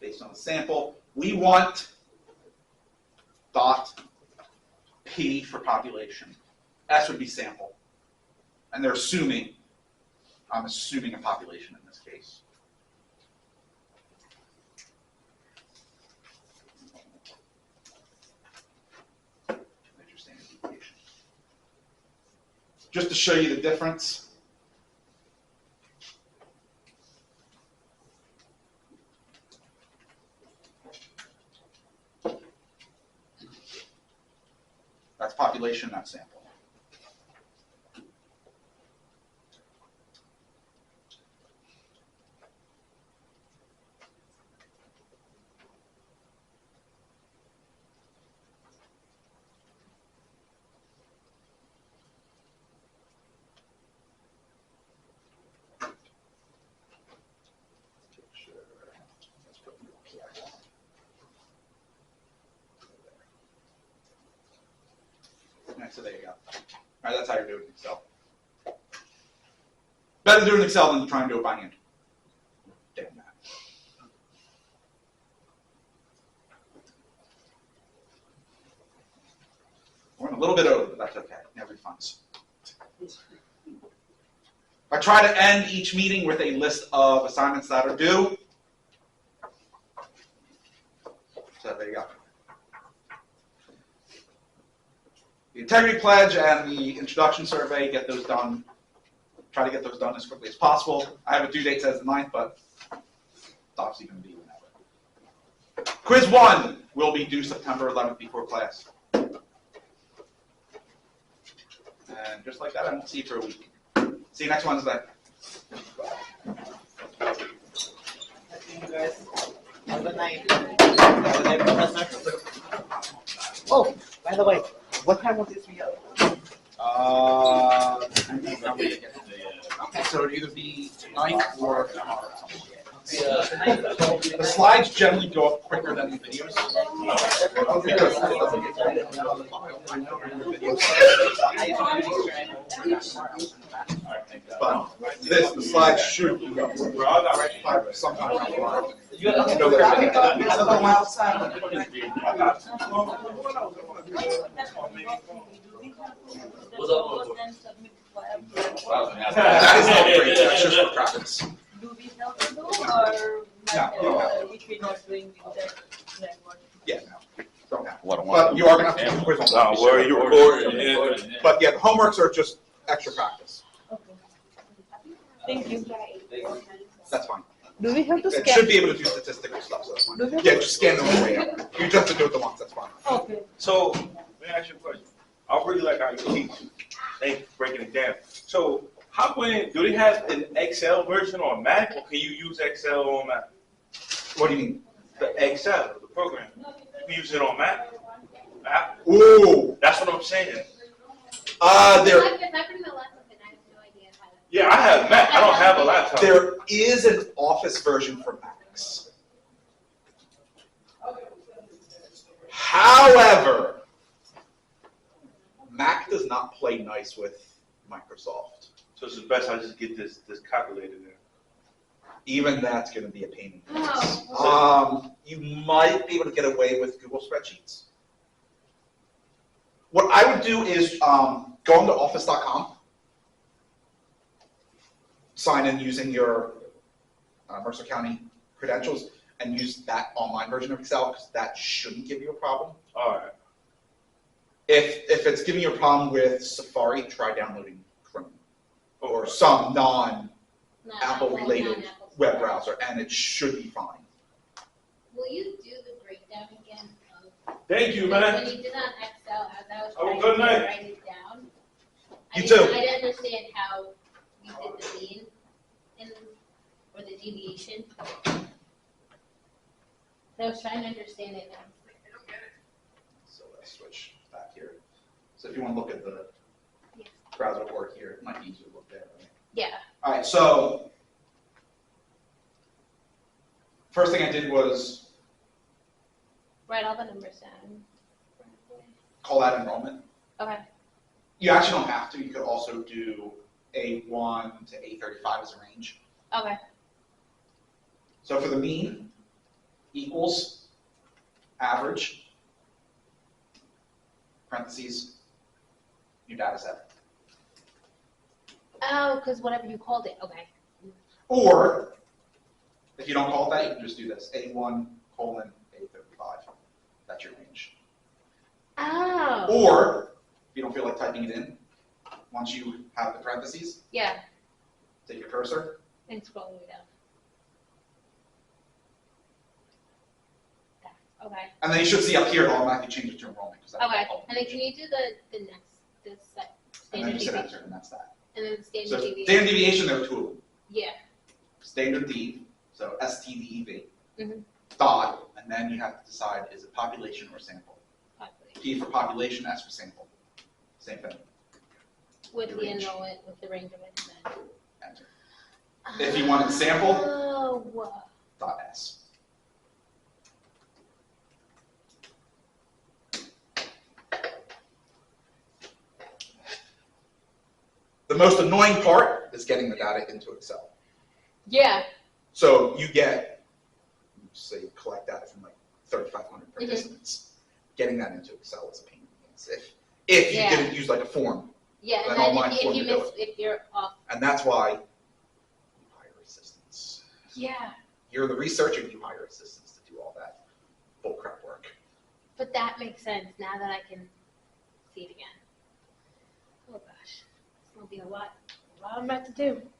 based on the sample. We want dot P for population. S would be sample. And they're assuming, I'm assuming a population in this case. Interesting deviation. Just to show you the difference. That's population, not sample. Alright, so there you go. Alright, that's how you're doing it in Excel. Better to do it in Excel than to try and do it by hand. Damn that. We're a little bit over, but that's okay. Never funds. I try to end each meeting with a list of assignments that are due. So there you go. The integrity pledge and the introduction survey, get those done. Try to get those done as quickly as possible. I have a due date says the 9th, but it's obviously going to be whenever. Quiz 1. will be due September 11th before class. And just like that, I won't see you for a week. See you next Wednesday. You guys, have a good night. Have a good night, Professor. Oh, by the way, what time will this be up? So it'd either be tonight or tomorrow. The slides generally go up quicker than the videos. Because it doesn't get edited on the file. But the slides should be up sometime around tomorrow. I don't go outside. That is not great, that's just for practice. Do we have to do or No. which we're not doing with that network? Yeah, no, don't have. But you are gonna have to do a quiz on that. Where are you recording? But yeah, the homeworks are just extra practice. Okay. Thank you. That's fine. Do we have to It should be able to do statistical stuff, so that's fine. Do we have Yeah, just scan them away. You just have to do it the once, that's fine. Okay. So, let me ask you a question. I really like how you teach. Thank you for breaking it down. So, how do they have an Excel version on Mac, or can you use Excel on Mac? What do you mean? The Excel, the program. You can use it on Mac? Apple? Ooh, That's what I'm saying. there, If I bring my laptop in, I have no idea how to. Yeah, I have Mac. I don't have a laptop. there is an Office version for Macs. However, Mac does not play nice with Microsoft. So it's best I just get this calculator there. Even that's going to be a pain in the ass. You might be able to get away with Google Spreadsheets. What I would do is go onto office.com, sign in using your Mercer County credentials, and use that online version of Excel, because that shouldn't give you a problem. All right. If it's giving you a problem with Safari, try downloading Chrome or some non-Apple-related Non-Apple web stuff. browser, and it should be fine. Will you do the breakdown again of? Thank you, When man. you did on Excel, as I was Oh, trying good to night. write it down. You I too. didn't understand how you did the mean or the deviation. I was trying to understand it now. So let's switch back here. So if you want to look at the Yeah. browser work here, it might be easier to look there. Right? Yeah. All right, so first thing I did was Write all the numbers down. call that enrollment. Okay. You actually don't have to. You could also do A1 to A35 as a range. Okay. So for the mean equals average, parentheses, your data set. Oh, because whatever you called it. Okay. Or if you don't call it that, you can just do this, A1 colon A35. That's your range. Oh. Or if you don't feel like typing it in, once you have the parentheses, Yeah. take your cursor. And scroll way down. Okay. And then you should see up here, it automatically change it to enrollment. Because that's Okay. all. And then can you do the next set And then standard you hit deviation? enter, and that's that. And then the standard So deviation. standard deviation, there are two of them. Yeah. Standard dev, so STDEV, Mhm. dot, and then you have to decide, is it population or sample? Population. P for population, S for sample. Same thing, With The the range. enrollment, with the range of it. And then. enter. If you wanted sample, Oh. dot S. The most annoying part is getting the data into Excel. Yeah. So you get, say, you collect data from like 3,500 participants. Getting that into Excel is a pain in the ass. If you Yeah. didn't use like a form, Yeah. An And then online if form you to do miss, if you're off. and that's why you hire assistants. Yeah. You're the researcher, you hire assistants to do all that bullcrap work. But that makes sense now that I can see it again. Oh gosh. It's gonna be a lot I'm about to do.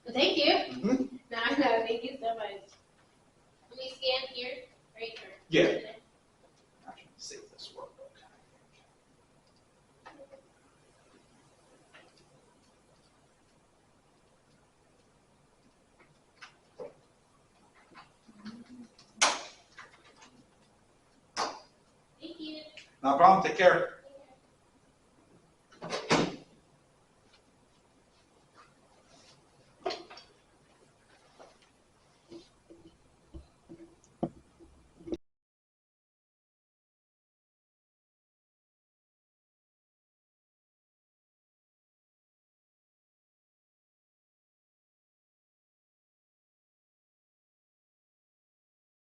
Well, thank you. Mhm. Now I know. Thank you so much. Let me scan here, right? Or Yeah. No problem. Take care.